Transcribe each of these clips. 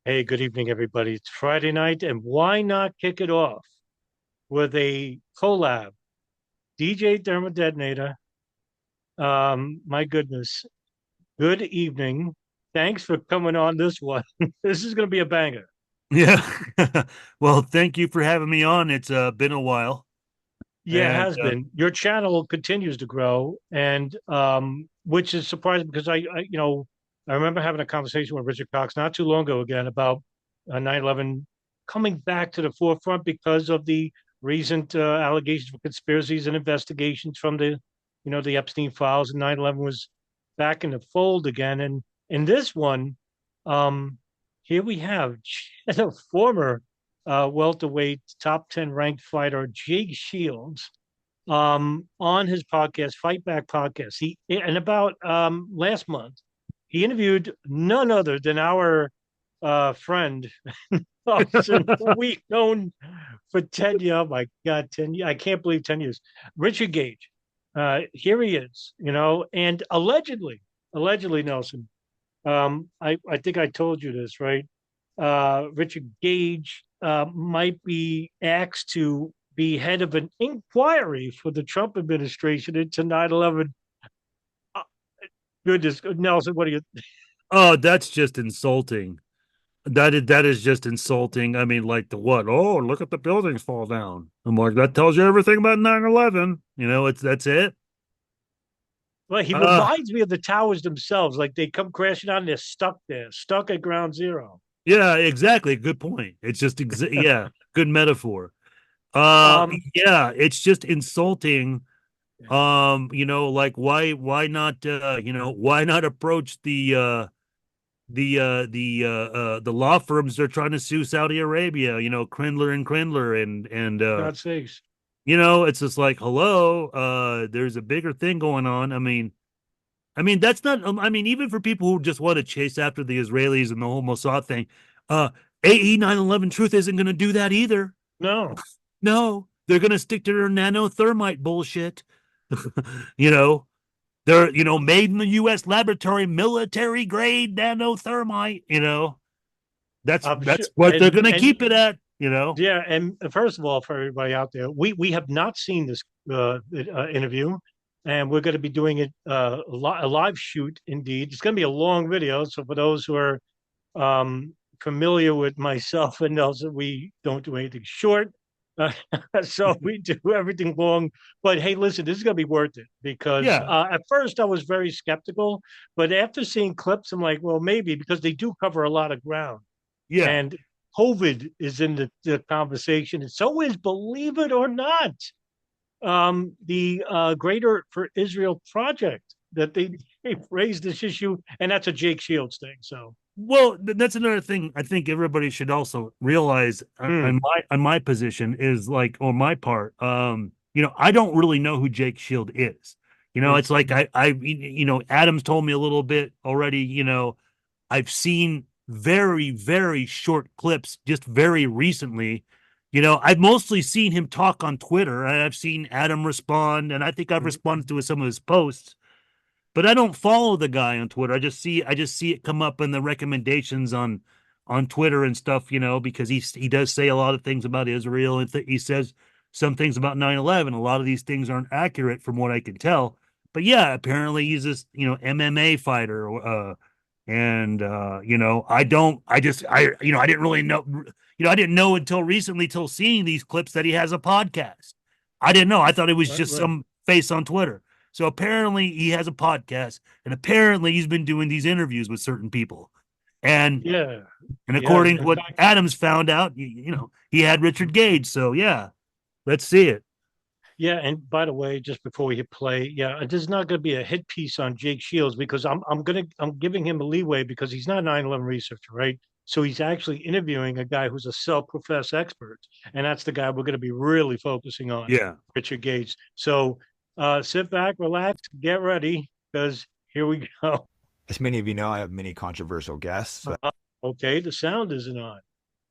Hey, good evening, everybody. It's Friday night, and why not kick it off with a collab? DJ Thermal Detonator. My goodness. Good evening. Thanks for coming on this one. This is going to be a banger. Yeah. Well, thank you for having me on. It's been a while. Yeah, it And has been. Your channel continues to grow, and which is surprising because I remember having a conversation with Richard Cox not too long ago again about 9/11 coming back to the forefront because of the recent allegations of conspiracies and investigations from the Epstein files, and 9/11 was back in the fold again. And in this one, um, here we have the former welterweight top 10 ranked fighter Jake Shields on his podcast, Fight Back Podcast. He and about last month, he interviewed none other than our friend Austin, who we've known for 10 years. Oh my God, 10 years. I can't believe 10 years. Richard Gage. Here he is, and allegedly, Nelson. I think I told you this, right? Richard Gage might be asked to be head of an inquiry for the Trump administration into 9/11. Uh, Goodness, Nelson, what do you? oh, that's just insulting. That is just insulting. I mean, like the what? Oh, look at the buildings fall down. I'm like, that tells you everything about 9/11. That's it. Well, he Uh reminds me of the towers themselves. Like they come crashing out and they're stuck there, stuck at ground zero. yeah, exactly. Good point. It's just yeah, good metaphor. Um, Yeah, it's just insulting. Like why not why not approach the law firms that are trying to sue Saudi Arabia, Krindler and Krindler God's sakes. it's just like, hello, there's a bigger thing going on. I mean that's not I mean, even for people who just want to chase after the Israelis and the whole Mossad thing, uh AE 9/11 truth isn't going to do that either. No. No, they're going to stick to their nanothermite bullshit. you know, they're, made in the US laboratory, military grade nanothermite, I'm sure, that's what they're and going to and keep it at. yeah, and first of all, for everybody out there, we have not seen this interview, and we're going to be doing it a live shoot. Indeed, it's going to be a long video. So for those who are familiar with myself and Nelson, we don't do anything short. Uh, so we do everything long. But hey, listen, this is going to be worth it because Yeah. at first I was very skeptical, but after seeing clips, I'm like, well, maybe because they do cover a lot of ground. Yeah. And COVID is in the conversation. And so is, believe it or not, the Greater for Israel project that they've raised this issue, and that's a Jake Shields thing. So, Well, that's another thing I think everybody should also realize mm, on my position is like on my part. I don't really know who Jake Shield is. mm, It's like Adam's told me a little bit already. I've seen very, very short clips just very recently. I've mostly seen him talk on Twitter, and I've seen Adam respond, and I think I've mm, responded to some of his posts, but I don't follow the guy on Twitter. I just see it come up in the recommendations on Twitter and stuff, because he does say a lot of things about Israel, and he says some things about 9/11. A lot of these things aren't accurate from what I can tell. But yeah, apparently he's this, MMA fighter, and I didn't really know, I didn't know until recently, till seeing these clips, that he has a podcast. I didn't know. I thought it was right, just right. some face on Twitter. So apparently he has a podcast, and apparently he's been doing these interviews with certain people. And Yeah, and yeah. according to In what fact, Adams found out, he had Richard Gage. So yeah, let's see it. yeah. And by the way, just before we hit play, yeah, there's not going to be a hit piece on Jake Shields because I'm giving him a leeway because he's not a 9/11 researcher, right? So he's actually interviewing a guy who's a self-professed expert, and that's the guy we're going to be really focusing on, Yeah. Richard Gage. So sit back, relax, get ready, because here we go. As many of you know, I have many controversial guests. Okay, the sound isn't on.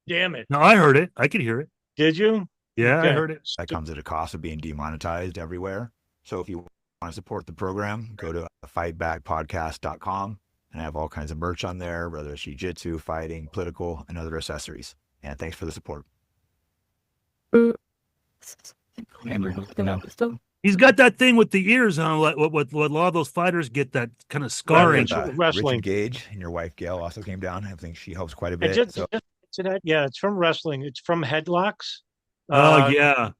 Damn it! No, I heard it. I could hear it. Did you? Yeah, I Okay. heard it. That comes at a cost of being demonetized everywhere. So if you want to support the program, go to fightbackpodcast.com And I have all kinds of merch on there, whether it's jiu-jitsu, fighting, political, and other accessories. And thanks for the support. He's got that thing with the ears on. What a lot of those fighters get, that kind of scarring. Wrestling. Richard Gage and your wife Gail also came down. I think she helps quite a And bit. just, So to that, yeah, it's from wrestling. It's from headlocks. Oh yeah.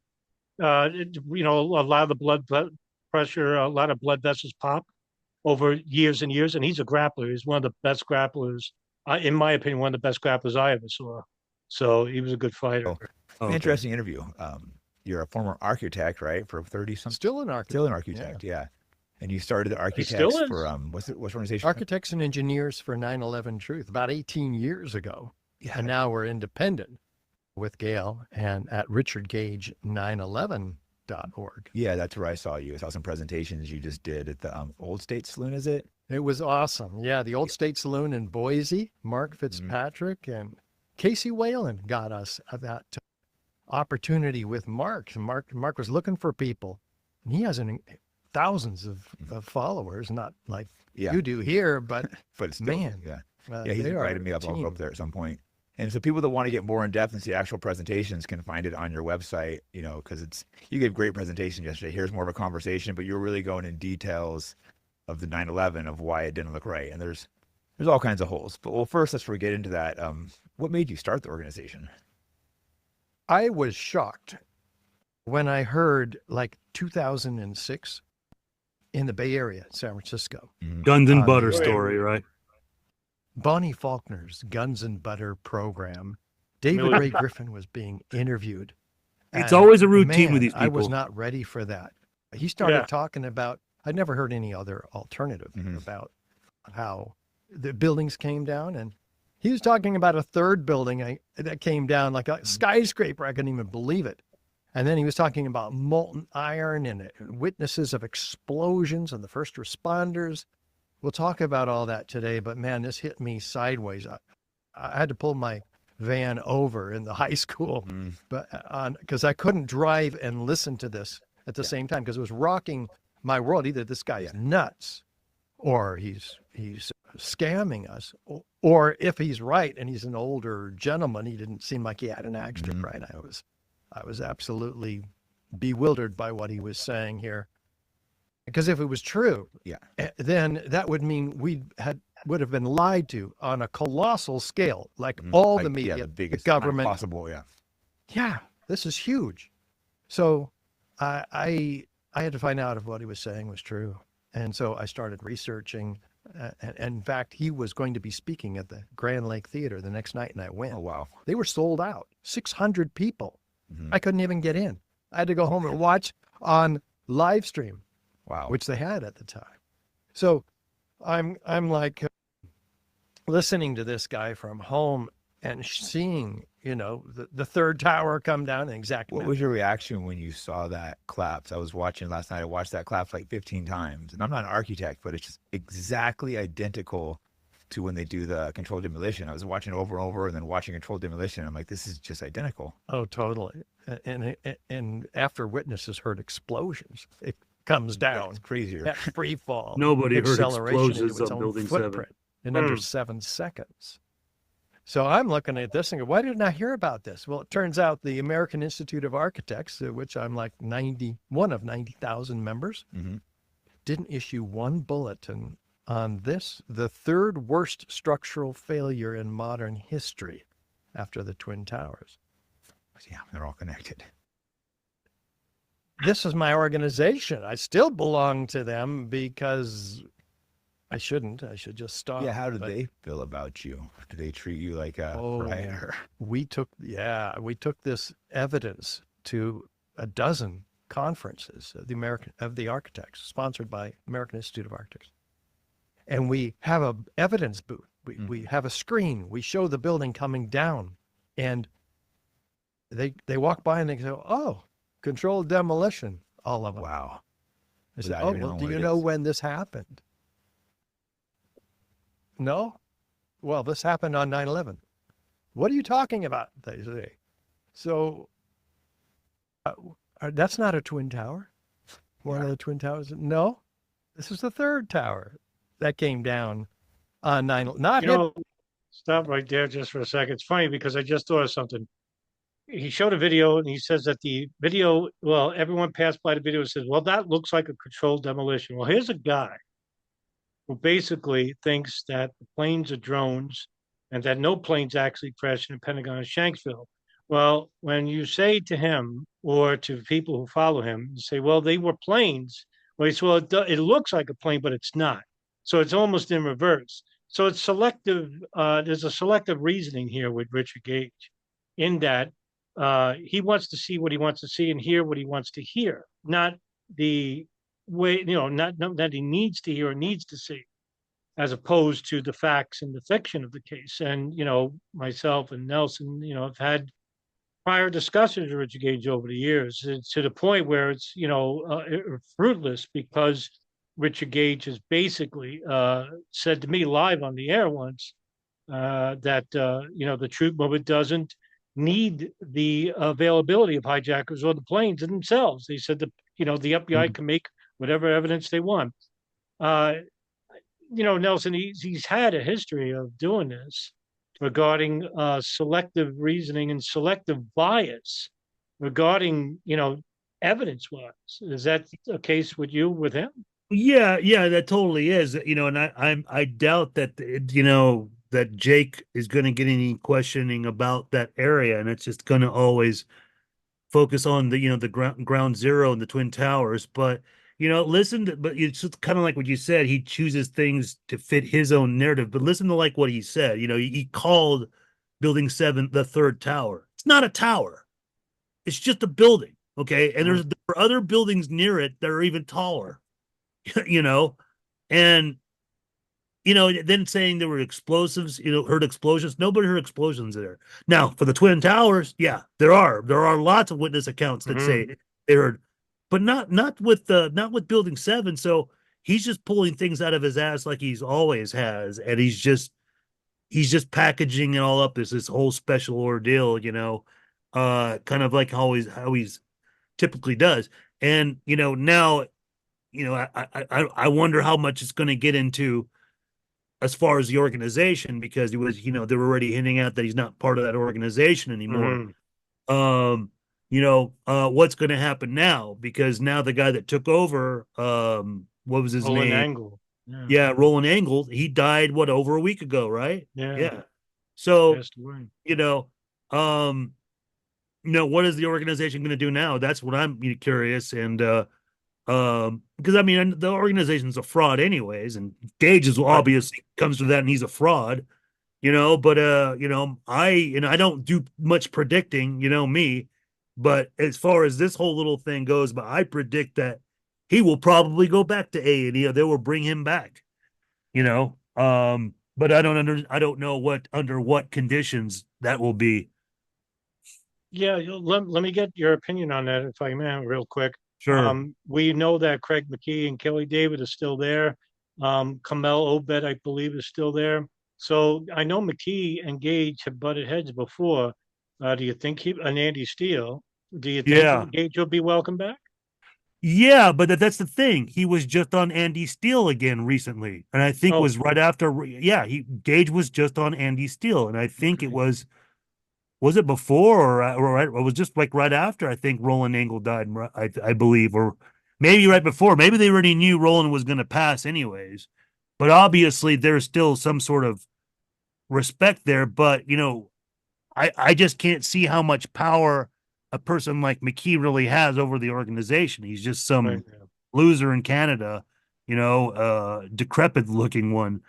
You know, a lot of the blood pressure, a lot of blood vessels pop over years and years. And he's a grappler. He's one of the best grapplers, in my opinion, one of the best grapplers I ever saw. So he was a good fighter. Okay. interesting interview. You're a former architect, right? For 30 something. Still an architect. Still an architect, yeah. And you started the still architects is. for what's organization? Architects and Engineers for 9/11 Truth about 18 years ago. Yeah. And now we're independent with Gail and at Richard Gage 911.org. Yeah, that's where I saw you. I saw some presentations you just did at the Old State Saloon, is it? It was awesome. Yeah, the Old State Saloon in Boise, Mark Fitzpatrick and Casey Whalen got us that opportunity with Mark. Mark was looking for people, and he has thousands of followers, not like you do here, but But still, man, yeah, he's they are invited me up. a I'll go team. up there at some point. And so people that want to get more in depth and see actual presentations can find it on your website, you know, because you gave a great presentation yesterday. Here's more of a conversation, but you're really going in details of the 9/11 of why it didn't look right. And there's all kinds of holes. But well, first let's get into that. What made you start the organization? I was shocked when I heard like 2006 in the Bay Area, San Francisco, Guns and butter yeah. story, right? Bonnie Faulkner's Guns and Butter program. David Really? Ray Griffin was being interviewed. It's And, always a routine man, with these I was people. not ready for that. He started Yeah. talking about, I'd never heard any other alternative about how the buildings came down. And he was talking about a third building that came down like a skyscraper. I couldn't even believe it. And then he was talking about molten iron and witnesses of explosions and the first responders. We'll talk about all that today, but man, this hit me sideways. I had to pull my van over in the high school, but because I couldn't drive and listen to this at the same time because it was rocking my world. Either this guy is nuts, or he's scamming us, or if he's right and he's an older gentleman, he didn't seem like he had an accident. Right? I was absolutely bewildered by what he was saying here. Because if it was true, then that would mean would have been lied to on a colossal scale, like all the media, the biggest government possible. Yeah, this is huge. So I had to find out if what he was saying was true, and so I started researching. And in fact, he was going to be speaking at the Grand Lake Theater the next night, and I went. Oh wow! They were sold out, 600 people. I couldn't even get in. I had to go home and watch on live stream. Wow. Which they had at the time. So I'm like listening to this guy from home and seeing, the third tower come down in exact. What was your reaction when you saw that collapse? I was watching last night. I watched that collapse like 15 times. And I'm not an architect, but it's just exactly identical to when they do the controlled demolition. I was watching over and over and then watching controlled demolition. I'm like, this is just identical. Oh, totally. And after witnesses heard explosions, it comes down. It's crazier. At free fall. Nobody heard acceleration explosions into its on own Building 7. footprint in under 7 seconds. So I'm looking at this and go, why didn't I hear about this? Well, it turns out the American Institute of Architects, which I'm like one of 90,000 members, didn't issue one bulletin on this, the third worst structural failure in modern history after the Twin Towers. Yeah, they're all connected. This is my organization. I still belong to them because I shouldn't. I should just stop. Yeah, how did they feel about you? Do they treat you like a pariah? We took this evidence to a dozen conferences of the architects, sponsored by American Institute of Architects. And we have a evidence booth. We have a screen. We show the building coming down, and they walk by and they go, "Oh, controlled demolition." All of them. Wow. I said, Without "Oh, even well, knowing do what you it know is. when this happened?" No? Well, this happened on 9/11. What are you talking about? They say. So that's not a twin tower. One of the twin towers. No, this is the third tower that came down on 9, not You hit. know, stop right there just for a second. It's funny because I just thought of something. He showed a video and he says that the video, well, everyone passed by the video and says, well, that looks like a controlled demolition. Well, here's a guy who basically thinks that the planes are drones and that no planes actually crashed in the Pentagon in Shanksville. Well, when you say to him or to people who follow him, you say, well, they were planes. Well, he says, well, it looks like a plane, but it's not. So it's almost in reverse. So it's selective. There's a selective reasoning here with Richard Gage in that he wants to see what he wants to see and hear what he wants to hear, not the way, not that he needs to hear or needs to see, as opposed to the facts and the fiction of the case. And myself and Nelson, have had prior discussions with Richard Gage over the years, to the point where it's fruitless, because Richard Gage has basically said to me live on the air once that the troop movement doesn't need the availability of hijackers or the planes themselves. They said that the FBI can make whatever evidence they want. Nelson, he's had a history of doing this regarding selective reasoning and selective bias regarding evidence wise. Is that a case with him? Yeah, that totally is. And I doubt that that Jake is going to get any questioning about that area, and it's just going to always focus on the ground zero and the Twin Towers. But but it's kind of like what you said. He chooses things to fit his own narrative. But listen to like what he said. He called Building 7 the third tower. It's not a tower. It's just a building. Okay, and there are other buildings near it that are even taller. And then saying there were explosives, heard explosions. Nobody heard explosions there. Now, for the Twin Towers, yeah, there are lots of witness accounts that say they heard, but not with Building 7. So he's just pulling things out of his ass like he's always has, and he's just packaging it all up as this whole special ordeal, kind of like how he's typically does. And now, I wonder how much it's going to get into as far as the organization, because he was, they were already hinting at that he's not part of that organization anymore. What's going to happen now? Because now the guy that took over, what was his Roland name? Angle. Yeah, Roland Angle. He died over a week ago, right? Yeah. So, what is the organization going to do now? That's what I'm curious. And because the organization's a fraud anyways, and Gage is obviously comes to that, and he's a fraud, but I don't do much predicting, me, but as far as this whole little thing goes, but I predict that he will probably go back to A&E, or they will bring him back, but I don't know under what conditions that will be. Yeah, let me get your opinion on that, if I may, real quick. Sure. We know that Craig McKee and Kelly David are still there. Kamel Obed, I believe, is still there. So I know McKee and Gage have butted heads before. Do you think and Andy Steele, do you think Gage will be welcome back? Yeah, but that's the thing. He was just on Andy Steele again recently, and I think it was right after. Yeah, Gage was just on Andy Steele, and I think it was it before or it was just like right after, I think Roland Angle died, I believe, or maybe right before. Maybe they already knew Roland was going to pass anyways, but obviously there's still some sort of respect there. But I just can't see how much power a person like McKee really has over the organization. He's just some loser in Canada, decrepit looking one.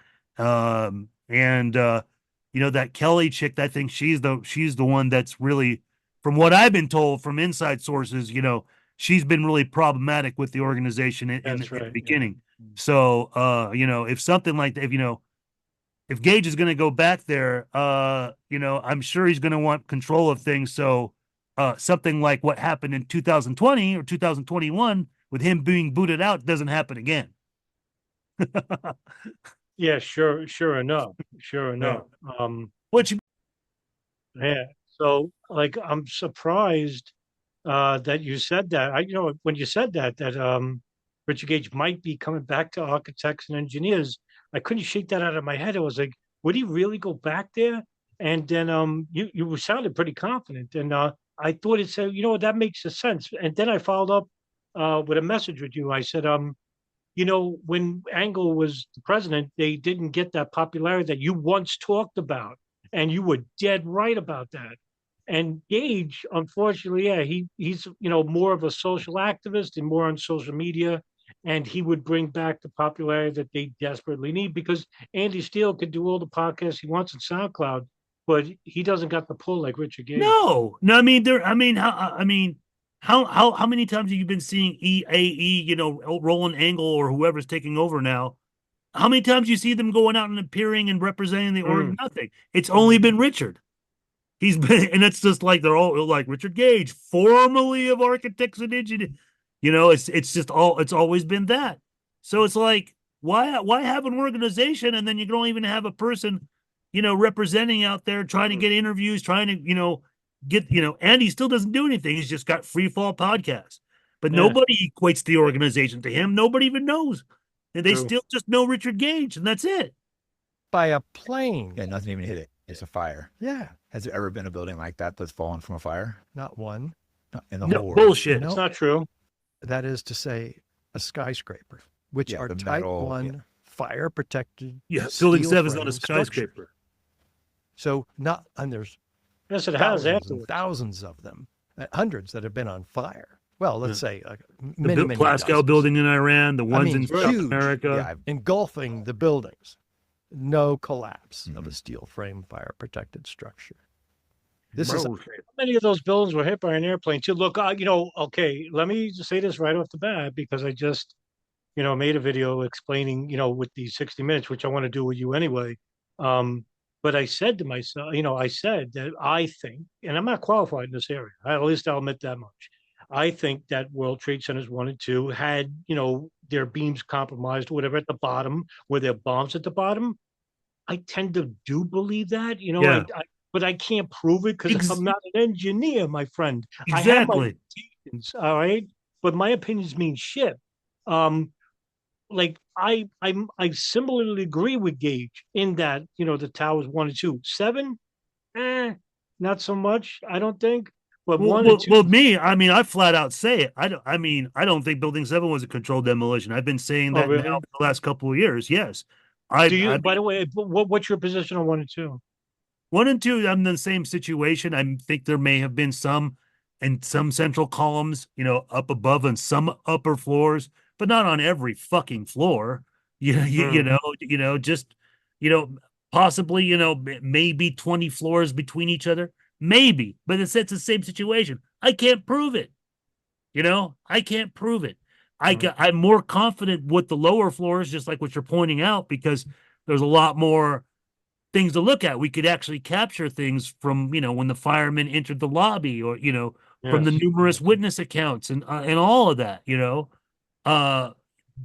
That Kelly chick, I think she's the one that's really, from what I've been told from inside sources, she's been really problematic with the organization in the beginning. Yeah. So, if something like that, if Gage is going to go back there, I'm sure he's going to want control of things. So, something like what happened in 2020 or 2021 with him being booted out doesn't happen again. Yeah, sure enough. Yeah. So, like, I'm surprised that you said that. When you said that Richard Gage might be coming back to architects and engineers, I couldn't shake that out of my head. I was like, would he really go back there? And then you sounded pretty confident, and I thought it said, that makes a sense. And then I followed up with a message with you. I said, when Engel was the president, they didn't get that popularity that you once talked about, and you were dead right about that. And Gage, unfortunately, yeah, he's more of a social activist and more on social media, and he would bring back the popularity that they desperately need because Andy Steele could do all the podcasts he wants on SoundCloud, but he doesn't got the pull like Richard Gage. No, no. I mean, how many times have you been seeing EAE? Roland Angle or whoever's taking over now. How many times you see them going out and appearing and representing the org? Nothing. It's only been Richard. He's been, and it's just like they're all like Richard Gage, formerly of Architects and Engineers. It's always been that. So it's like, why have an organization and then you don't even have a person, representing out there, trying to get interviews, trying to, and he still doesn't do anything. He's just got free fall podcasts, but nobody equates the organization to him. Nobody even knows. And they still just know Richard Gage, and that's it. By a plane. Yeah, nothing even hit it. It's a fire. Yeah. Has there ever been a building like that that's fallen from a fire? Not one. Not in the No whole world. bullshit. It's not true. That is to say, a skyscraper, which are the Type metal, 1 fire protected. Yeah, Building 7 is steel not a frame skyscraper. structures. So and there's Yes, it has afterwards. thousands of them, hundreds that have been on fire. Well, let's say The many Pascal dozens. building in Iran, the ones in huge. South America. Yeah, Engulfing the buildings. No collapse of a steel frame fire protected structure. This is How many of those buildings were hit by an airplane too? Look, okay, let me just say this right off the bat because I just, made a video explaining, with the 60 minutes, which I want to do with you anyway. But I said to myself, I said that I think, and I'm not qualified in this area, at least I'll admit that much. I think that World Trade Centers 1 and 2 had, their beams compromised, whatever, at the bottom, where their bombs at the bottom. I tend to do believe that, but I can't prove it because I'm not an engineer, my friend. Exactly. I have my opinions, all right? But my opinions mean shit. I similarly agree with Gage in that, the towers 1 and 2. 7, not so much, I don't think. But one and two. Well, me, I flat out say it. I don't think Building 7 was a controlled demolition. I've been saying that really? now for the last couple of years. Yes. By the way, what's your position on 1 and 2? 1 and 2, I'm in the same situation. I think there may have been some in some central columns, up above and some upper floors, but not on every fucking floor. Possibly, maybe 20 floors between each other. Maybe, but it's the same situation. I can't prove it. I can't prove it. I'm more confident with the lower floors, just like what you're pointing out, because there's a lot more things to look at. We could actually capture things from, when the firemen entered the lobby or, from the numerous witness accounts and all of that,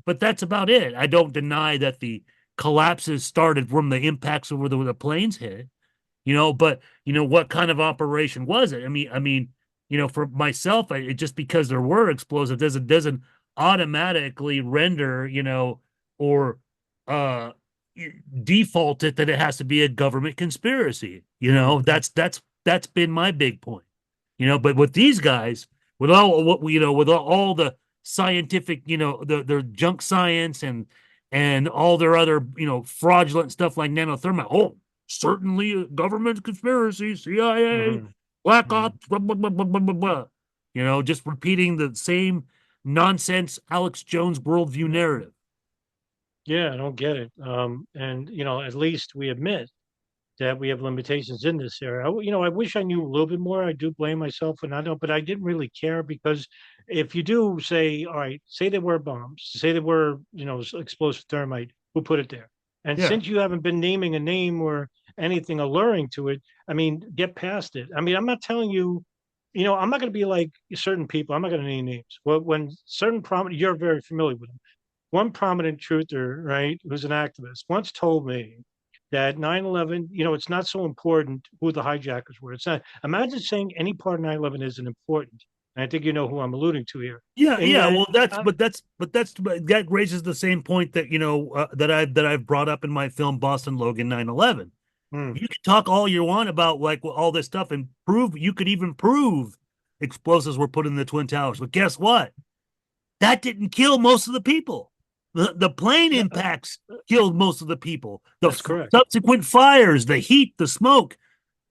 but that's about it. I don't deny that the collapses started from the impacts over the planes hit, but what kind of operation was it? I mean, for myself, just because there were explosives doesn't automatically render, or default it that it has to be a government conspiracy. That's been my big point. But with these guys, with all with all the scientific, their junk science and all their other, fraudulent stuff like nanothermite. Oh, certainly a government conspiracy, CIA, Black Ops, blah, blah, blah, blah, blah, blah, blah. Just repeating the same nonsense Alex Jones worldview narrative. Yeah, I don't get it. And at least we admit that we have limitations in this area. I wish I knew a little bit more. I do blame myself for not knowing, but I didn't really care because if you do say, all right, say there were bombs, say there were, explosive thermite, who put it there? And since you haven't been naming a name or anything alluring to it, get past it. I'm not telling you, I'm not going to be like certain people. I'm not going to name names. Well, when certain prominent, you're very familiar with them. One prominent truther, right, who's an activist, once told me that 9/11, it's not so important who the hijackers were. It's not. Imagine saying any part of 9/11 isn't important. And I think you know who I'm alluding to here. Yeah, In yeah. that, Well, that raises the same point that that I've brought up in my film Boston Logan 9/11. hmm, You can talk all you want about like all this stuff and prove you could even prove explosives were put in the Twin Towers. But guess what? That didn't kill most of the people. The plane impacts killed most of the people. The that's correct. subsequent fires, the heat, the smoke,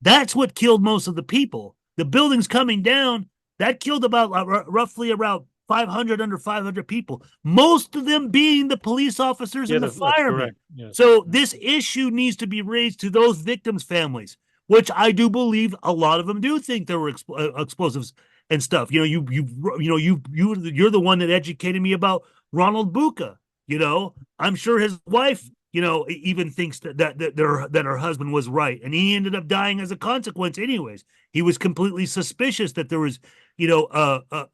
that's what killed most of the people. The buildings coming down, that killed about roughly around 500, under 500 people, most of them being the police officers Yeah, and the that's firemen. correct. Yes. So this issue needs to be raised to those victims' families, which I do believe a lot of them do think there were explosives and stuff. You're the one that educated me about Ronald Bucca. I'm sure his wife, even thinks that her husband was right, and he ended up dying as a consequence. Anyways, he was completely suspicious that there was,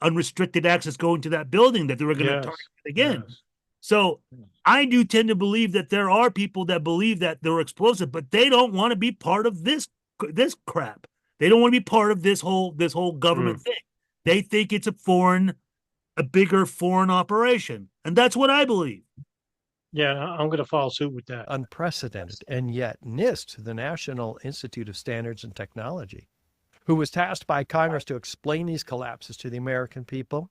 unrestricted access going to that building, that they were going to target it again. Yes. So I do tend to believe that there are people that believe that there were explosives, but they don't want to be part of this crap. They don't want to be part of this whole government thing. They think it's a bigger foreign operation, and that's what I believe. Yeah, I'm going to follow suit with that. Unprecedented. And yet NIST, the National Institute of Standards and Technology, who was tasked by Congress to explain these collapses to the American people,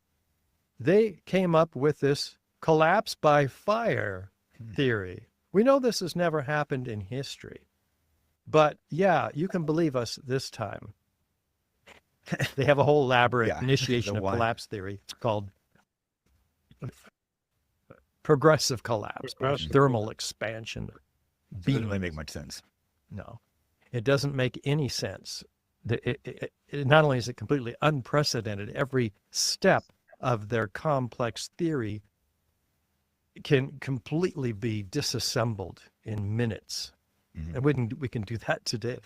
they came up with this collapse by fire theory. We know this has never happened in history, but yeah, you can believe us this time. They have a whole elaborate initiation of collapse theory. It's called progressive collapse, thermal expansion. Doesn't really make much sense. No, it doesn't make any sense. Not only is it completely unprecedented, every step of their complex theory can completely be disassembled in minutes. And we can do that today.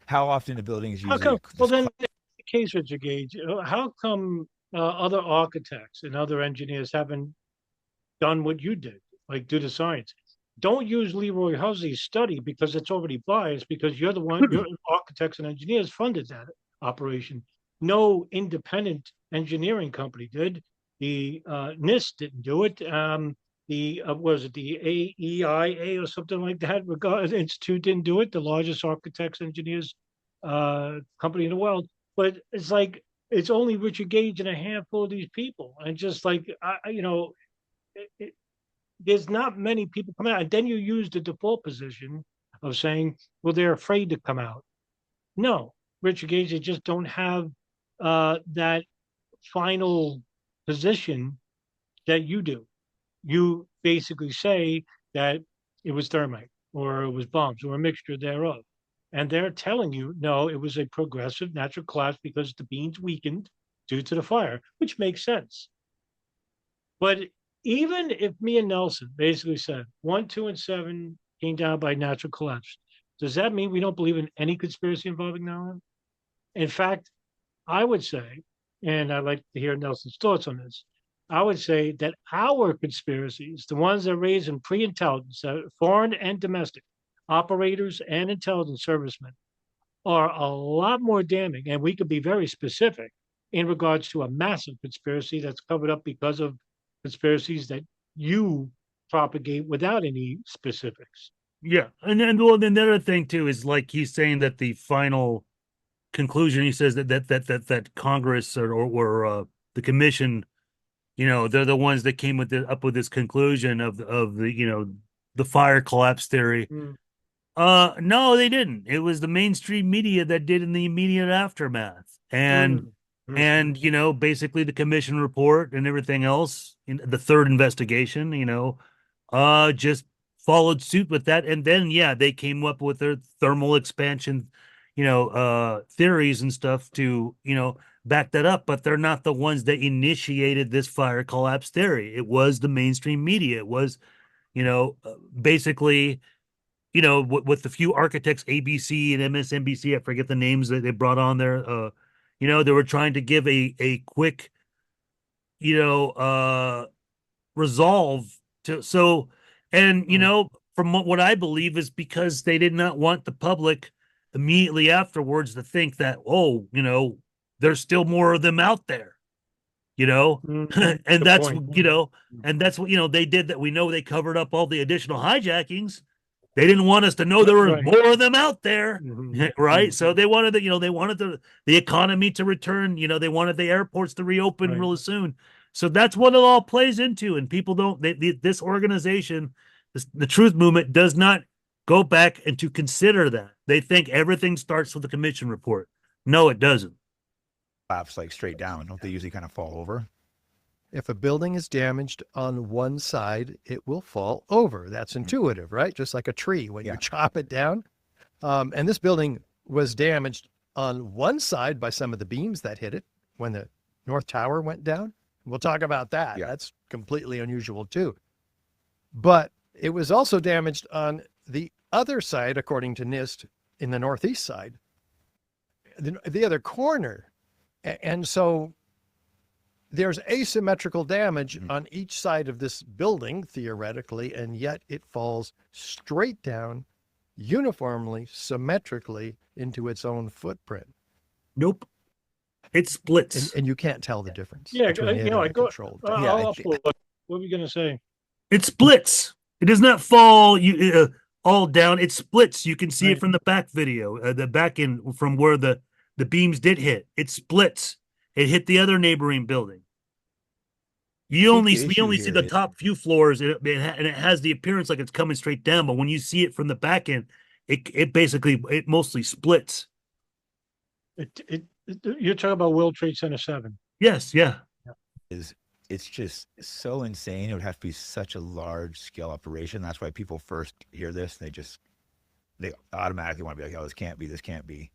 How often a building is usually... Well, then, in the case, Richard Gage, how come other architects and other engineers haven't done what you did, like do the science? Don't use Leroy Hussey's study because it's already biased, because you're the one, your architects and engineers funded that operation. No independent engineering company did. The NIST didn't do it. Was it the AEIA or something like that? Institute didn't do it. The largest architects engineers company in the world. But it's like it's only Richard Gage and a handful of these people, and just like there's not many people coming out. And then you use the default position of saying, well, they're afraid to come out. No, Richard Gage, they just don't have that final position that you do. You basically say that it was thermite or it was bombs or a mixture thereof. And they're telling you, no, it was a progressive natural collapse because the beams weakened due to the fire, which makes sense. But even if me and Nelson basically said 1, 2, and 7 came down by natural collapse, does that mean we don't believe in any conspiracy involving 9/11? In fact, I would say, and I'd like to hear Nelson's thoughts on this, I would say that our conspiracies, the ones that raise in pre-intelligence, foreign and domestic, operators and intelligence servicemen, are a lot more damning, and we could be very specific in regards to a massive conspiracy that's covered up because of conspiracies that you propagate without any specifics. Yeah, and then the other thing too is like he's saying that the final conclusion, he says that Congress or the commission, they're the ones that came up with this conclusion of the the fire collapse theory. No, they didn't. It was the mainstream media that did in the immediate aftermath. And basically the commission report and everything else in the third investigation, just followed suit with that. And then they came up with their thermal expansion, theories and stuff to, back that up, but they're not the ones that initiated this fire collapse theory. It was the mainstream media. It was, basically, with the few architects, ABC and MSNBC, I forget the names that they brought on there. They were trying to give a quick, resolve to, so, and, from what I believe is because they did not want the public immediately afterwards to think that, there's still more of them out there. Mm, and good that's, point. and that's what, they did that. We know they covered up all the additional hijackings. They didn't want us to know there were Right. more of them out there, Mhm. right? So they wanted they wanted the economy to return. They wanted the airports to reopen Right. really soon. So that's what it all plays into. And people don't. This organization, the Truth Movement, does not go back and to consider that. They think everything starts with the commission report. No, it doesn't. Collapse like straight down. Don't they usually kind of fall over? If a building is damaged on one side, it will fall over. That's intuitive, right? Just like a tree when Yeah. you chop it down. And this building was damaged on one side by some of the beams that hit it when the North Tower went down. We'll talk about that. Yeah. That's completely unusual too. But it was also damaged on the other side, according to NIST, in the northeast side, the other corner. And so there's asymmetrical damage on each side of this building, theoretically, and yet it falls straight down, uniformly, symmetrically into its own footprint. Nope. It splits. And you can't tell the difference. Yeah, between it and I a go. controlled. What were you going to say? It splits. It does not fall all down. It splits. You can see it Right. from the back video, the back end from where the beams did hit. It splits. It hit the other neighboring building. You only see the top few floors, and it has the appearance like it's coming straight down. But when you see it from the back end, it mostly splits. You're talking about World Trade Center 7. Yes, yeah. It's just so insane. It would have to be such a large scale operation. That's why people first hear this, they automatically want to be like, oh, this can't be.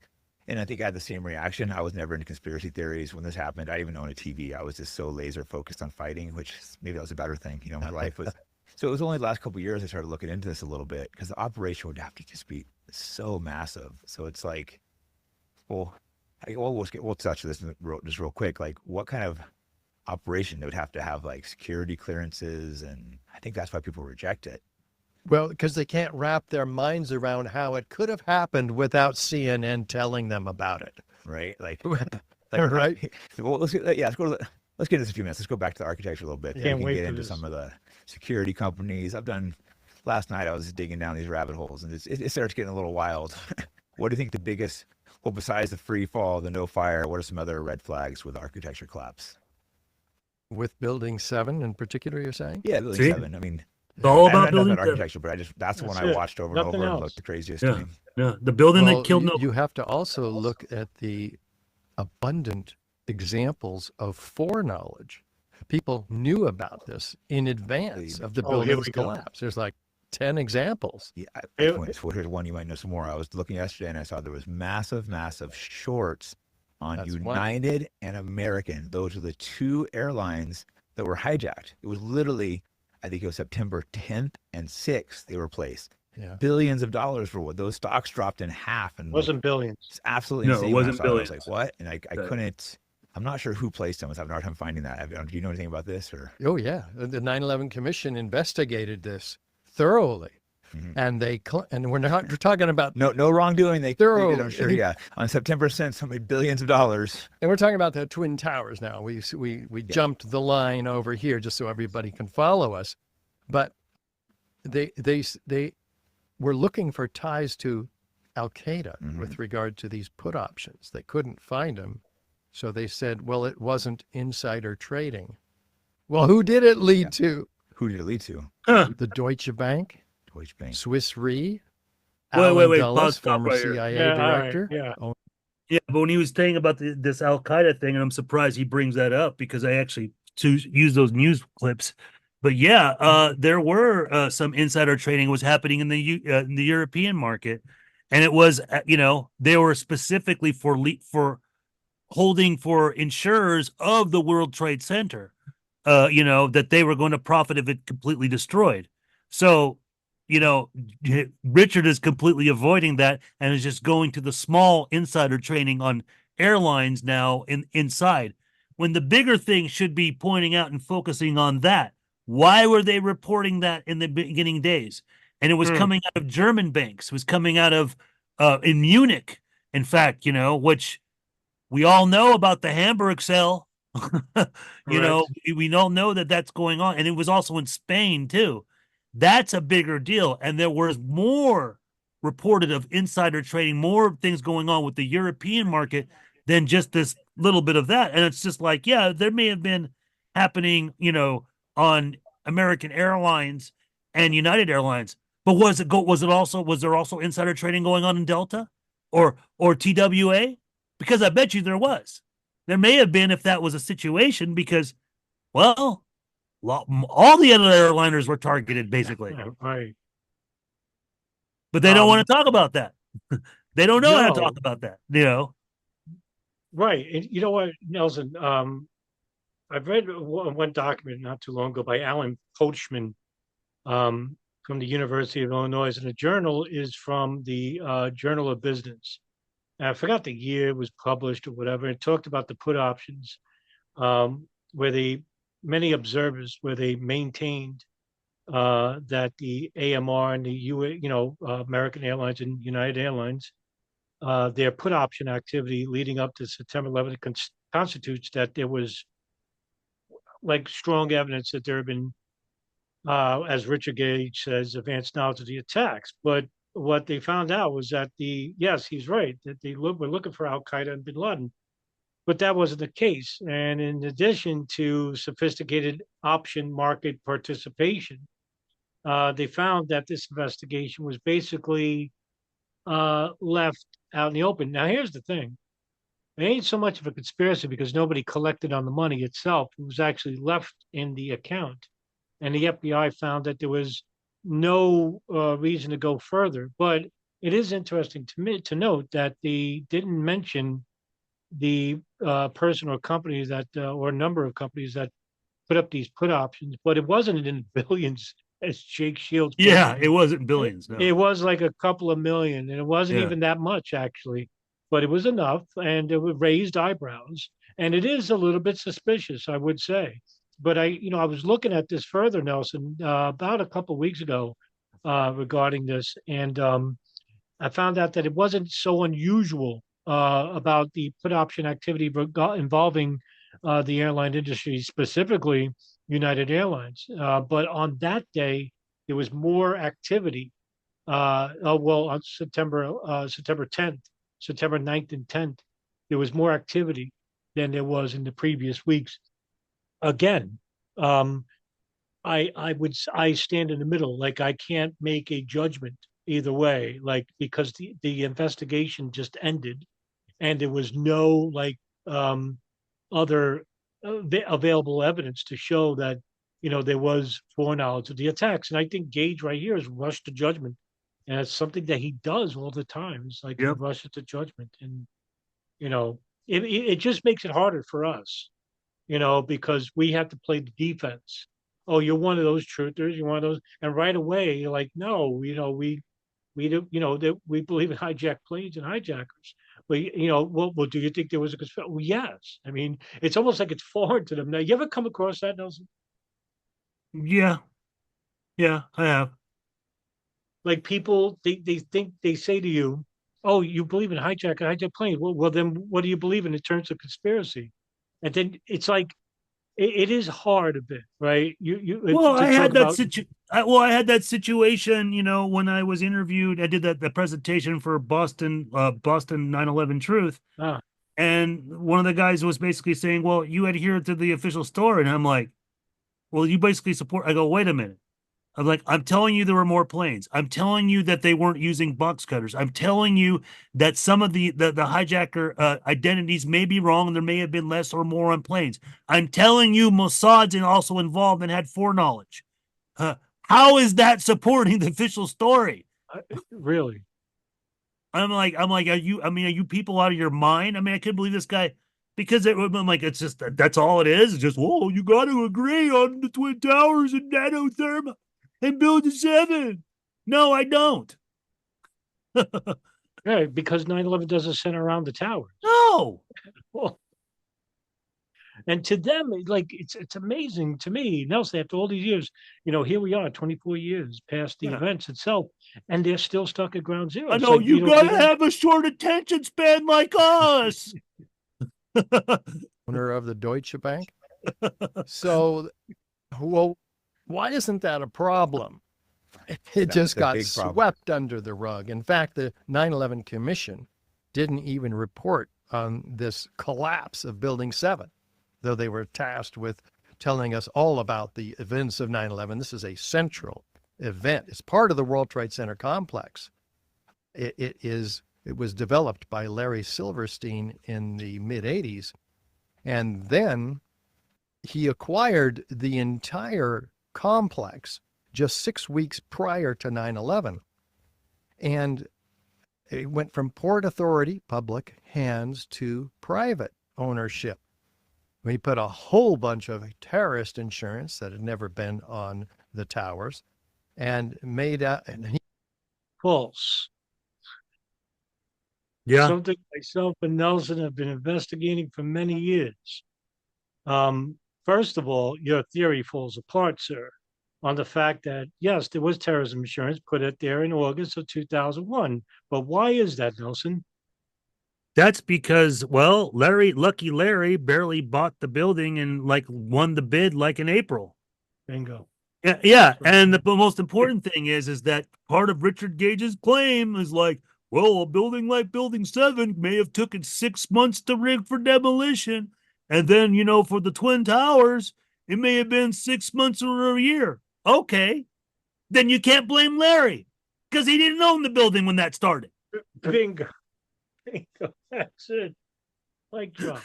And I think I had the same reaction. I was never into conspiracy theories when this happened. I didn't even own a TV. I was just so laser focused on fighting, which maybe that was a better thing. My life was. So it was only the last couple of years I started looking into this a little bit because the operation would have to just be so massive. So it's like, we'll touch this just real quick. Like, what kind of operation they would have to have, like security clearances, and I think that's why people reject it. Well, because they can't wrap their minds around how it could have happened without CNN telling them about it. Right? Like right? Well, let's get into this in a few minutes. Let's go back to the architecture a little bit. Can't we can wait get for into this. some of the security companies. Last night I was digging down these rabbit holes, and it starts getting a little wild. What do you think the biggest, well, besides the free fall, the no fire, what are some other red flags with architecture collapse? With Building 7 in particular, you're saying? Yeah, Building 7. I mean, It's all I about don't know building about architecture, but that's the one I it. watched over Nothing and over and else. looked the craziest Yeah. to me. Yeah, the building Well, that killed no. you have to also look at the abundant examples of foreknowledge. People knew about this in advance of the Oh, here building's we go. collapse. There's like 10 examples. Yeah, It- here's one you might know some more. I was looking yesterday and I saw there was massive shorts on That's United and American. Those are the two airlines that were hijacked. It was literally, I think it was September 10th and 6th they were placed. Yeah. Billions of dollars for what those stocks dropped in half, and Wasn't billions. it's absolutely No, it insane. When I wasn't saw it, I was billions. like, what? And I couldn't. I'm not sure who placed them. I was having a hard time finding that. Do you know anything about this? Or Oh, yeah. The 9/11 Commission investigated this thoroughly. And and we're not talking about, no wrongdoing. They did, I'm Thoroughly. sure. Yeah, on September 10th, so many billions of dollars. and we're talking about the Twin Towers now. We jumped the line over here just so everybody can follow us. But they were looking for ties to Al Qaeda with regard to these put options. They couldn't find them. So they said, well, it wasn't insider trading. Well, who did it lead to? Who did it lead to? The Deutsche Bank, Deutsche Bank. Swiss Re, Wait, Alan Dulles, Dulles, stop former right here. CIA Yeah, all right, director. yeah. Oh, Yeah, but when he was saying about this Al Qaeda thing, and I'm surprised he brings that up because I actually use those news clips. But yeah, there were some insider trading was happening in the European market, and it was they were specifically for holding for insurers of the World Trade Center, that they were going to profit if it completely destroyed. So, Richard is completely avoiding that and is just going to the small insider trading on airlines now inside. When the bigger thing should be pointing out and focusing on that. Why were they reporting that in the beginning days? And it was coming out of German banks. It was coming out of in Munich, in fact, which we all know about the Hamburg cell. You know, Correct. we all know that that's going on. And it was also in Spain, too. That's a bigger deal. And there was more reported of insider trading, more things going on with the European market than just this little bit of that. And it's just like, yeah, there may have been happening, you know, on American Airlines and United Airlines. But was there also insider trading going on in Delta or TWA? Because I bet you there was. There may have been if that was a situation because, well, all the other airliners were targeted basically, Yeah, right. but they don't want Um, to talk about that. They don't know how to talk no, about that, you know? right. And you know what, Nelson? I've read one document not too long ago by Alan Coachman from the University of Illinois, and the journal is from the Journal of Business. And I forgot the year it was published or whatever. It talked about the put options, where many observers where they maintained that the AMR and the American Airlines and United Airlines, their put option activity leading up to September 11th constitutes that there was like strong evidence that there have been, as Richard Gage says, advanced knowledge of the attacks. But what they found out was that yes, he's right, that they were looking for Al Qaeda and bin Laden, but that wasn't the case. And in addition to sophisticated option market participation, they found that this investigation was basically left out in the open. Now, here's the thing. It ain't so much of a conspiracy because nobody collected on the money itself. It was actually left in the account. And the FBI found that there was no reason to go further. But it is interesting to me to note that they didn't mention the person or company that, or number of companies that put up these put options, but it wasn't in billions as Jake Shields put Yeah, it. it wasn't billions. No. It was like a couple of million, and it wasn't Yeah. even that much actually, but it was enough, and it raised eyebrows. And it is a little bit suspicious, I would say. But I was looking at this further, Nelson, about a couple of weeks ago, regarding this, and I found out that it wasn't so unusual about the put option activity involving the airline industry, specifically United Airlines. But on that day, there was more activity. On September 10th, September 9th and 10th, there was more activity than there was in the previous weeks. Again, um, I stand in the middle. Like I can't make a judgment either way, like because the investigation just ended and there was no like other available evidence to show that there was foreknowledge of the attacks. And I think Gage right here has rushed to judgment, and it's something that he does all the time. It's like he Yep. rushes to judgment, and it just makes it harder for us, because we have to play the defense. Oh, you're one of those truthers. You're one of those, and right away you're like, no, we do, that we believe in hijacked planes and hijackers. But well, do you think there was a conspiracy? Well, yes. I mean, it's almost like it's foreign to them. Now, you ever come across that, Nelson? Yeah. Yeah, I have. Like people, they think they say to you, "Oh, you believe in hijacked planes? Well, then what do you believe in terms of conspiracy?" And then it's like it is hard a bit, right? Well, To talk about. I had that situation, you know, when I was interviewed. I did the presentation for Boston 9/11 Truth, Ah, and one of the guys was basically saying, "Well, you adhere to the official story," and I'm like, "Well, you basically support." I go, "Wait a minute." I'm like, I'm telling you there were more planes. I'm telling you that they weren't using box cutters. I'm telling you that some of the hijacker identities may be wrong and there may have been less or more on planes. I'm telling you Mossad's also involved and had foreknowledge. How is that supporting the official story? really? I'm like, are you people out of your mind? I mean, I couldn't believe this guy because I'm like, it's just that's all it is. It's just, whoa, you got to agree on the Twin Towers and nanothermal and build a 7. No, I don't. Yeah, because 9/11 doesn't center around the towers. No. Well, and to them, it's amazing to me, Nelson, after all these years, here we are, 24 years past the Yeah. events itself, and they're still stuck at ground zero. I It's know like, you gotta have a short attention span like us. owner of the Deutsche Bank. So, well, why isn't that a problem? It just got swept under the rug. In fact, the 9/11 Commission didn't even report on this collapse of Building 7, though they were tasked with telling us all about the events of 9/11. This is a central event. It's part of the World Trade Center complex. It was developed by Larry Silverstein in the mid-'80s, and then he acquired the entire complex just 6 weeks prior to 9/11. And it went from Port Authority, public hands, to private ownership. We put a whole bunch of terrorist insurance that had never been on the towers and made out. False. Yeah. Something myself and Nelson have been investigating for many years. First of all, your theory falls apart, sir, on the fact that, yes, there was terrorism insurance put it there in August of 2001. But why is that, Nelson? That's because, well, Lucky Larry barely bought the building and like won the bid like in April. Bingo. Yeah, yeah. And the most important thing is that part of Richard Gage's claim is like, well, a building like Building 7 may have taken 6 months to rig for demolition. And then, for the Twin Towers, it may have been 6 months or a year. Okay. Then you can't blame Larry because he didn't own the building when that started. Bingo. Bingo. That's it. Like drop.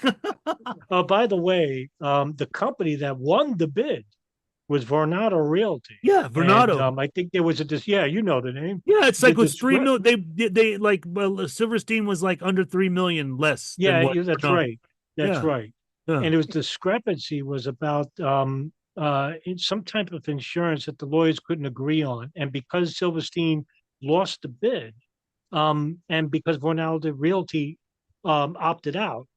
By the way, the company that won the bid was Vornado Realty. Yeah, Vornado. And, I think there was you know the name. Yeah, it's like with 3 million. They like, well, Silverstein was like under 3 million less. Yeah, that's right. That's right. Yeah. And it was discrepancy was about some type of insurance that the lawyers couldn't agree on, and because Silverstein lost the bid, and because Vornado Realty opted out,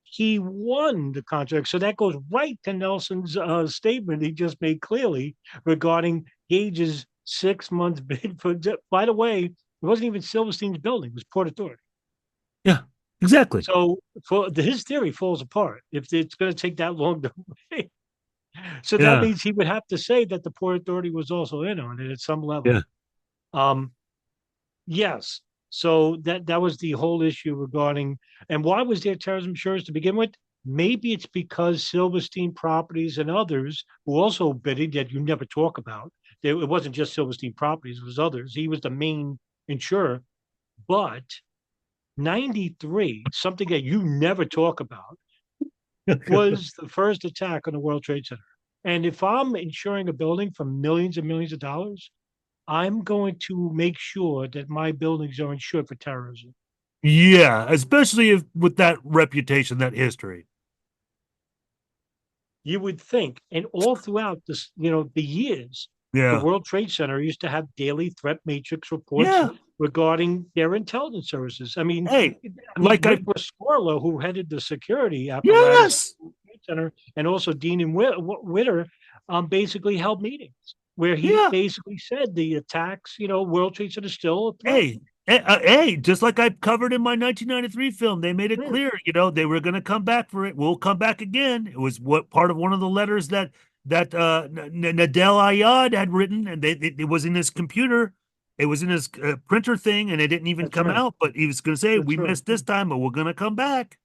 he won the contract. So that goes right to Nelson's statement he just made clearly regarding Gage's 6 months bid for. By the way, it wasn't even Silverstein's building; it was Port Authority. Yeah, exactly. So his theory falls apart if it's going to take that long to wait. So that means he would have to say that the Port Authority was also in on it at some level. Yeah. Yes. So that was the whole issue regarding, and why was there terrorism insurance to begin with? Maybe it's because Silverstein Properties and others who also bidding that you never talk about. It wasn't just Silverstein Properties, it was others. He was the main insurer. But 93, something that you never talk about, was the first attack on the World Trade Center. And if I'm insuring a building for millions and millions of dollars, I'm going to make sure that my buildings are insured for terrorism. Yeah, especially with that reputation, that history. You would think, and all throughout this, the years, the World Trade Center used to have daily threat matrix reports regarding their intelligence services. I mean, Rick Scorlo, who headed the security apparatus Center, and also Dean and Witter, basically held meetings where he basically said the attacks, World Trade Center still a threat. Hey, just like I covered in my 1993 film, they made it clear, they were going to come back for it. We'll come back again. It was part of one of the letters that Nadel Ayad had written, and it was in his computer. It was in his printer thing, and it didn't even come out. But he was going to say, we missed this time, but we're going to come back.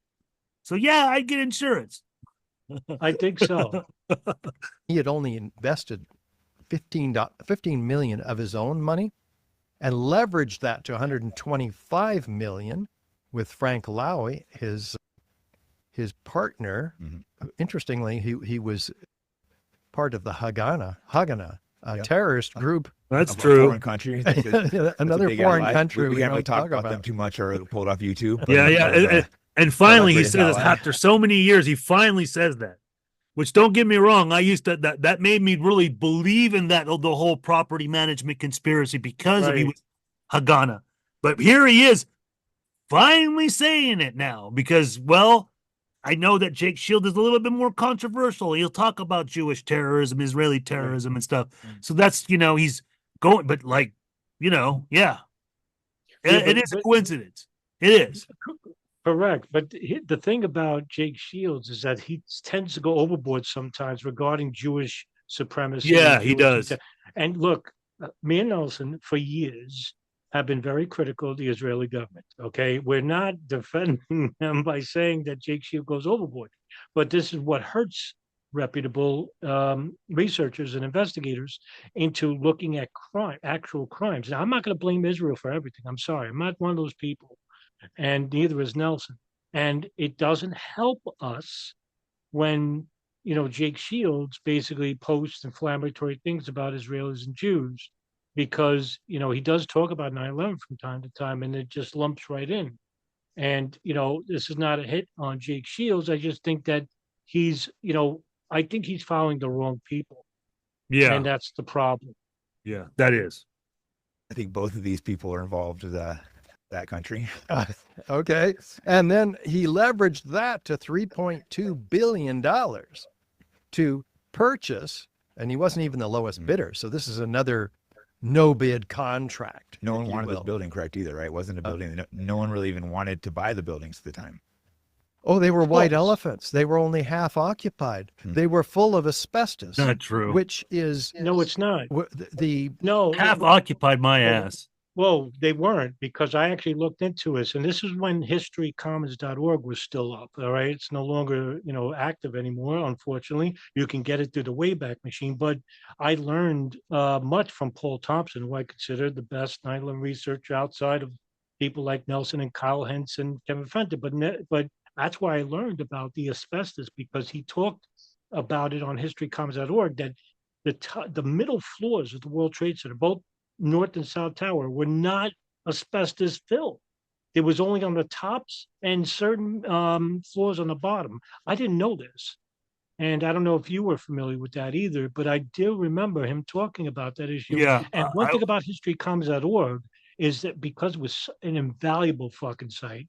So, yeah, I'd get insurance. I think so. He had only invested $15 million of his own money and leveraged that to $125 million with Frank Lowy, his partner. Mm-hmm. Interestingly, he was part of the Haganah terrorist group. That's true. Foreign country. Another foreign country. We can't really talk about them too much or pull it off YouTube. Yeah. And finally, he says, after so many years, he finally says that. Which, don't get me wrong, I used to that made me really believe in the whole property management conspiracy because he was Haganah. But here he is, finally saying it now because, well, I know that Jake Shield is a little bit more controversial. He'll talk about Jewish terrorism, Israeli terrorism, and stuff. So that's he's going, but it is a coincidence. It is. Correct. But the thing about Jake Shields is that he tends to go overboard sometimes regarding Jewish supremacy. Yeah, And he Jewish does. And look, me and Nelson for years have been very critical of the Israeli government. Okay. We're not defending them by saying that Jake Shields goes overboard, but this is what hurts reputable researchers and investigators into looking at crime, actual crimes. Now, I'm not going to blame Israel for everything. I'm sorry. I'm not one of those people, and neither is Nelson. And it doesn't help us when Jake Shields basically posts inflammatory things about Israelis and Jews, because he does talk about 9/11 from time to time, and it just lumps right in. And this is not a hit on Jake Shields. I just think that he's I think he's following the wrong people, Yeah, and that's the problem. yeah, that is. I think both of these people are involved with that country. Okay. And then he leveraged that to $3.2 billion to purchase, and he wasn't even the lowest bidder. So this is another no bid contract. No if one you wanted this will. building, correct, either, right? It wasn't a building. No one really even wanted to buy the buildings at the time. Oh, they were white course. elephants. They were only half occupied. They were full of asbestos, Not true. which is No, it's not. the No, Half occupied my Well, ass. Well, they weren't, because I actually looked into this, and this is when historycommons.org was still up. All right. It's no longer, active anymore, unfortunately. You can get it through the Wayback Machine. But I learned much from Paul Thompson, who I consider the best 9/11 researcher outside of people like Nelson and Kyle Hentz and Kevin Fenter. But that's why I learned about the asbestos, because he talked about it on historycommons.org, that the middle floors of the World Trade Center, both North and South Tower, were not asbestos filled. It was only on the tops and certain floors on the bottom. I didn't know this. And I don't know if you were familiar with that either, but I do remember him talking about that issue. Yeah, And one thing about historycommons.org is that, because it was an invaluable fucking site,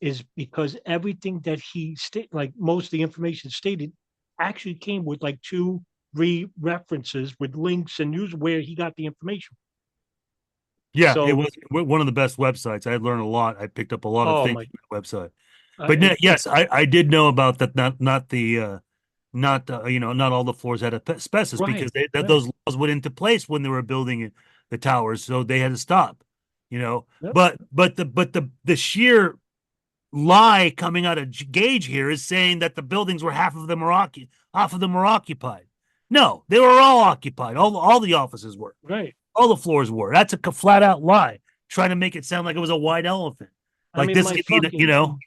is because everything that he like most of the information stated, actually came with like 2-3 references with links and news where he got the information. yeah, So, it was one of the best websites. I learned a lot. I picked up a lot of oh things my, from the website. But yes, I did know about that. Not not all the floors had asbestos, because right, right. those laws went into place when they were building the towers, so they had to stop. Yep. But the sheer lie coming out of Gage here is saying that the buildings were half of them were occupied. No, they were all occupied. All the offices were. Right. All the floors were. That's a flat out lie, trying to make it sound like it was a white elephant. I Like mean, this my could be, fucking,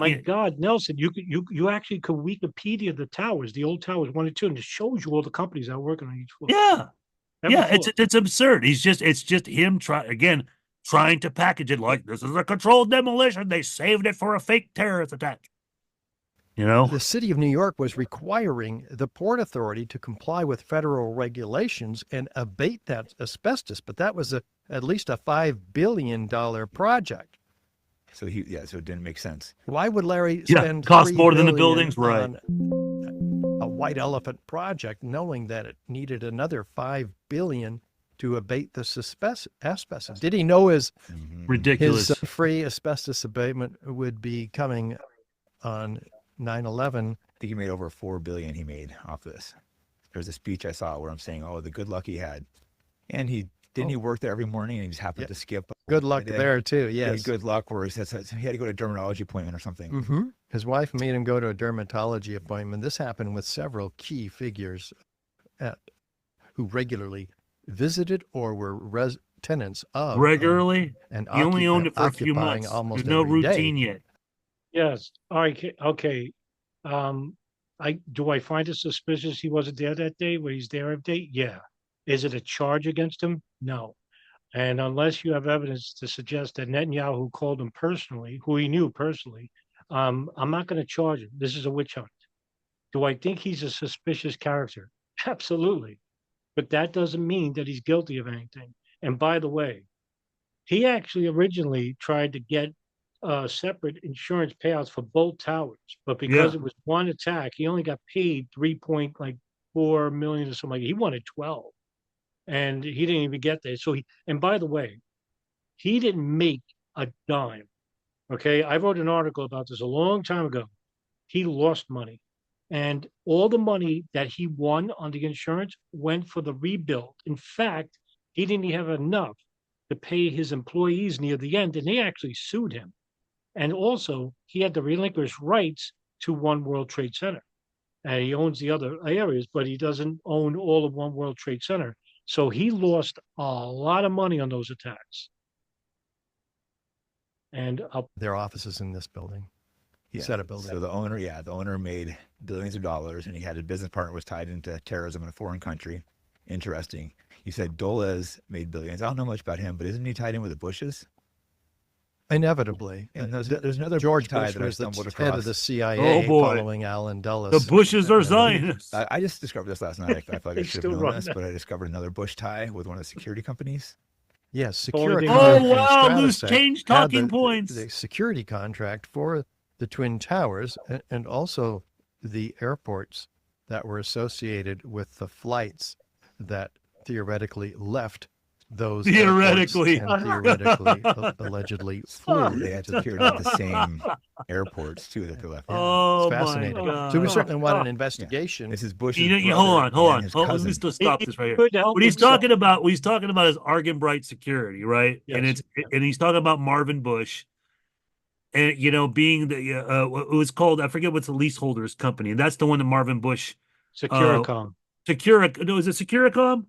my yeah, God, Nelson, you actually could Wikipedia the towers, the old towers 1 and 2, and it shows you all the companies that are working on each floor. yeah, Every yeah. floor. It's absurd. It's just him trying to package it like this is a controlled demolition. They saved it for a fake terrorist attack. the city of New York was requiring the Port Authority to comply with federal regulations and abate that asbestos, but that was at least a $5 billion project. So so it didn't make sense. Why would Larry Yeah, spend cost $3 more than the billion buildings, right? on a white elephant project, knowing that it needed another $5 billion to abate the asbestos? Did he know his Ridiculous. free asbestos abatement would be coming on 9/11? I think he made over $4 billion. He made off this. There's a speech I saw where I'm saying, "Oh, the good luck he had," and he work there every morning, and he just happened to skip. Good luck He had- there too. he had Yes. good luck where he had to go to a dermatology appointment or something. Mm-hmm. His wife made him go to a dermatology appointment. This happened with several key figures who regularly visited or were tenants of Regularly, and he only owned it for a few occupying months. almost There's no every day. routine yet. Yes. All right. Okay. I find it suspicious he wasn't there that day, where he's there every day? Yeah. Is it a charge against him? No. And unless you have evidence to suggest that Netanyahu called him personally, who he knew personally, I'm not going to charge him. This is a witch hunt. Do I think he's a suspicious character? Absolutely. But that doesn't mean that he's guilty of anything. And by the way, he actually originally tried to get separate insurance payouts for both towers, but because Yeah. it was one attack, he only got paid 3.4 million or something. Like, he wanted 12, and he didn't even get there. And by the way, he didn't make a dime Okay, I wrote an article about this a long time ago. He lost money, and all the money that he won on the insurance went for the rebuild. In fact, he didn't have enough to pay his employees near the end, and they actually sued him. And also, he had to relinquish rights to One World Trade Center. And he owns the other areas, but he doesn't own all of One World Trade Center. So he lost a lot of money on those attacks. And Their offices in this building. Yeah. Set of buildings. So the owner made billions of dollars, and he had a business partner was tied into terrorism in a foreign country. Interesting. You said Dulles made billions. I don't know much about him, but isn't he tied in with the Bushes? Inevitably. And there's another George tie Bush that I was the stumbled head across. of the CIA Oh, boy. following Allen Dulles. The Bushes are Zionists. I just discovered this last night. I feel like I They should still have known run this, that. but I discovered another Bush tie with one of the security companies. Yes, Only security. thing- Oh, and wow, loose Stratosec change had talking points. The security contract for the Twin Towers and also the airports that were associated with the flights that theoretically left those Theoretically. airports and theoretically allegedly flew. They had to appear at the same airports too that they left. Oh, It's my fascinating. God. So we certainly want an investigation. This is Bush's Hold brother on. and his Let me cousin. just stop this right here. Could help What he's himself. talking about, is Argenbright security, right? And Yes. and he's talking about Marvin Bush, and being the it was called, I forget what's the leaseholders company, and that's the one that Marvin Bush Securicom. No, is it Securicom?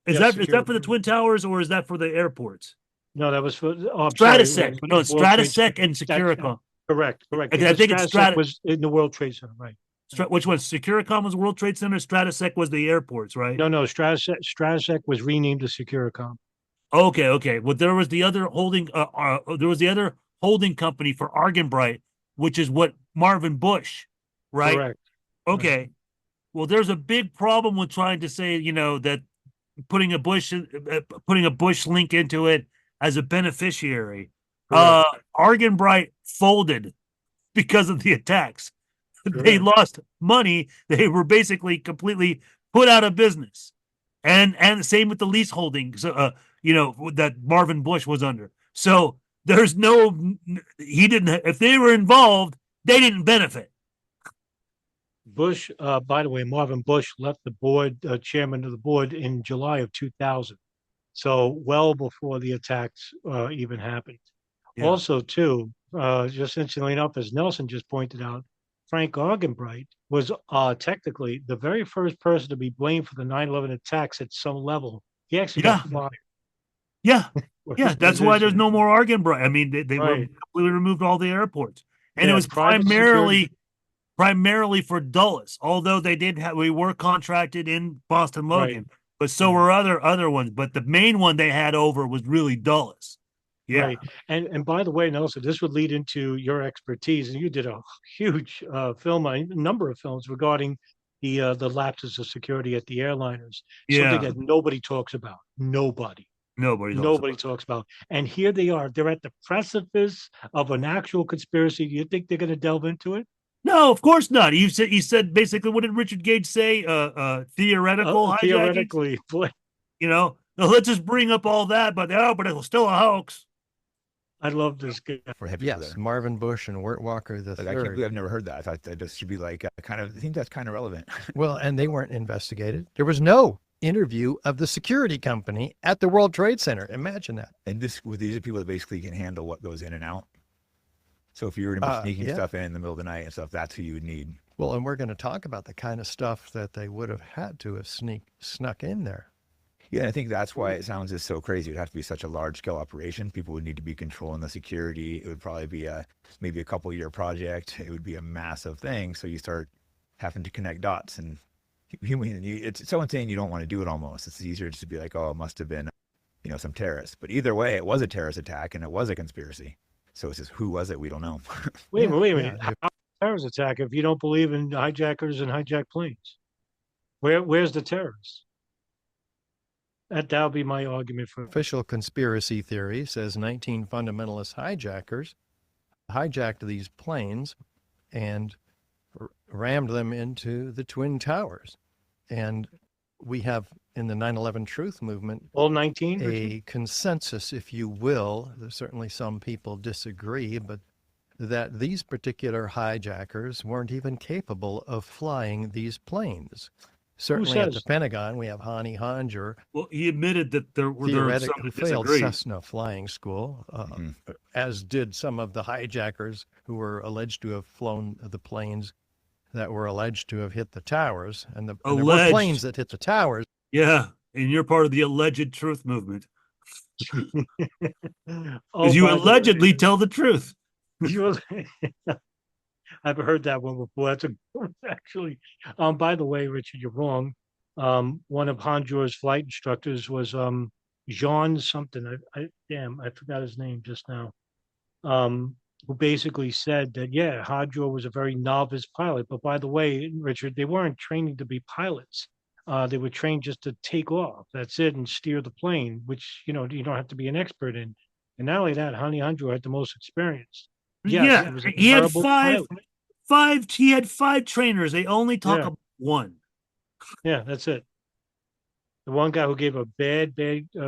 Is Yeah, that for the Twin Towers or is that for the airports? No, that was for I'm sorry, Stratosec. No, it's World Trade Stratosec Center. and Securicom. Correct. I Because think it's Stratosec was in the World Trade Center, right? Which one? Securicom was World Trade Center. Stratosec was the airports, right? No, Stratosec was renamed to Securicom. Okay. Well, there was the other holding company for Argenbright, which is what Marvin Bush, right? Correct. Okay. Well, there's a big problem with trying to say, that putting a Bush link into it as a beneficiary. Argenbright folded because of the attacks. They lost money. They were basically completely put out of business. And the same with the lease holdings, that Marvin Bush was under. So there's if they were involved, they didn't benefit. Bush, by the way, Marvin Bush left the board, chairman of the board in July of 2000. So well before the attacks even happened. Yeah. Also, too, just interestingly enough, as Nelson just pointed out, Frank Argenbright was technically the very first person to be blamed for the 9/11 attacks at some level. He actually got fired. Yeah. for Yeah. his That's why there's position. no more Argenbright. I mean, they Right. completely removed all the airports. And Yeah, it was private primarily for Dulles, although we were contracted in Boston Logan, but so were other ones. But the main one they had over was really Dulles. Yeah. Right. And by the way, Nelson, this would lead into your expertise, and you did a huge a number of films regarding the lapses of security at the airliners. Something that nobody talks about. Nobody talks about. And here they are. They're at the precipice of an actual conspiracy. Do you think they're going to delve into it? No, of course not. He said basically, what did Richard Gage say? Theoretical hijacking. Theoretically, No, let's just bring up all that, but it was still a hoax. I love this guy. Yes, Marvin Bush and Wirt Walker the I can't third. believe I've never heard that. I thought that just should be like I think that's kind of relevant. Well, and they weren't investigated. There was no interview of the security company at the World Trade Center. Imagine that. And these are people that basically can handle what goes in and out. So if you were to be sneaking stuff in the middle of the night and stuff, that's who you would need. Well, and we're going to talk about the kind of stuff that they would have had to have snuck in there. Yeah, and I think that's why it sounds just so crazy. It would have to be such a large-scale operation. People would need to be controlling the security. It would probably be maybe a couple-year project. It would be a massive thing. So you start having to connect dots, and it's so insane you don't want to do it almost. It's easier just to be like, oh, it must have been, some terrorist. But either way, it was a terrorist attack, and it was a conspiracy. So it's just, who was it? We don't know. Wait a minute. How terrorist attack if you don't believe in hijackers and hijacked planes? Where's the terrorists? That'll be my argument for Official conspiracy theory says 19 fundamentalist hijackers hijacked these planes and rammed them into the Twin Towers. And we have in the 9/11 truth movement All 19, a Richard? consensus, if you will. There's certainly some people disagree, but that these particular hijackers weren't even capable of flying these planes. Certainly at the says? Pentagon, we have Hani Hanjour, Well, he admitted that there were some who who failed disagreed. Cessna flying school, as did some of the hijackers who were alleged to have flown the planes that were alleged to have hit the towers. And there were Alleged. planes that hit the towers. Yeah, and you're part of the alleged truth movement Oh, because you by the way, allegedly tell the truth. I've heard that one before. That's actually. By the way, Richard, you're wrong. One of Honjour's flight instructors was Jean something. I forgot his name just now. Who basically said that Honjour was a very novice pilot. But by the way, Richard, they weren't training to be pilots. They were trained just to take off. That's it, and steer the plane, which you don't have to be an expert in. And not only that, Hani Hanjour had the most experience. Yes, Yeah, it was a he had terrible pilot. he had five trainers. They only talk about one. Yeah, that's it. The one guy who gave a bad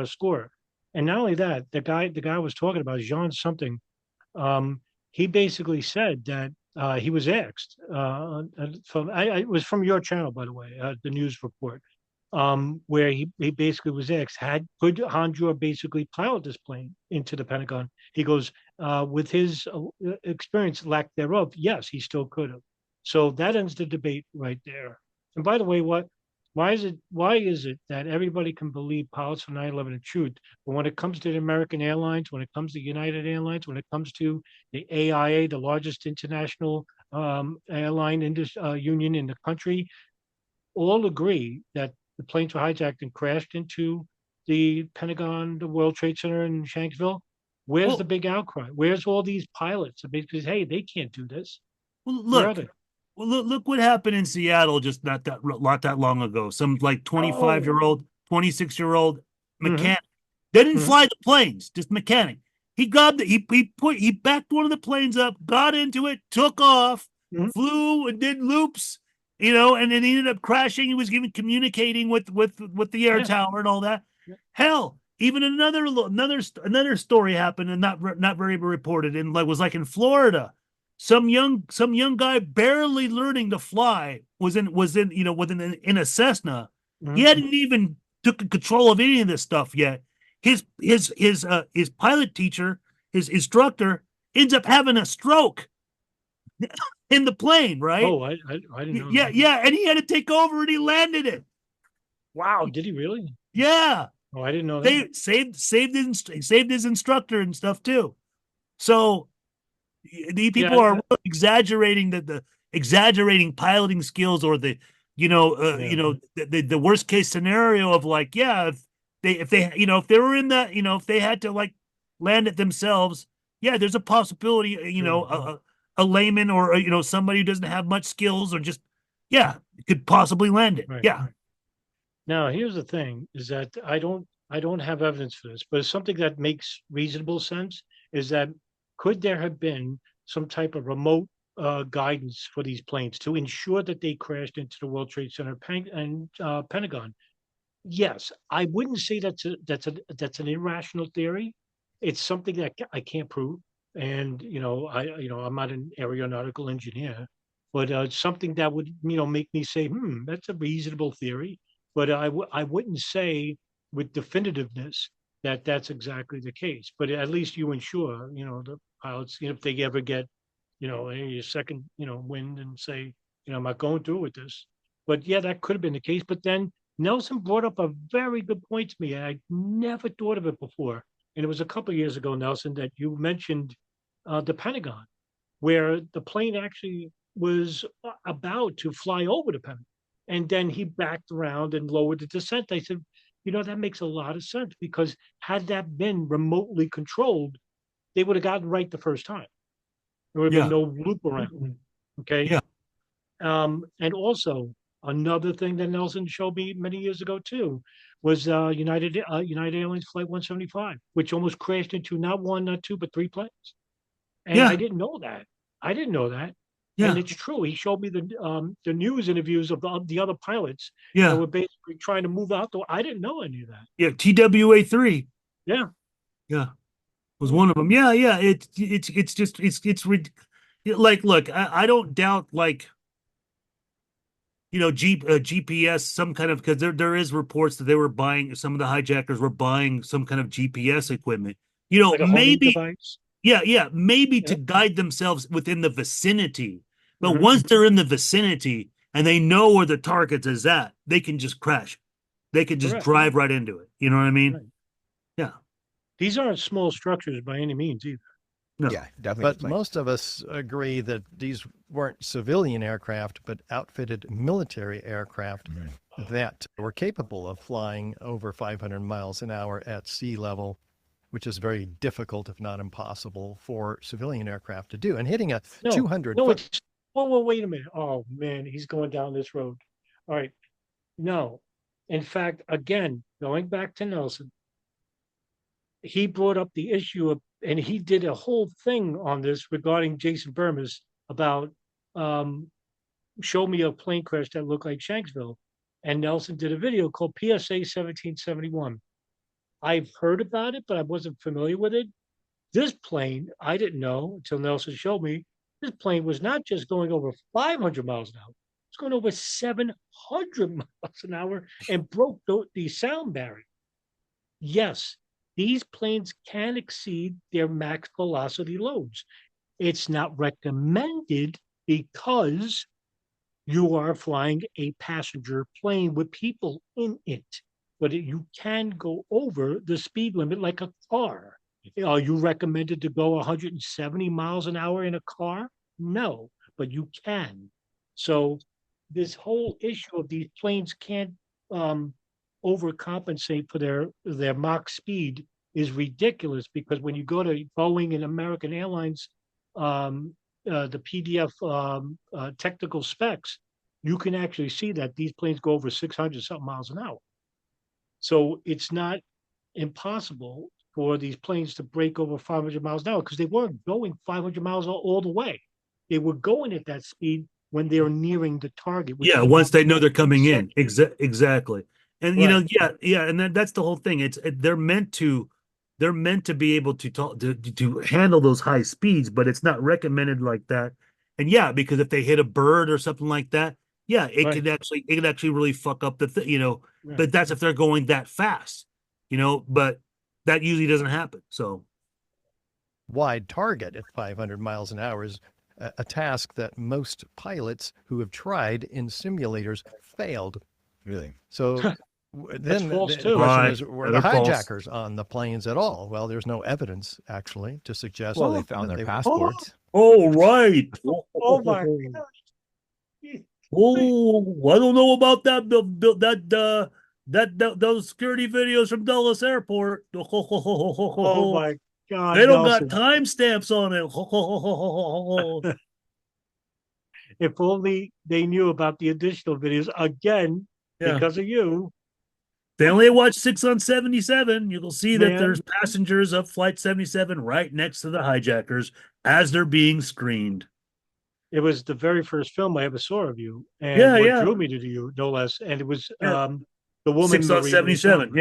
score. And not only that, the guy I was talking about, Jean something, he basically said that he was asked it was from your channel, by the way, the news report, where he basically was asked, could Hanjour basically pilot this plane into the Pentagon? He goes, with his experience, lack thereof, yes, he still could have. So that ends the debate right there. And by the way, why is it that everybody can believe pilots for 9/11 and truth, but when it comes to the American Airlines, when it comes to United Airlines, when it comes to the AIA, the largest international airline union in the country, all agree that the planes were hijacked and crashed into the Pentagon, the World Trade Center in Shanksville? Where's the big outcry? Where's all these pilots? Basically, hey, they can't do this. Well, Where are look, they? look what happened in Seattle just not that long ago. Some like 25-year-old, 26-year-old mechanic didn't fly the planes, just mechanic. He grabbed he backed one of the planes up, got into it, took off, flew and did loops, and then he ended up crashing. He was even communicating with the air tower and all that. Hell, even another story happened and not very reported, and was like in Florida. Some young guy barely learning to fly was in a Cessna. He hadn't even took control of any of this stuff yet. His pilot teacher, his instructor, ends up having a stroke in the plane, right? Oh, I didn't know. Yeah, and he had to take over and he landed it. Wow, did he really? Yeah. Oh, I didn't know that. They saved his instructor and stuff too. So the people are exaggerating exaggerating piloting skills, or the worst case scenario of like, if they were in that, if they had to like land it themselves, there's a possibility, a layman or somebody who doesn't have much skills or just could possibly land it. Right. Yeah. Now, here's the thing: is that I don't have evidence for this, but something that makes reasonable sense is that could there have been some type of remote guidance for these planes to ensure that they crashed into the World Trade Center and Pentagon? Yes, I wouldn't say that's an irrational theory. It's something that I can't prove, and I'm not an aeronautical engineer, but it's something that would make me say, that's a reasonable theory. But I wouldn't say with definitiveness that that's exactly the case. But at least you ensure the pilots, if they ever get a second wind and say, I'm not going through with this. But that could have been the case. But then Nelson brought up a very good point to me. I never thought of it before. And it was a couple of years ago, Nelson, that you mentioned the Pentagon, where the plane actually was about to fly over the Pentagon. And then he backed around and lowered the descent. I said, that makes a lot of sense, because had that been remotely controlled, they would have gotten right the first time. There would have been no loop around. Okay. Yeah. And also another thing that Nelson showed me many years ago too was United Airlines Flight 175, which almost crashed into not one, not two, but three planes. And I didn't know that. And it's true. He showed me the news interviews of the other pilots that were basically trying to move out. I didn't know any of that. Yeah, TWA3. Yeah. Yeah. Was one of them. Yeah, yeah. It's just like, look, I don't doubt, like, GPS, some kind of, because there is reports that they were buying, some of the hijackers were buying some kind of GPS equipment. Like a homing device. Yeah, maybe to guide themselves within the vicinity. But once they're in the vicinity and they know where the target is at, they can just crash. They can just drive right into it. You know what I mean? Right. Yeah. These aren't small structures by any means either. No. Yeah, definitely. But most of us agree that these weren't civilian aircraft, but outfitted military aircraft that were capable of flying over 500 miles an hour at sea level, which is very difficult, if not impossible, for civilian aircraft to do. And hitting a 200 foot. Well, wait a minute. Oh, man, he's going down this road. All right. No. In fact, again, going back to Nelson, he brought up the issue of, and he did a whole thing on this regarding Jason Burmis about show me a plane crash that looked like Shanksville. And Nelson did a video called PSA 1771. I've heard about it, but I wasn't familiar with it. This plane, I didn't know until Nelson showed me, this plane was not just going over 500 miles an hour. It's going over 700 miles an hour and broke the sound barrier. Yes, these planes can exceed their max velocity loads. It's not recommended because you are flying a passenger plane with people in it, but you can go over the speed limit like a car. Are you recommended to go 170 miles an hour in a car? No, but you can. So this whole issue of these planes can't overcompensate for their Mach speed is ridiculous, because when you go to Boeing and American Airlines, the PDF technical specs, you can actually see that these planes go over 600 something miles an hour. So it's not impossible for these planes to break over 500 miles an hour, because they weren't going 500 miles all the way. They were going at that speed when they're nearing the target. Yeah, once they know they're coming in. Exactly. And and that's the whole thing. They're meant to be able to handle those high speeds, but it's not recommended like that. And because if they hit a bird or something like that, it could actually really fuck up the but that's if they're going that fast, but that usually doesn't happen. So wide target at 500 miles an hour is a task that most pilots who have tried in simulators failed. Really? So then the question is, were the hijackers on the planes at all? Well, there's no evidence actually to suggest. Well, they found their passports. Oh, right. Oh my God. Oh, I don't know about that those security videos from Dulles Airport. Oh my God. They don't got timestamps on it. If only they knew about the additional videos again because of you. They only watched 6 on 77. You'll see that there's passengers of Flight 77 right next to the hijackers as they're being screened. It was the very first film I ever saw of you, and what drew me to you, no less. And it was the woman 6 on 77.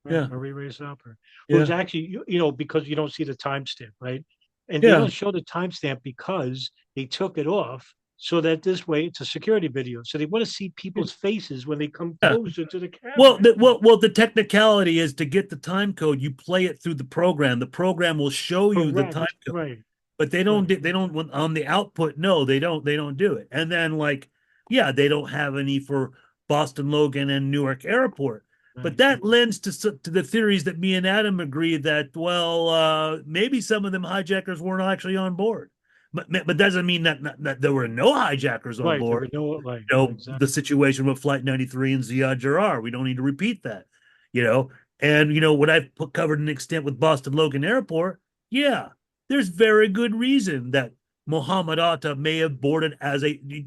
Marie Ray Sauper. It was actually because you don't see the timestamp, right? And they don't show the timestamp because they took it off so that this way it's a security video. So they want to see people's faces when they come closer to the camera. Well, the technicality is to get the time code. You play it through the program. The program will show you the time code. Right. But they don't on the output. No, they don't do it. And then they don't have any for Boston Logan and Newark Airport. Right. But that lends to the theories that me and Adam agree that maybe some of them hijackers weren't actually on board. But doesn't mean that there were no hijackers on board. Exactly. The situation with Flight 93 and Ziad Jarrah. We don't need to repeat that. And what I've covered an extent with Boston Logan Airport. Yeah. There's very good reason that Mohammed Atta may have boarded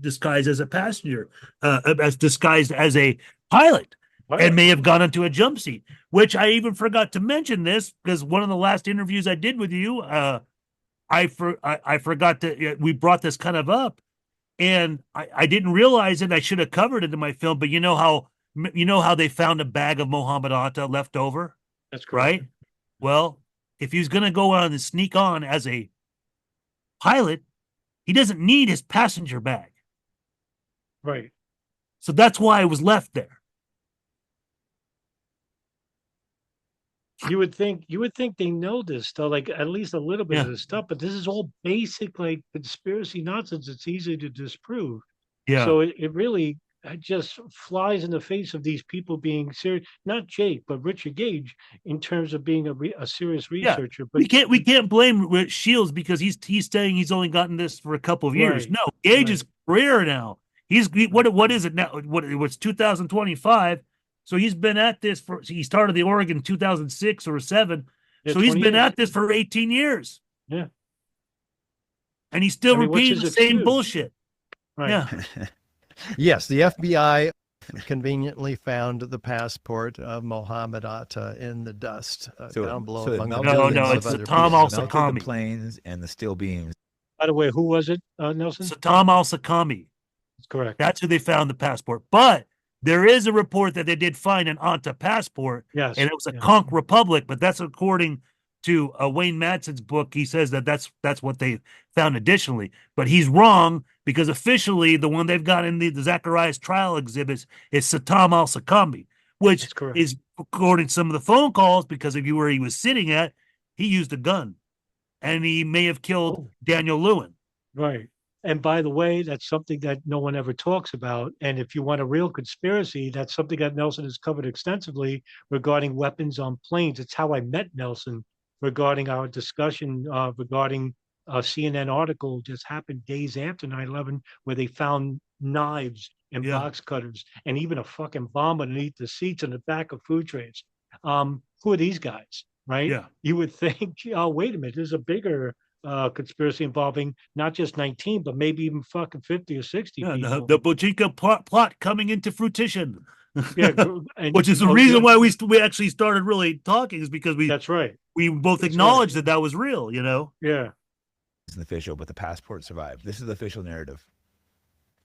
disguised as a passenger, as disguised as a pilot, and may have gone into a jump seat, which I even forgot to mention this because one of the last interviews I did with you, I forgot to, we brought this kind of up. And I didn't realize it. I should have covered it in my film, but you know how they found a bag of Mohammed Atta left over, That's correct. right? Well, if he's going to go on and sneak on as a pilot, he doesn't need his passenger bag. Right. So that's why it was left there. You would think they know this stuff, like at least a little bit Yeah. of this stuff, but this is all basic like conspiracy nonsense. It's easy to disprove. Yeah. So it really just flies in the face of these people being serious. Not Jake, but Richard Gage, in terms of being a serious researcher. But we can't blame Shields because he's saying he's only gotten this for a couple of years. Right, No, Gage right. is career now. What is it now? What it was 2025. So he's been at this he started the Oregon in 2006 or 7. Yeah, So he's 20 been years. at this for 18 years. Yeah. And he's still I mean, what's repeating the his same excuse? bullshit. Right. Yeah. Yes, the FBI conveniently found the passport of Mohammed Atta in the dust down below. so it among the melted millions No, of it's other the Tom pieces. melted Al-Sakami. the planes and the steel beams. By the way, who was it, Nelson? Satam al-Sakami. That's correct. That's who they found the passport. But there is a report that they did find an Anta passport, Yes. and it was a Yeah. Conch Republic, but that's according to Wayne Madsen's book. He says that that's what they found additionally, but he's wrong because officially the one they've got in the Zacharias trial exhibits is Satam al-Sakami, which That's correct. is, according to some of the phone calls, because of where he was sitting at, he used a gun, and he may have killed Daniel Lewin. Right. And by the way, that's something that no one ever talks about. And if you want a real conspiracy, that's something that Nelson has covered extensively regarding weapons on planes. It's how I met Nelson regarding our discussion regarding a CNN article just happened days after 9/11, where they found knives and Yeah. box cutters and even a fucking bomb underneath the seats in the back of food trays. Who are these guys? Right? Yeah. You would think, oh, wait a minute, there's a bigger conspiracy involving not just 19, but maybe even fucking 50 or 60 Yeah, people. the Bojinka plot coming into fruition. Yeah, and, Which is the reason why we actually started really talking, is because that's right. we both That's acknowledged right. that was real, you know? Yeah. It's an official, but the passport survived. This is the official narrative.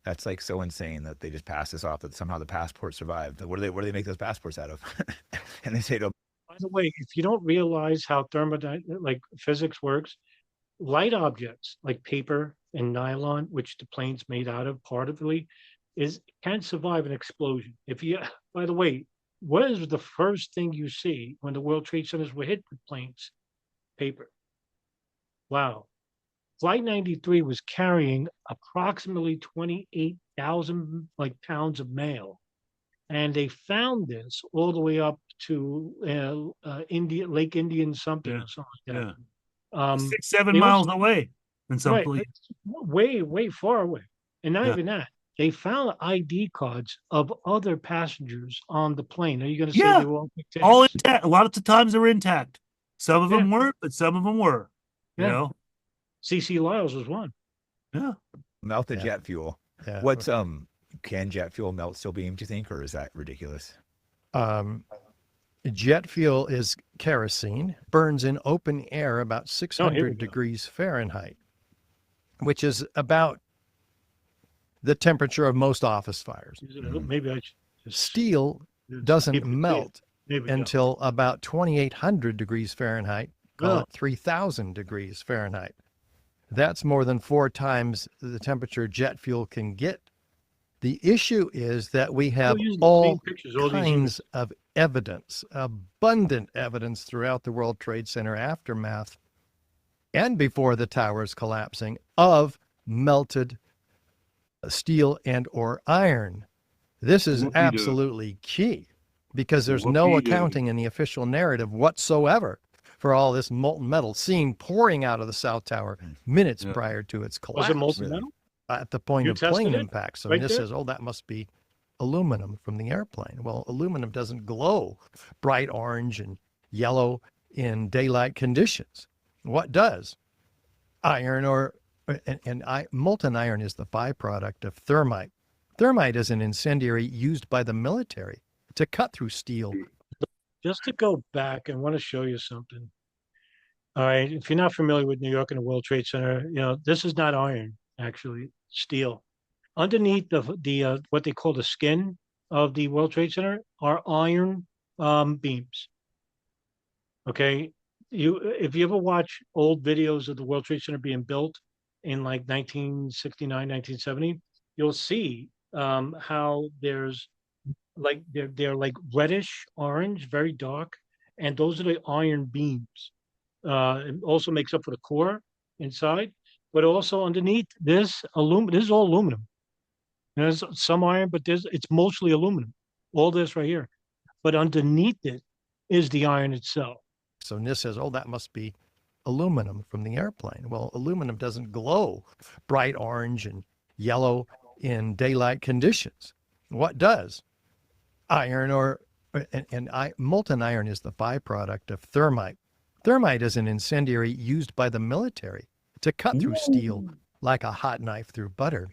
That's like so insane that they just pass this off that somehow the passport survived. What do they make those passports out of? And they say to By the way, if you don't realize how like physics works, light objects like paper and nylon, which the plane's made out of partly, can survive an explosion. If you, by the way, what is the first thing you see when the World Trade Centers were hit with planes? Paper. Wow. Flight 93 was carrying approximately 28,000 pounds of mail, and they found this all the way up to Lake Indian something or something like that. 6-7 they miles also- away in some Right, place. it's way far away, and not Yeah. even that. They found ID cards of other passengers on the plane. Are you going to say Yeah. they were all fictitious? All intact. A lot of the times they were intact. Some of them Yeah. weren't, but some of them were. You Yeah. know? C.C. Lyles was one. Yeah. melt the Yeah. jet fuel. Yeah. What's can jet fuel melt steel beam, do you think, or is that ridiculous? Jet fuel is kerosene, burns in open air about 600 go. degrees Fahrenheit, which is about the temperature of most office fires. Maybe I should just Steel keep doesn't it melt maybe until about 2,800 degrees Fahrenheit, call Oh. it 3,000 degrees Fahrenheit. That's more than 4 times the temperature jet fuel can get. The issue is that we have using the all same pictures all these kinds of evidence, abundant evidence throughout the World Trade Center aftermath and before the towers collapsing of melted steel and or iron. This is Whoopie-doo. absolutely key because there's no Whoopie-doo. accounting in the official narrative whatsoever for all this molten metal seen pouring out of the South Tower minutes Yeah. prior to its Was collapse it molten Really? metal? at the point You of tested plane it impact. So right this there? says, oh, that must be aluminum from the airplane. Well, aluminum doesn't glow bright orange and yellow in daylight conditions. What does? Iron molten iron is the byproduct of thermite. Thermite is an incendiary used by the military to cut through steel. Just to go back, I want to show you something. All right, if you're not familiar with New York and the World Trade Center, this is not iron, actually, steel. underneath the what they call the skin of the World Trade Center are iron beams. Okay, if you ever watch old videos of the World Trade Center being built in like 1969, 1970, you'll see how there's like they're like reddish orange, very dark, and those are the iron beams. It also makes up for the core inside, but also underneath this aluminum. This is all aluminum. There's some iron, but it's mostly aluminum. All this right here, but underneath it is the iron itself. So NIST says, oh, that must be aluminum from the airplane. Well, aluminum doesn't glow bright orange and yellow in daylight conditions. What does? Iron molten iron is the byproduct of thermite. Thermite is an incendiary used by the military to cut through steel like a hot knife through butter.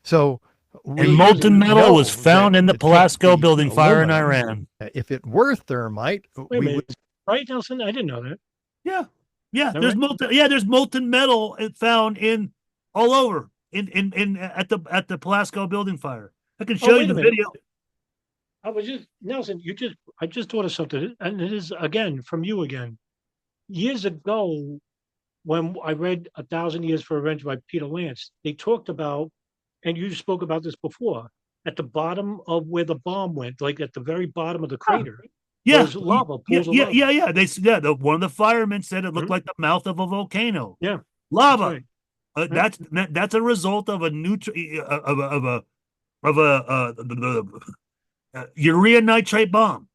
So and molten metal was found in the Palacio building fire in Iran. If it were thermite, we would. Right, Nelson? I didn't know that. Yeah. There's molten. Yeah, there's molten metal found in all over at the Palacio building fire. I can show you the video. I was just Nelson. I just thought of something, and it is again from you again. Years ago, when I read 1,000 Years for Revenge by Peter Lance, they talked about, and you spoke about this before, at the bottom of where the bomb went, like at the very bottom of the crater. Yeah, there's lava. Yeah. One of the firemen said it looked like the mouth of a volcano. Yeah, lava. That's a result of a urea nitrate bomb.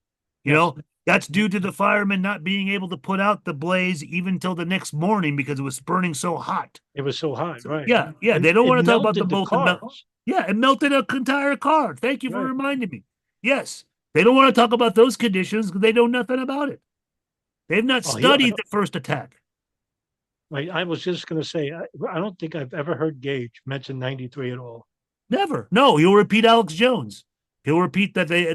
You know, that's due to the firemen not being able to put out the blaze even till the next morning because it was burning so hot. It was so hot, right? Yeah. They don't want to talk about the molten metal. Yeah, it melted an entire car. Thank you for reminding me. Yes. They don't want to talk about those conditions because they know nothing about it. They've not studied the first attack. I was just going to say, I don't think I've ever heard Gage mention 93 at all. Never. No, he'll repeat Alex Jones. He'll repeat that they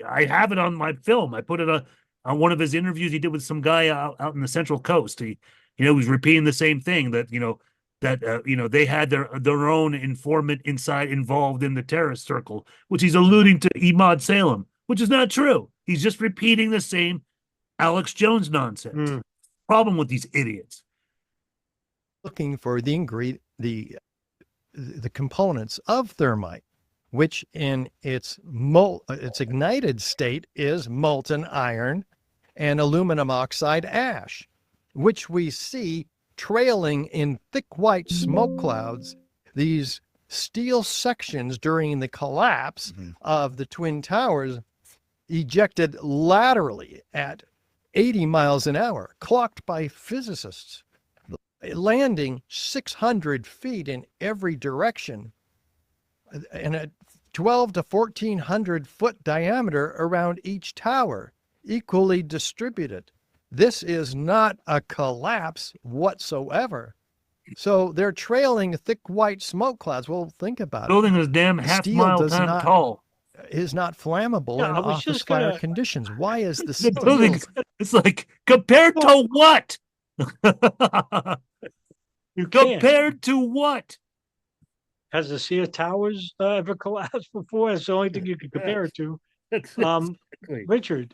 I have it on my film. I put it on one of his interviews he did with some guy out in the Central Coast. He was repeating the same thing that, they had their own informant involved in the terrorist circle, which he's alluding to Imad Salem, which is not true. He's just repeating the same Alex Jones nonsense. Problem with these idiots. Looking for the components of thermite, which in its ignited state is molten iron and aluminum oxide ash, which we see trailing in thick white smoke clouds, these steel sections during the collapse of the Twin Towers ejected laterally at 80 miles an hour, clocked by physicists, landing 600 feet in every direction and a 12 to 1,400 foot diameter around each tower, equally distributed. This is not a collapse whatsoever. So they're trailing thick white smoke clouds. Well, think about it. Building is damn half-mile time tall. Is not flammable in office fire conditions. Why is the steel? Building, it's like, compared to what? Compared to what? Has the Sears Towers ever collapsed before? That's the only thing you can compare it to. Exactly. Richard,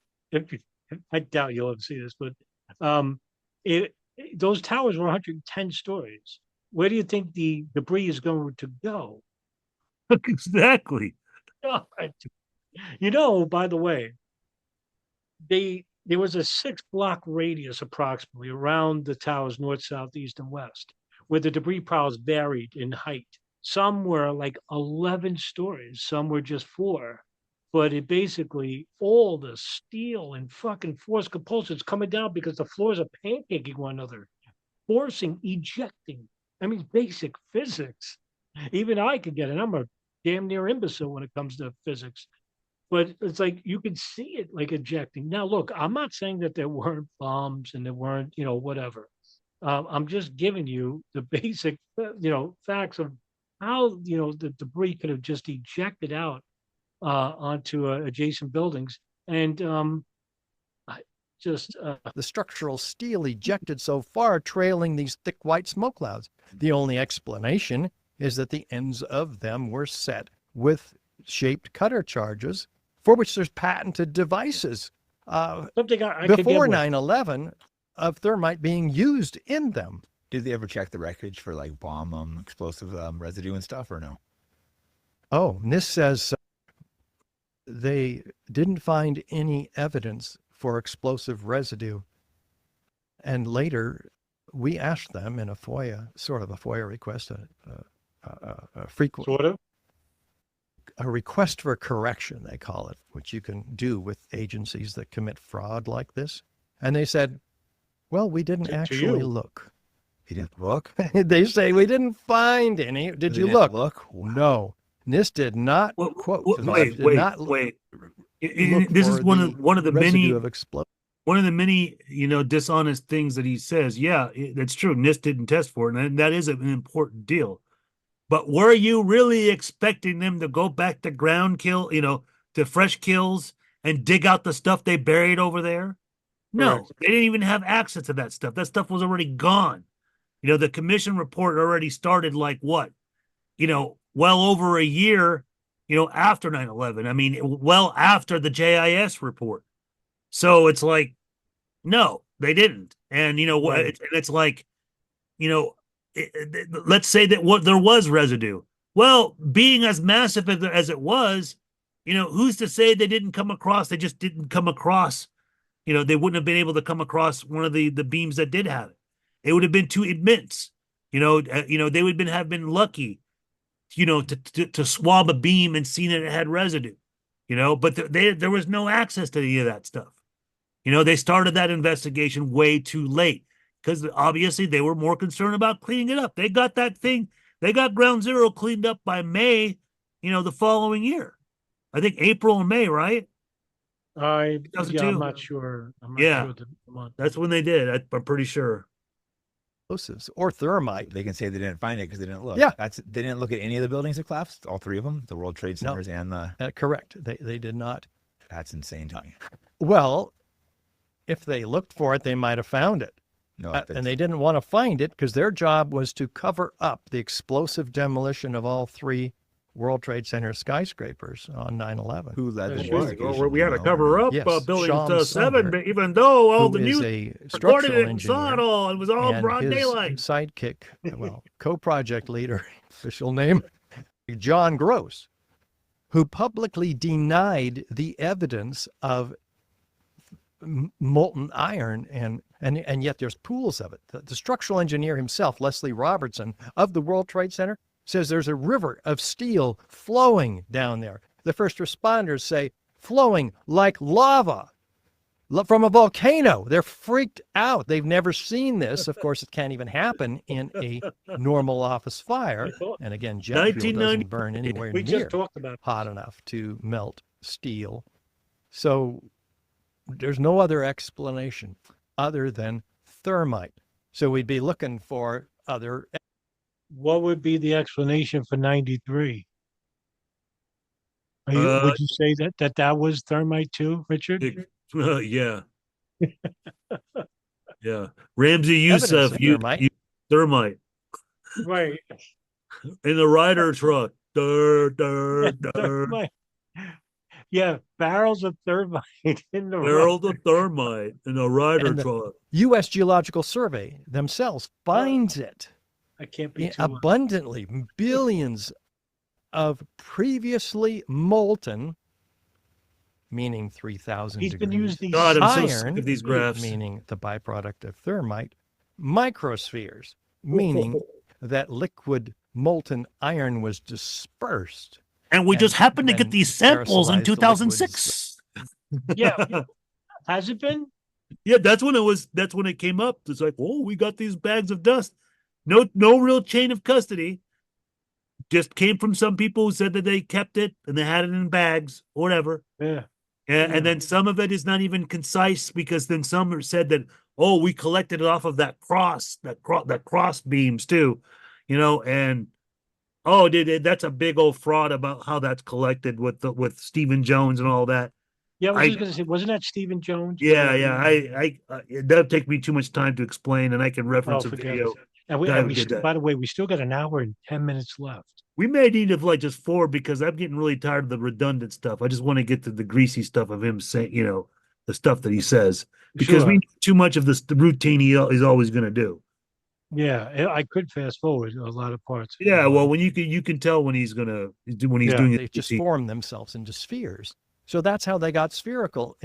I doubt you'll ever see this, but those towers were 110 stories. Where do you think the debris is going to go? Exactly. By the way, there was a 6-block radius approximately around the towers, north, south, east, and west, where the debris piles varied in height. Some were like 11 stories, some were just 4. But it basically, all the steel and fucking force compulsions coming down because the floors are pancaking one another, forcing, ejecting. I mean, basic physics. Even I could get it. I'm a damn near imbecile when it comes to physics. But it's like you could see it like ejecting. Now, look, I'm not saying that there weren't bombs and there weren't, whatever. I'm just giving you the basic, facts of how, the debris could have just ejected out onto adjacent buildings. And the structural steel ejected so far, trailing these thick white smoke clouds. The only explanation is that the ends of them were set with shaped cutter charges for which there's patented devices Something I could get before with. 9/11 of thermite being used in them. Did they ever check the wreckage for like bomb explosive residue and stuff, or no? Oh, NIST says they didn't find any evidence for explosive residue. And later, we asked them in a FOIA, sort of a FOIA request, a frequent, Sort of. a request for correction, they call it, which you can do with agencies that commit fraud like this. And they said, well, we didn't To actually you. look. He didn't look. They say, we didn't find any. Did They you didn't look? Look. No. NIST did not Well, quote. well, did wait, not wait. look This is for one of the residue many of explosive. one of the many dishonest things that he says. Yeah, that's true. NIST didn't test for it, and that is an important deal. But were you really expecting them to go back to ground kill, to fresh kills and dig out the stuff they buried over there? No, Correct. they didn't even have access to that stuff. That stuff was already gone. The commission report already started like what? Well over a year, after 9/11. I mean, well after the JIS report. So it's like, no, they didn't. And Right. it's like, let's say that there was residue. Well, being as massive as it was, who's to say they didn't come across? They just didn't come across. They wouldn't have been able to come across one of the beams that did have it. It would have been too immense. They would have been lucky, to swab a beam and see that it had residue. But there was no access to any of that stuff. They started that investigation way too late because obviously they were more concerned about cleaning it up. They got ground zero cleaned up by May, the following year. I think April or May, right? Yeah, 2002. I'm not sure. I'm not Yeah. sure the month. That's when they did. I'm pretty sure. Explosives or thermite. They can say they didn't find it because they didn't look. Yeah. They didn't look at any of the buildings that collapsed. All three of them, the World Trade No. Centers and the. Correct. They did not. That's insane to me. Well, if they looked for it, they might have found it. No, And they didn't want to find it because their job was to cover up the explosive demolition of all three World Trade Center skyscrapers on 9/11. who led the That's investigation? we had to you know? cover up Yes, building Sean 7, Sumner, even though all who the is news a recorded structural it and saw it engineer, all. It was all and broad his daylight. sidekick, well, co-project leader, official name, John Gross, who publicly denied the evidence of molten iron, and yet there's pools of it. The structural engineer himself, Leslie Robertson of the World Trade Center, says there's a river of steel flowing down there. The first responders say flowing like lava from a volcano. They're freaked out. They've never seen this. Of course, it can't even happen in a normal office fire. And again, jet fuel doesn't burn anywhere We near just talked about it. hot enough to melt steel. So there's no other explanation other than thermite. So we'd be looking for other. What would be the explanation for 93? Would you say that was thermite too, Richard? Yeah. Yeah. Ramsey Evidence Youssef of thermite. used thermite Right. in the rider truck. Dur, dur, dur. Thermite. Yeah, barrels of thermite in the Barrel rock. of thermite in a rider And the- truck. U.S. Geological Survey themselves finds it I can't be too abundantly, billions of previously molten, meaning 3,000 He's been degrees, using these. God, I'm so iron, sick of these graphs. meaning the byproduct of thermite, microspheres, meaning that liquid molten iron was dispersed. And we just and happened to get then these samples in aerosolized the 2006. Yeah. Has it been? Yeah, that's when it came up. It's like, oh, we got these bags of dust. No real chain of custody. Just came from some people who said that they kept it and they had it in bags or whatever. Yeah. And then some of it is not even concise because then some said that, oh, we collected it off of that cross beams too, and oh, that's a big old fraud about how that's collected with Stephen Jones and all that. Yeah, I was just going to say, wasn't that Stephen Jones? Yeah. That'd take me too much time to explain, and I can reference a forget video. it. And Guy who did that. by the way, we still got an hour and 10 minutes left. We may need to like just 4 because I'm getting really tired of the redundant stuff. I just want to get to the greasy stuff of him saying, the stuff that he says because we know too much of this the routine he's always going to do. Yeah, I could fast forward a lot of parts. Yeah, well, when you can tell when he's doing They it. just form themselves into spheres. So that's how they got spherical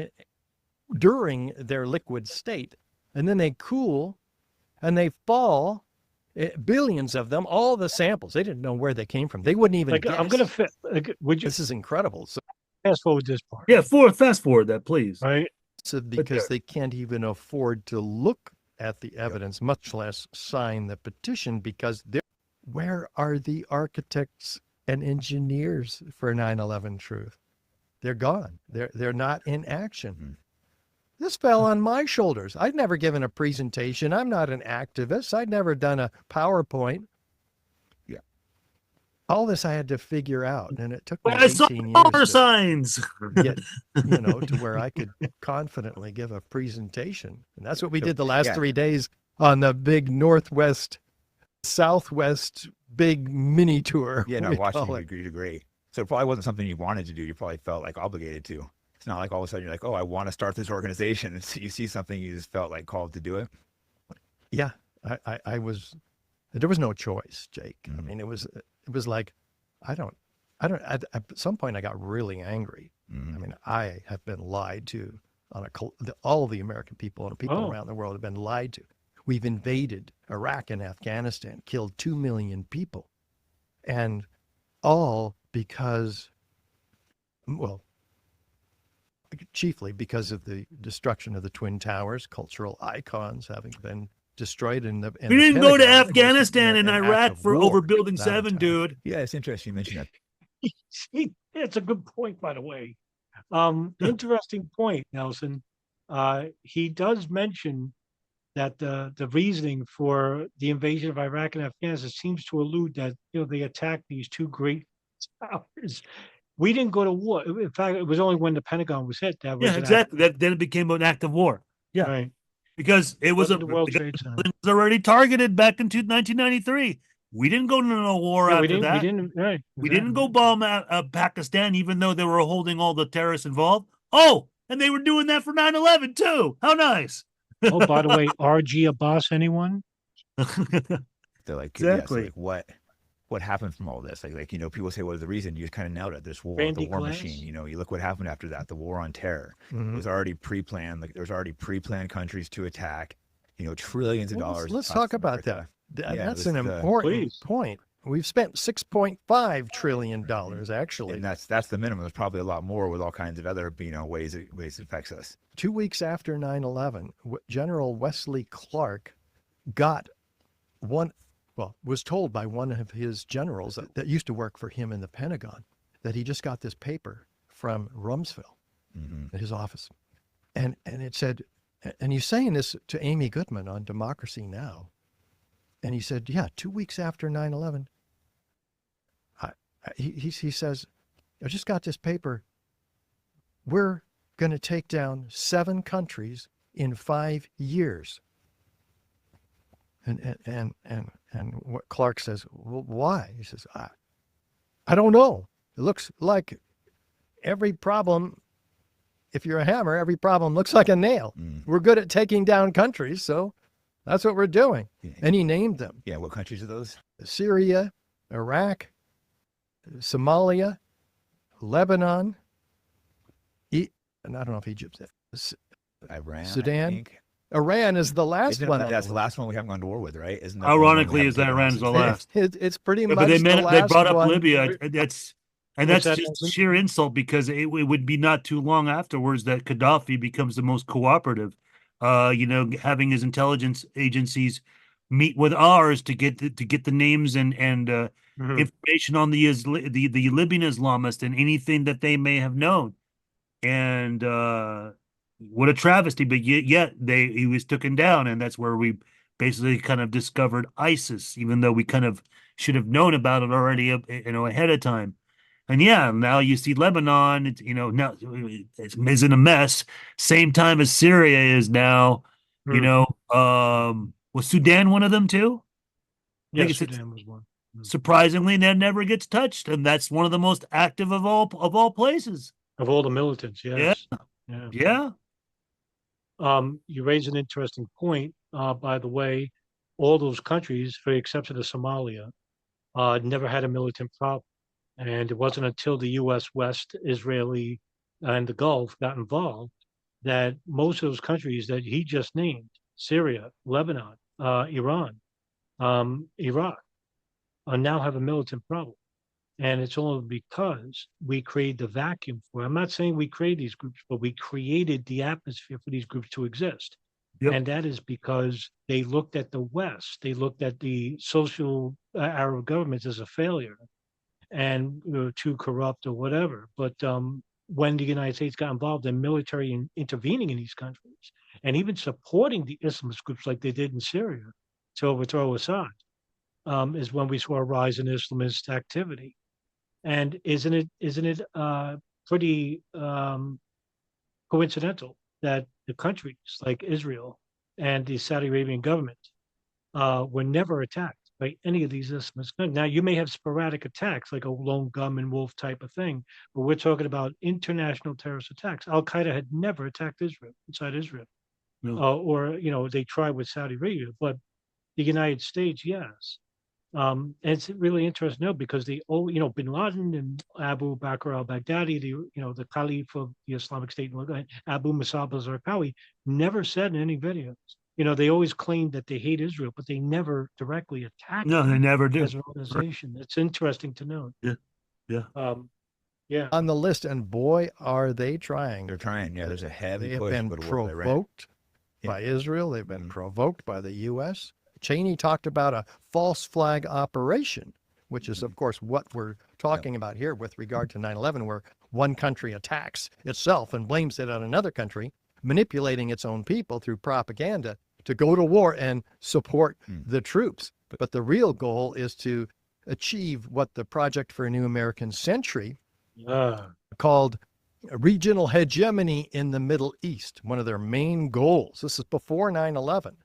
during their liquid state. And then they cool and they fall, billions of them, all the samples. They didn't know where they came from. They wouldn't even guess. I'm going to would you This is incredible. So fast forward this part? Yeah, fast forward that, please. Right. So because they can't even afford to look at the evidence, much less sign the petition, because where are the architects and engineers for 9/11 truth? They're gone. They're not in action. Mm-hmm. This fell on my shoulders. I'd never given a presentation. I'm not an activist. I'd never done a PowerPoint. Yeah. All this I had to figure out, and it took me 18 years dollar signs. Get, to where I could confidently give a presentation. And that's what we did the last 3 days on the big Northwest, Southwest big mini tour. Yeah, no, watching you agree to agree. So it probably wasn't something you wanted to do. You probably felt like obligated to. It's not like all of a sudden you're like, oh, I want to start this organization. And so you see something, you just felt like called to do it. Yeah, I was, there was no choice, Jake. Mm-hmm. I mean, it was like, I don't, at some point I got really angry. Mm-hmm. I mean, I have been lied to on all the American people and people around the world have been lied to. We've invaded Iraq and Afghanistan, killed 2 million people, and all because, well, chiefly because of the destruction of the Twin Towers, cultural icons having been destroyed in the. We didn't go to Afghanistan and Iraq for overbuilding 7, dude. Yeah, it's interesting you mentioned that. It's a good point, by the way. Interesting point, Nelson. He does mention that the reasoning for the invasion of Iraq and Afghanistan seems to allude that they attacked these 2 great towers. We didn't go to war. In fact, it was only when the Pentagon was hit that was exactly. Then it became an act of war. Yeah, right. Because it was already targeted back in 1993. We didn't go to no war after that. We didn't go bomb Pakistan, even though they were holding all the terrorists involved. Oh, and they were doing that for 9/11 too. How nice. Oh, by the way, RG a boss, anyone? They're like, exactly. What happened from all this? Like people say, what is the reason? You just kind of nailed it. This war, the war machine. You look what happened after that. The war on terror. Mm-hmm. It was already pre-planned. Like there's already pre-planned countries to attack. Trillions of dollars. Let's talk about that. That's an important point. We've spent $6.5 trillion actually, and that's the minimum. There's probably a lot more with all kinds of other ways it affects us. 2 weeks after 9/11, General Wesley Clark was told by one of his generals that used to work for him in the Pentagon that he just got this paper from Rumsfeld at his office, and it said, and he's saying this to Amy Goodman on Democracy Now. And he said, yeah, 2 weeks after 9/11, he says, I just got this paper. We're going to take down 7 countries in 5 years. And what Clark says, well, why? He says, I don't know. It looks like every problem, if you're a hammer, every problem looks like a nail. We're good at taking down countries, so that's what we're doing. Yeah. And he named them. Yeah, what countries are those? Syria, Iraq, Somalia, Lebanon, and I don't know if Egypt's Iran, Sudan. Iran is the last one. That's the last one we haven't gone to war with, right? Isn't that ironically, is that Iran's the last? It's pretty much but they the last they brought up one. Libya. That's just sheer insult because it would be not too long afterwards that Gaddafi becomes the most cooperative. Having his intelligence agencies meet with ours to get the names and information on the Libyan Islamists and anything that they may have known. And what a travesty! But yet he was taken down, and that's where we basically kind of discovered ISIS, even though we kind of should have known about it already, ahead of time. And yeah, now you see Lebanon, now it's in a mess. Same time as Syria is now, was Sudan one of them too? I think Yes, it's Sudan was one. surprisingly that never gets touched, and that's one of the most active of all places. Of all the militants, Yeah, yes. Yeah. yeah. You raise an interesting point. By the way, all those countries, for the exception of Somalia, never had a militant problem. And it wasn't until the U.S. West, Israeli, and the Gulf got involved that most of those countries that he just named, Syria, Lebanon, Iran, Iraq, now have a militant problem. And it's only because we created the vacuum for it. I'm not saying we created these groups, but we created the atmosphere for these groups to exist. Yep. And that is because they looked at the West, they looked at the social Arab governments as a failure and too corrupt or whatever. But when the United States got involved in military intervening in these countries and even supporting the Islamist groups like they did in Syria to overthrow Assad, is when we saw a rise in Islamist activity. And isn't it pretty coincidental that the countries like Israel and the Saudi Arabian government were never attacked by any of these Islamist countries? Now, you may have sporadic attacks like a lone gunman wolf type of thing, but we're talking about international terrorist attacks. Al Qaeda had never attacked Israel inside Israel, No. or they tried with Saudi Arabia, but the United States, yes. And it's really interesting to know because Bin Laden and Abu Bakr al-Baghdadi, the Caliph of the Islamic State, Abu Musab al-Zarqawi, never said in any videos. They always claimed that they hate Israel, but they never directly attacked No, they never do. as an organization. It's interesting to note. Yeah, yeah. Yeah. On the list, and boy, are they trying. They're trying. Yeah, there's a heavy They have push been to go to war with Iran. provoked by Israel. They've been provoked by the U.S. Cheney talked about a false flag operation, which is, of course, what we're talking about here with regard to 9/11, where one country attacks itself and blames it on another country, manipulating its own people through propaganda to go to war and support the troops. But the real goal is to achieve what the Project for a New American Century called regional hegemony in the Middle East, one of their main goals. This is before 9/11.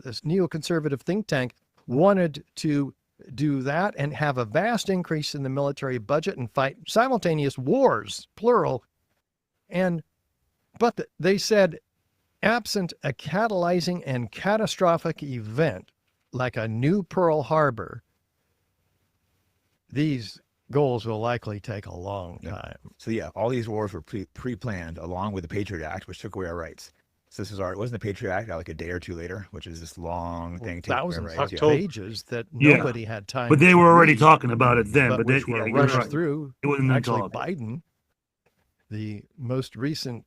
This neoconservative think tank wanted to do that and have a vast increase in the military budget and fight simultaneous wars, plural. But they said, absent a catalyzing and catastrophic event like a new Pearl Harbor, these goals will likely take a long time. So yeah, all these wars were pre-planned along with the Patriot Act, which took away our rights. So this is it wasn't the Patriot Act like a day or two later, which is this long thing. Thousands of Yeah. pages that nobody had time. But they to were already read, talking about it then. But which they, were you're rushed right. through. It wasn't Actually, until Biden, the most recent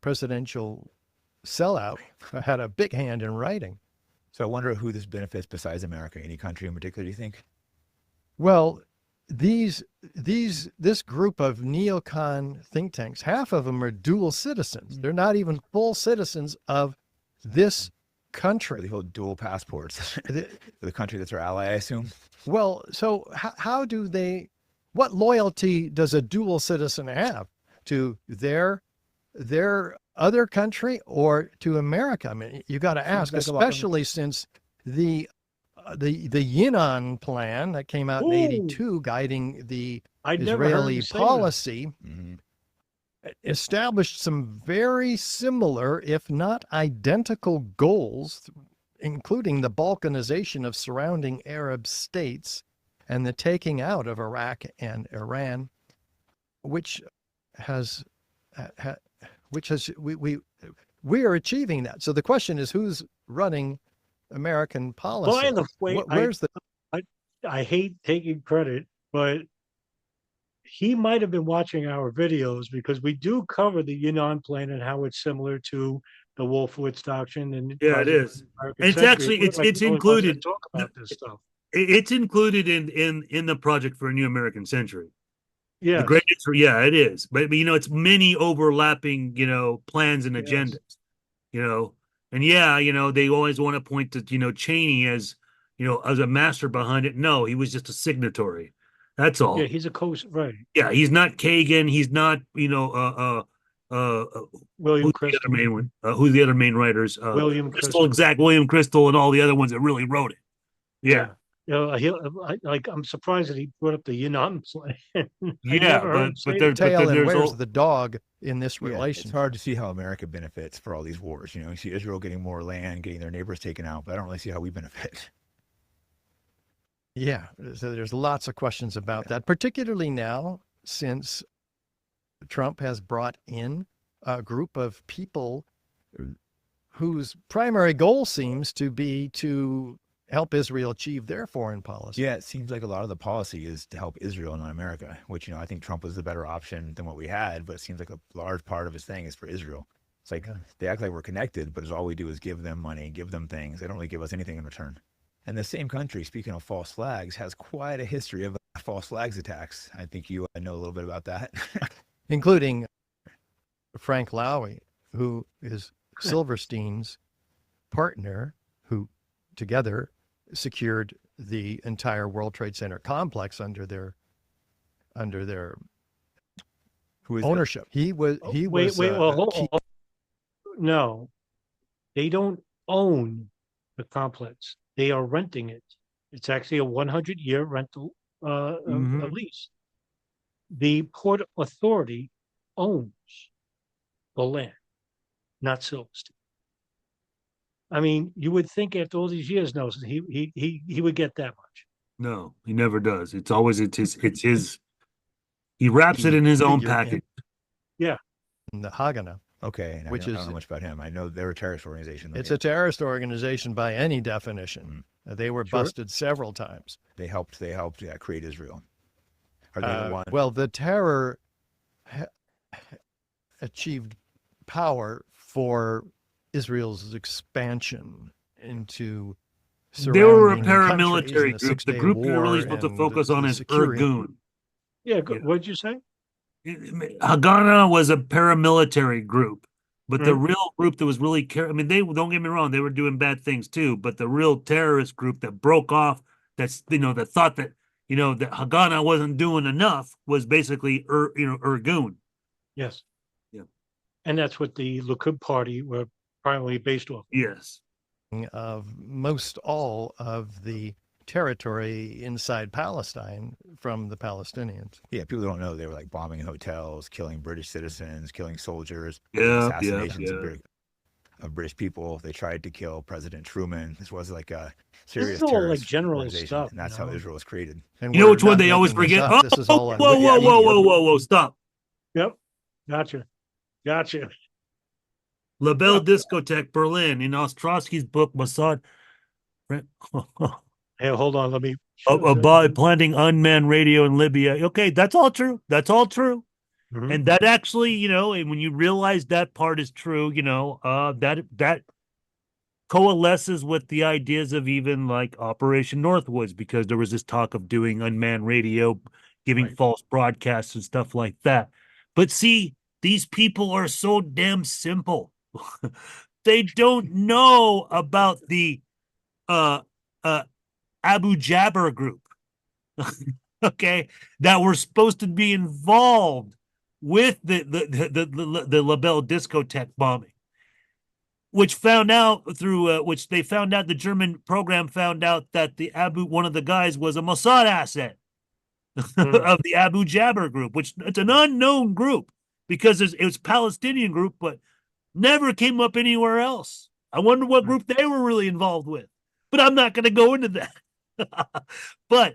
presidential sellout, had a big hand in writing. So I wonder who this benefits besides America. Any country in particular, do you think? Well, this group of neocon think tanks, half of them are dual citizens. They're not even full citizens of this country. They hold dual passports for the country that's our ally, I assume. Well, so how do they? What loyalty does a dual citizen have to their other country or to America? I mean, you got to ask, especially since the Yinon plan that came out in '82, guiding the Israeli policy, established some very similar, if not identical, goals, including the balkanization of surrounding Arab states and the taking out of Iraq and Iran, which we are achieving that. So the question is, who's running American policy? By the way, where's I hate taking credit, but he might have been watching our videos because we do cover the Yinon plan and how it's similar to the Wolfowitz doctrine. And yeah, it is. It's actually it's included. Talk about this stuff. It's included in the Project for a New American Century. Yeah, yeah, it is. But it's many overlapping, plans and agendas. And they always want to point to Cheney as a master behind it. No, he was just a signatory. That's all. Yeah, he's a right. Yeah, he's not Kagan. He's not William Crystal. Who's the other main writers? William Crystal, William Crystal, and all the other ones that really wrote it. Yeah. I'm surprised that he brought up the Yunnan plan. I Yeah, never heard him but say there, that. Tail and there's where's the dog in this Yeah, relation? it's hard to see how America benefits for all these wars. You know, you see Israel getting more land, getting their neighbors taken out, but I don't really see how we benefit. Yeah, so there's lots of questions about that, particularly now since Trump has brought in a group of people whose primary goal seems to be to help Israel achieve their foreign policy. Yeah, it seems like a lot of the policy is to help Israel, not America, which, you know, I think Trump was the better option than what we had, but it seems like a large part of his thing is for Israel. It's like they act like we're connected, but all we do is give them money, give them things. They don't really give us anything in return. And the same country, speaking of false flags, has quite a history of false flags attacks. I think you know a little bit about that. Including Frank Lowy, who is Silverstein's partner, who together secured the entire World Trade Center complex under their Who is ownership. He was Wait, well, hold on. No, they don't own the complex. They are renting it. It's actually a 100-year rental lease. The Port Authority owns the land, not Silverstein. I mean, you would think after all these years, no, he would get that much. No, he never does. It's always it's his. He wraps it in his own figure package. in the Haganah. Okay, which I is- don't know much about him. I know they're a terrorist organization. It's a terrorist organization by any definition. They were Sure. busted several times. They helped create Israel. Are they the one? Well, the terror achieved power for Israel's expansion into They were a surrounding countries in paramilitary the group. The Six-Day group you're really War supposed to and focus on the is security. Irgun. Yeah, Yeah. what'd you say? Haganah was a paramilitary group, but the Mhm. real group that was really I mean, they don't get me wrong, they were doing bad things too, but the real terrorist group that broke off, that thought that that Haganah wasn't doing enough was basically Irgun. Yes. Yeah. And that's what the Likud party were primarily based off. Yes. Of most all of the territory inside Palestine from the Palestinians. Yeah, people don't know they were like bombing hotels, killing British citizens, killing soldiers, Yeah, assassinations yeah. of British people. They tried to kill President Truman. This was like a This serious is all like terrorist general organization, stuff. and that's how Israel was created. And You know we're which one not they always making this forget? up. This is all on Whoa, stop. Gotcha. La Belle Discotheque, Berlin, in Ostrowski's book, Mossad. Hey, hold on. Let me. By planting unmanned radio in Libya. Okay, that's all true. Mhm. And that actually, and when you realize that part is true, that coalesces with the ideas of even like Operation Northwoods, because there was this talk of doing unmanned radio, giving Right. false broadcasts and stuff like that. But see, these people are so damn simple. They don't know about the Abu Jabber group, okay, that were supposed to be involved with the La Belle Discotheque bombing, which found out the German program found out that one of the guys was a Mossad asset of the Abu Jabber group, which it's an unknown group because it was a Palestinian group, but never came up anywhere else. I wonder what group they were really involved with, but I'm not going to go into that. But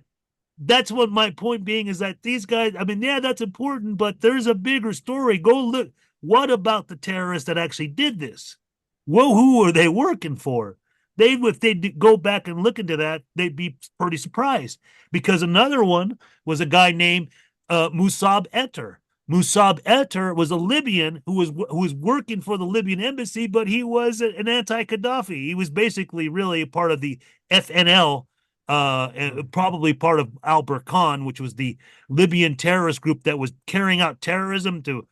that's what my point being is that these guys, I mean, yeah, that's important, but there's a bigger story. Go look. What about the terrorists that actually did this? Well, who are they working for? If they go back and look into that, they'd be pretty surprised, because another one was a guy named Musab Etter. Musab Etter was a Libyan who was working for the Libyan embassy, but he was an anti-Gaddafi. He was basically really a part of the FNL, and probably part of Al-Burhan, which was the Libyan terrorist group that was carrying out terrorism to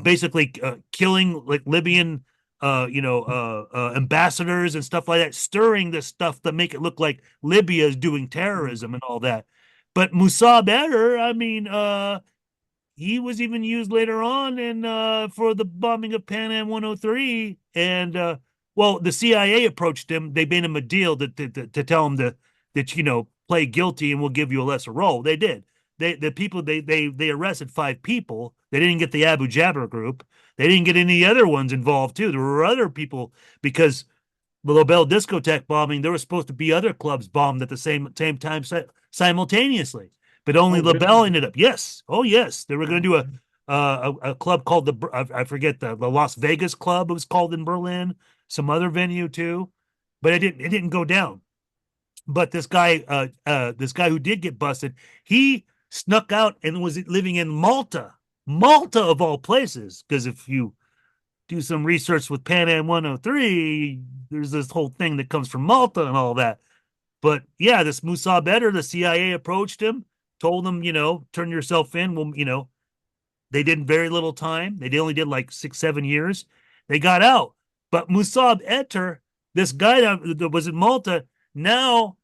basically killing like Libyan ambassadors and stuff like that, stirring this stuff to make it look like Libya is doing terrorism and all that. But Musab Etter, I mean, he was even used later on for the bombing of Pan Am 103. And well, the CIA approached him. They made him a deal to tell him that play guilty and we'll give you a lesser role. They did. They arrested 5 people. They didn't get the Abu Jabber group. They didn't get any other ones involved too. There were other people because the Lobel discotheque bombing, there were supposed to be other clubs bombed at the same time simultaneously, but only Lobel ended up. Yes, oh yes, they were going to do a club called I forget the Las Vegas club. It was called in Berlin. Some other venue too, but it didn't go down. But this guy who did get busted, he snuck out and was living in Malta of all places. Because if you do some research with Pan Am 103, there's this whole thing that comes from Malta and all that. But yeah, this Musab Eder, the CIA approached him, told him, turn yourself in. Well, they did very little time. They only did like 6-7 years. They got out. But Musab Eder, this guy that was in Malta, now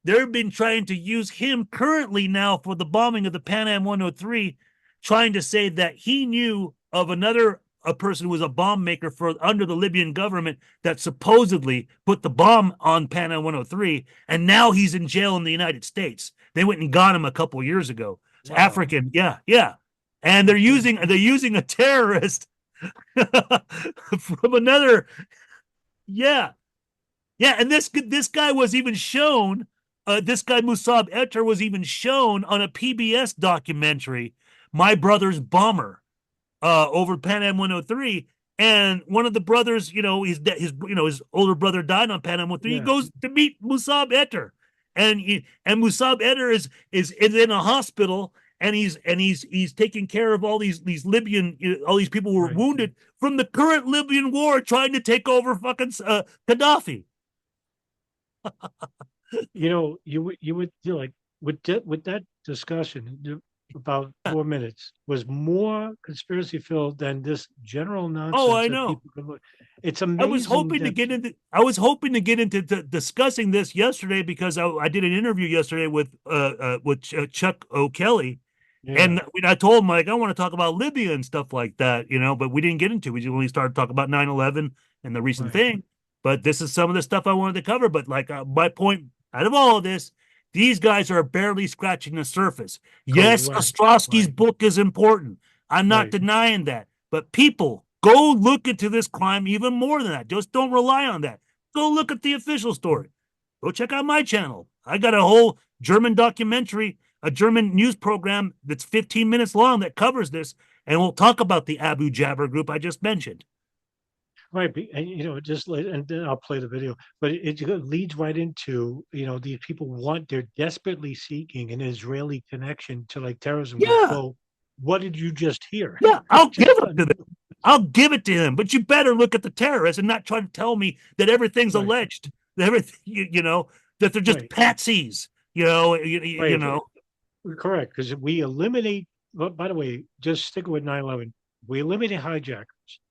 they've been trying to use him currently now for the bombing of the Pan Am 103, trying to say that he knew of a person who was a bomb maker under the Libyan government that supposedly put the bomb on Pan Am 103, and now he's in jail in the United States. They went and got him a couple of years ago. It's African, yeah. And they're using a terrorist from another, yeah. And this guy was even shown. This guy Musab Eder was even shown on a PBS documentary, My Brother's Bomber, over Pan Am 103. And one of the brothers, his older brother died on Pan Am 103. Yeah. He goes to meet Musab Eder, and Musab Eder is in a hospital, and he's taking care of all these Libyan, all these people who were wounded from the current Libyan war, trying to take over fucking Gaddafi. You would like with that discussion about 4 minutes was more conspiracy filled than this general nonsense. Oh, I know. It's amazing. I was hoping to get into discussing this yesterday because I did an interview yesterday with Chuck O'Kelly. Yeah. And I told him, I want to talk about Libya and stuff like that, but we didn't get into it. We only started talking about 9/11 and the recent thing. But this is some of the stuff I wanted to cover. But my point out of all of this, these guys are barely scratching the surface. Yes, Ostrowski's book is important. I'm not denying that. But people, go look into this crime even more than that. Just don't rely on that. Go look at the official story. Go check out my channel. I got a whole German documentary, a German news program that's 15 minutes long that covers this. And we'll talk about the Abu Jabber group I just mentioned. Right, and and then I'll play the video, but it leads right into, these people they're desperately seeking an Israeli connection to terrorism. Yeah. Well, what did you just hear? Yeah, I'll give it to them. I'll give it to him, but you better look at the terrorists and not try to tell me that everything's alleged, that everything, that they're just patsies, Correct, because we eliminate, by the way, just stick with 9/11, we eliminate hijackers.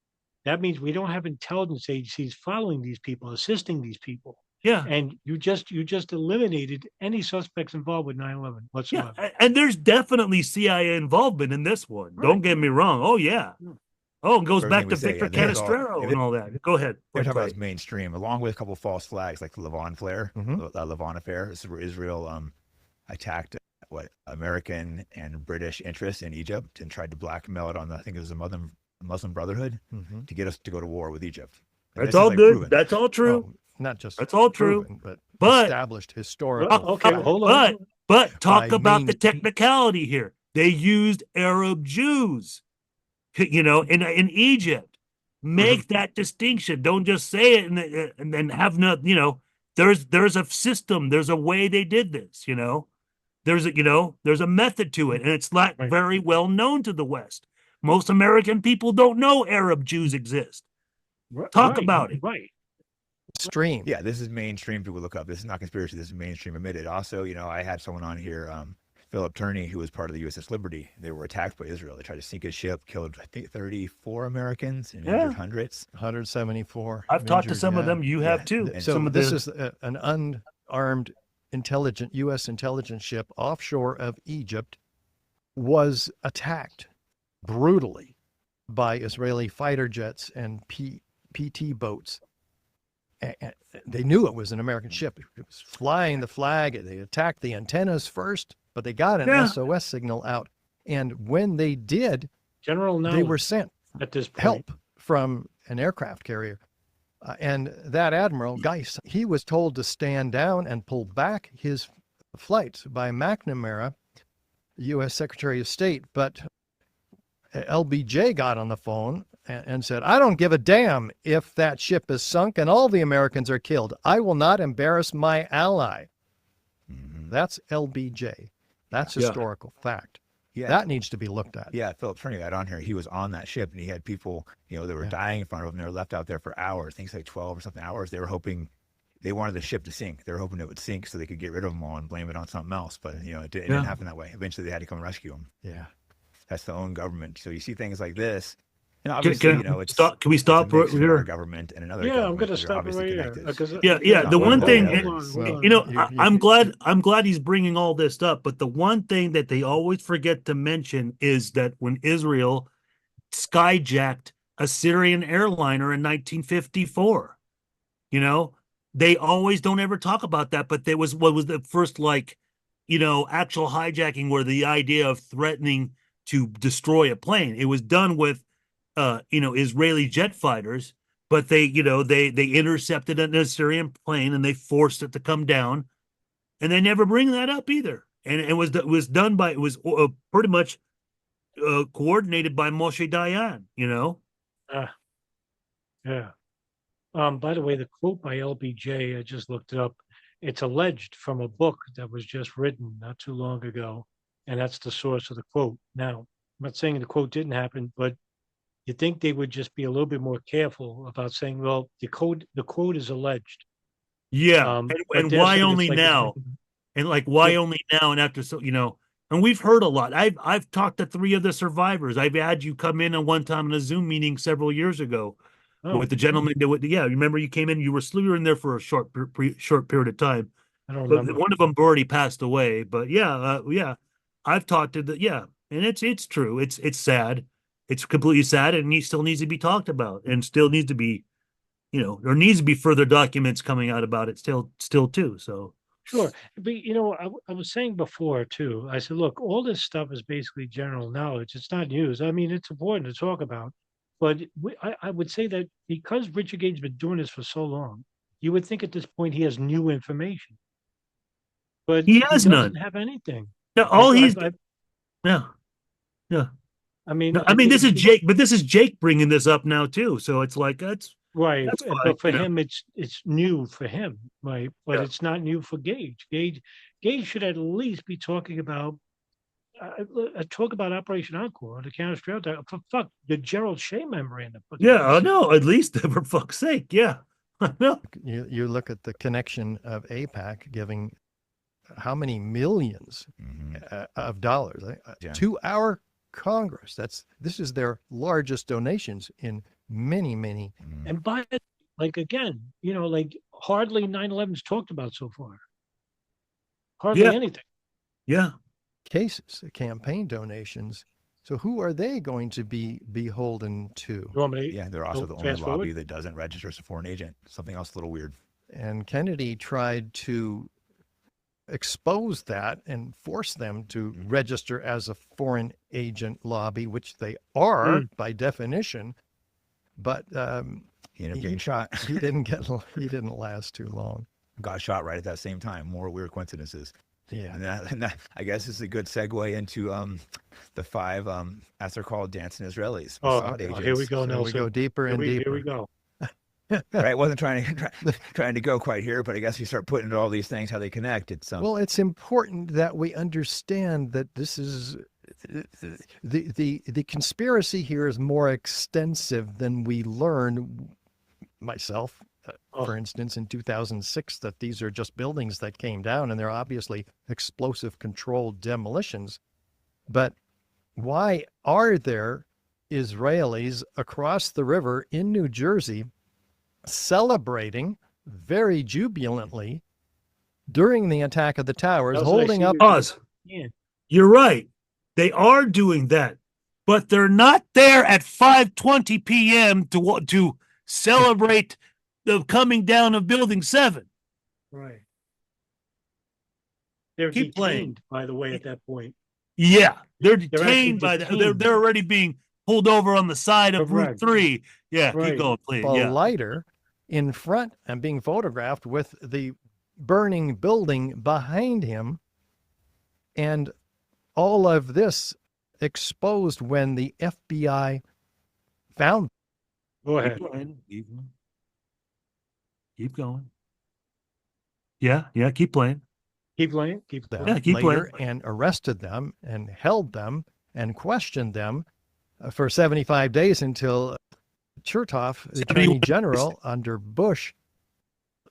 That means we don't have intelligence agencies following these people, assisting these people. Yeah. And you just eliminated any suspects involved with 9/11 whatsoever. Yeah. And there's definitely CIA involvement in this one. Right. Don't get me wrong. Oh, yeah. Oh, it goes back to Victor Canestraro and all that. Go ahead. We're talking about mainstream, along with a couple of false flags like the Levant flare, Levant affair. This is where Israel attacked American and British interests in Egypt and tried to blackmail it on I think it was the Muslim Brotherhood to get us to go to war with Egypt. And that's all good. Proven. That's all true. Oh, not just that's all true, but established historical. Okay, hold on. But talk about the technicality here. They used Arab Jews, in Egypt. Make that distinction. Don't just say it and then have no. There's a system. There's a way they did this. There's a method to it, and it's not very well known to the West. Most American people don't know Arab Jews exist. Talk about it. Right. Stream. Yeah, this is mainstream. People look up. This is not conspiracy. This is mainstream admitted. Also, I had someone on here, Philip Turney, who was part of the USS Liberty. They were attacked by Israel. They tried to sink his ship, killed, I think, 34 Americans and injured hundreds. 174. I've talked to some of them. You have too. And so this is an unarmed U.S. intelligence ship offshore of Egypt was attacked brutally by Israeli fighter jets and PT boats. And they knew it was an American ship. It was flying the flag. They attacked the antennas first, but they got an SOS signal out. And when they did, General knowledge they were sent at this point. help from an aircraft carrier. And that Admiral Geis, he was told to stand down and pull back his flights by McNamara, U.S. Secretary of State. But LBJ got on the phone and said, I don't give a damn if that ship is sunk and all the Americans are killed. I will not embarrass my ally. Mhm. That's LBJ. That's historical fact. Yeah. That needs to be looked at. Yeah, Philip turning that on here. He was on that ship and he had people, that were dying in front of him. They were left out there for hours, things like 12 or something hours. They were hoping, they wanted the ship to sink. They were hoping it would sink so they could get rid of them all and blame it on something else. But, it didn't happen that way. Eventually they had to come rescue them. Yeah. That's the own government. So you see things like this. And obviously, it's can we stop it's a mix right of our here? government and another Yeah, I'm government going to that are stop it obviously right here. connected. Yeah. The one thing, Well, I'm glad he's bringing all this up. But the one thing that they always forget to mention is that when Israel skyjacked a Syrian airliner in 1954, they always don't ever talk about that. But there was what was the first actual hijacking, where the idea of threatening to destroy a plane. It was done with Israeli jet fighters, but they intercepted an Syrian plane and they forced it to come down, and they never bring that up either. And it was pretty much coordinated by Moshe Dayan. Yeah. By the way, the quote by LBJ, I just looked it up. It's alleged from a book that was just written not too long ago, and that's the source of the quote. Now, I'm not saying the quote didn't happen, but you think they would just be a little bit more careful about saying, well, the quote is alleged. Yeah. But And they're why saying it's only like now? And why only now? And after and we've heard a lot. I've talked to 3 of the survivors. I've had you come in at one time in a Zoom meeting several years ago with the gentleman remember you came in, you were in there for a short period of time. I don't But remember. one of them already passed away. But I've talked to and it's true. It's sad. It's completely sad, and he still needs to be talked about, and still needs to be, there needs to be further documents coming out about it still too. So Sure. But, I was saying before too, I said, look, all this stuff is basically general knowledge. It's not news. I mean, it's important to talk about. But I would say that because Richard Gage has been doing this for so long, you would think at this point he has new information. But he has doesn't none. have anything. No, all I- he's I- yeah. I mean, No, I mean, this is Jake, but this is Jake bringing this up now too. So it's like that's right. fine, But for him, it's new for him, right? But Yeah. it's not new for Gage. Gage should at least be talking about Operation Encore, the counter attack. For fuck, the Gerald Shea memorandum. I know. At least for fuck's sake, yeah. No. You look at the connection of AIPAC giving how many millions of dollars to our Congress. This is their largest donations in many. And by it, again, hardly 9/11's talked about so far. Hardly anything. Yeah. Cases, campaign donations. So who are they going to be beholden to? They're also the only lobby that doesn't register as a foreign agent. Something else a little weird. And Kennedy tried to expose that and force them to register as a foreign agent lobby, which they are by definition. But he ended up getting shot. He didn't last too long. Got shot right at that same time. More weird coincidences. Yeah. And that I guess is a good segue into the 5, as they're called, dancing Israelis. Here we go, So Nelson. we go deeper and deeper. Here we go. Right, wasn't trying to go quite here, but I guess you start putting into all these things how they connect. It's well, it's important that we understand that this is the conspiracy here is more extensive than we learn. Myself, for instance, in 2006, that these are just buildings that came down, and they're obviously explosive controlled demolitions. But why are there Israelis across the river in New Jersey celebrating very jubilantly during the attack of the towers, holding up? Oz, you're right. They are doing that, but they're not there at 5:20 p.m. to celebrate the coming down of Building 7. Right. They're Keep playing. detained, by the way, at that point. Yeah, they're actually detained by that. detained. They're already being pulled over on the side of Route Correct. 3. Yeah, keep Right. going, please. A Yeah. lighter in front and being photographed with the burning building behind him. And all of this exposed when the FBI found. Go ahead. Keep going. Keep going. Yeah, keep playing. Keep playing. Keep them Yeah, keep later playing. and arrested them and held them and questioned them for 75 days until Chertoff, the 71 Attorney General under Bush,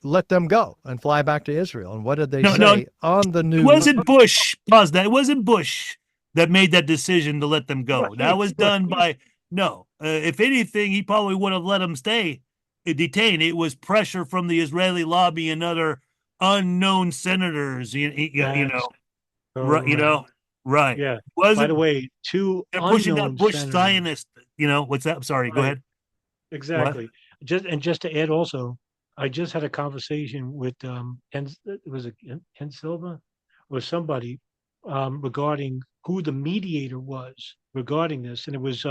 let them go and fly back to Israel. And what did they say on the news? It wasn't Bush. Pause that. It wasn't Bush that made that decision to let them go. Right, That was done right. by no. If anything, he probably would have let them stay detained. It was pressure from the Israeli lobby and other unknown senators. You know, right? You know, right? Yeah. Wasn't, By the way, two they're pushing that unknown Bush senators. Zionist. You know what's that? I'm sorry. Go Right. ahead. Exactly. Just to add also, I just had a conversation with was it Ken Silva or somebody regarding who the mediator was regarding this, and it was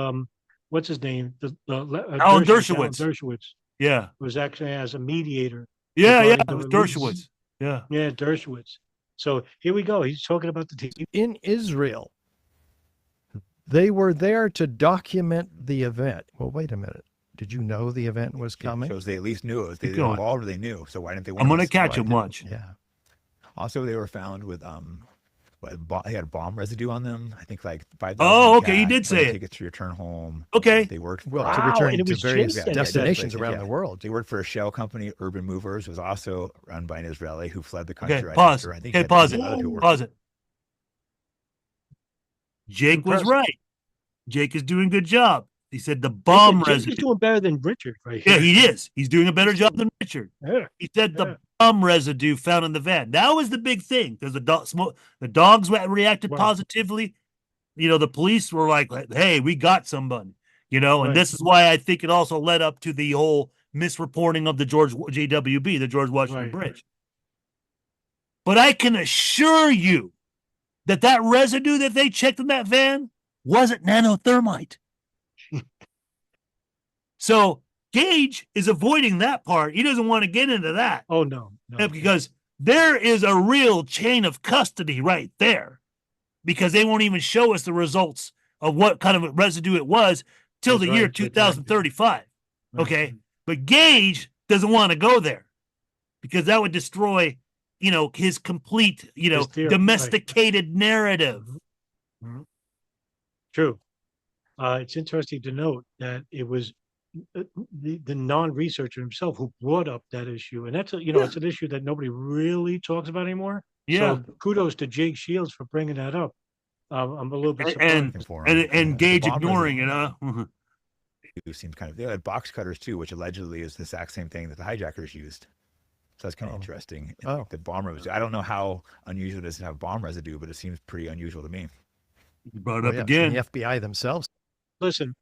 what's his name? Alan Dershowitz. Alan Dershowitz Yeah. was actually as a mediator. Yeah. regarding It the was release. Dershowitz. Yeah. Yeah, Dershowitz. So here we go. He's talking about the team. In Israel. They were there to document the event. Well, wait a minute. Did you know the event was coming? It shows they at least knew it was. They Keep were going. involved or they knew. So why didn't they? I'm warn gonna us? catch Why him. didn't- Watch. Yeah. Also, they were found with they had bomb residue on them. I think like 5,000. Oh, okay, you cash, did say plane it. tickets to return home. Okay. They worked. Well, Wow, to return and it to was various Jason. destinations Yeah, around yeah. the world. They worked for a shell company, Urban Movers, was also run by an Israeli who fled the country. Okay. right Pause. after. I think Okay. he had Pause other people it. working. Pause it. Jake was Impressive. right. Jake is doing a good job. He said the bomb Jake residue. is doing better than Richard right here. Yeah, he is. He's doing a better job than Richard. Yeah. He said Yeah. the bomb residue found in the van. That was the big thing because the dogs reacted Right. positively. You know, the police were like, "Hey, we got somebody." You know, and Right. this is why I think it also led up to the whole misreporting of the JWB, the George Washington Right. Bridge. But I can assure you that that residue that they checked in that van wasn't nanothermite. So Gage is avoiding that part. He doesn't want to get into that Oh no. because there is a real chain of custody right there because they won't even show us the results of what kind of residue it was till That's the year right, 2035. Right. Okay. But Gage doesn't want to go there because that would destroy, you know, his complete, you know, His theory, right. domesticated narrative. Mhm. True. It's interesting to note that it was the non-researcher himself who brought up that issue, and that's it's an issue that nobody really talks about anymore. Yeah. So kudos to Jake Shields for bringing that up. I'm a little bit surprised. And For him. and The Gage bomb ignoring it, residue huh? seemed kind of. They had box cutters too, which allegedly is the exact same thing that the hijackers used. So that's kind of interesting. Oh. The bomb residue. I don't know how unusual it is to have bomb residue, but it seems pretty unusual to me. You brought it Oh, up yeah. again. And the FBI themselves. Listen,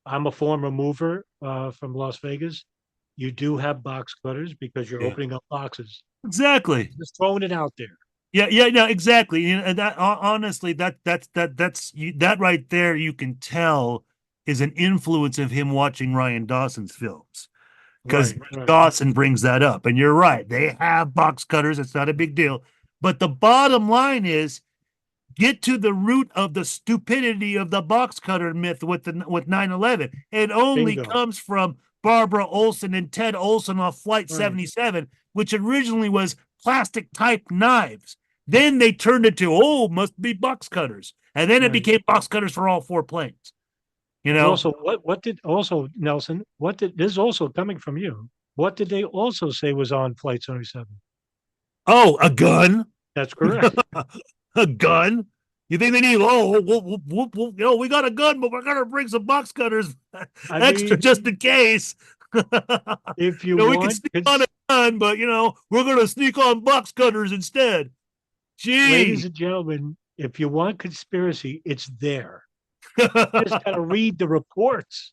I'm a former mover from Las Vegas. You do have box cutters because you're Yeah. opening up boxes. Exactly. Just throwing it out there. Yeah, no, exactly. And that honestly, that's that right there. You can tell is an influence of him watching Ryan Dawson's films because Right. Dawson brings that up. And you're right; they have box cutters. It's not a big deal. But the bottom line is, get to the root of the stupidity of the box cutter myth with 9/11. It only Bingo. comes from Barbara Olson and Ted Olson off Flight Right. 77, which originally was plastic type knives. Then they turned it to, must be box cutters. And then it Right. became box cutters for all four planes. You And know? also, what did also Nelson? What did this is also coming from you? What did they also say was on Flight 77? Oh, a gun? That's correct. A gun? You think they need, we got a gun, but we're going to bring some box cutters extra mean, just in case. if you we can want, sneak on a gun, but, we're going to sneak on box cutters instead. Gee. ladies and gentlemen, if you want conspiracy, it's there. You just got to read the reports.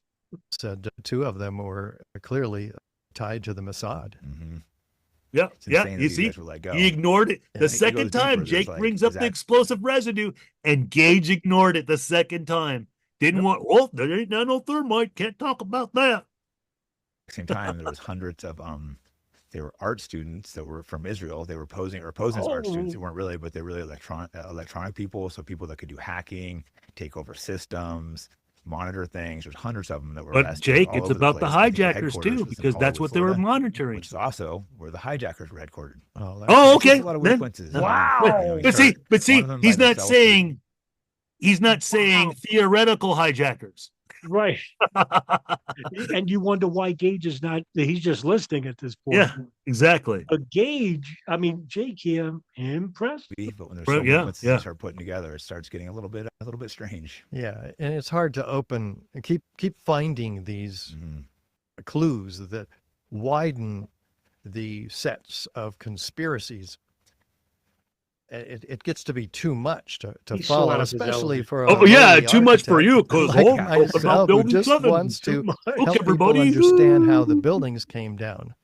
Said two of them were clearly tied to the Mossad. Mm-hmm. Yeah, It's yeah. insane that You these see, guys would let go. he ignored it Yeah, the he goes second deeper. time. There's Jake like, brings is up the that- explosive residue, and Gage ignored it the second time. Didn't want. Oh, there ain't no thermite. Can't talk about that. At the same time, there was hundreds of they were art students that were from Israel. They were posing as art students. They weren't really, but they're really electronic people. So people that could do hacking, take over systems, monitor things. There's hundreds of them that were But arrested Jake, all it's over the about the place. I think hijackers headquarters too, was in because that's Hollywood, what they were Florida, monitoring. which is also where the hijackers were headquartered. Oh, that's Oh, It's just okay. a lot of Then- weird coincidences. Wow. But see, One of them he's by not themselves saying theoretical hijackers. Right. And you wonder why Gage is not, he's just listening at this point. Yeah, exactly. But Gage, I mean, Jake here, impressed. But when there's Right, so many yeah, coincidences yeah. you start putting together, it starts getting a little bit strange. Yeah, and it's hard to open. Keep finding these Mhm. clues that widen the sets of conspiracies. It gets to be too much to He's so follow, out of his especially element. for Oh yeah, lowly too much for architect you, because like myself, who just wants to Look, help people everybody. understand how the buildings came down.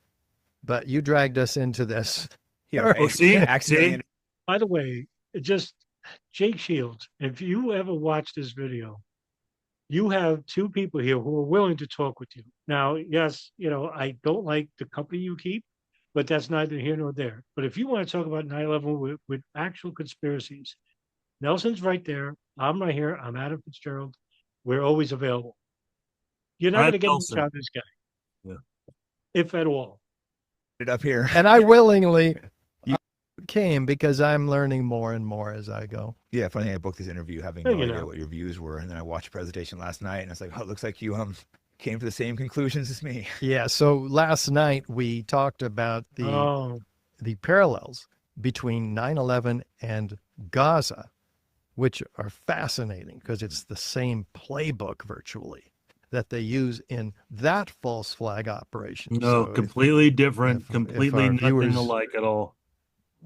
But you dragged us into this. Yeah, Oh, see? accidentally. By the way, it just Jake Shields, if you ever watch this video, you have two people here who are willing to talk with you. Now, yes, I don't like the company you keep, but that's neither here nor there. But if you want to talk about 9/11 with actual conspiracies, Nelson's right there. I'm right here. I'm Adam Fitzgerald. We're always available. You're not I'm going to get much Nelson. out of this guy. Yeah. If at all. It up here. And I willingly came because I'm learning more and more as I go. Yeah, funny thing, I booked this interview having Yeah, no you idea know. what your views were, and then I watched a presentation last night, and I was like, "Oh, it looks like you came to the same conclusions as me." Yeah. So last night we talked about the parallels between 9/11 and Gaza, which are fascinating because it's the same playbook virtually that they use in that false flag operation. No, So if completely different, if completely our nothing viewers- alike at all.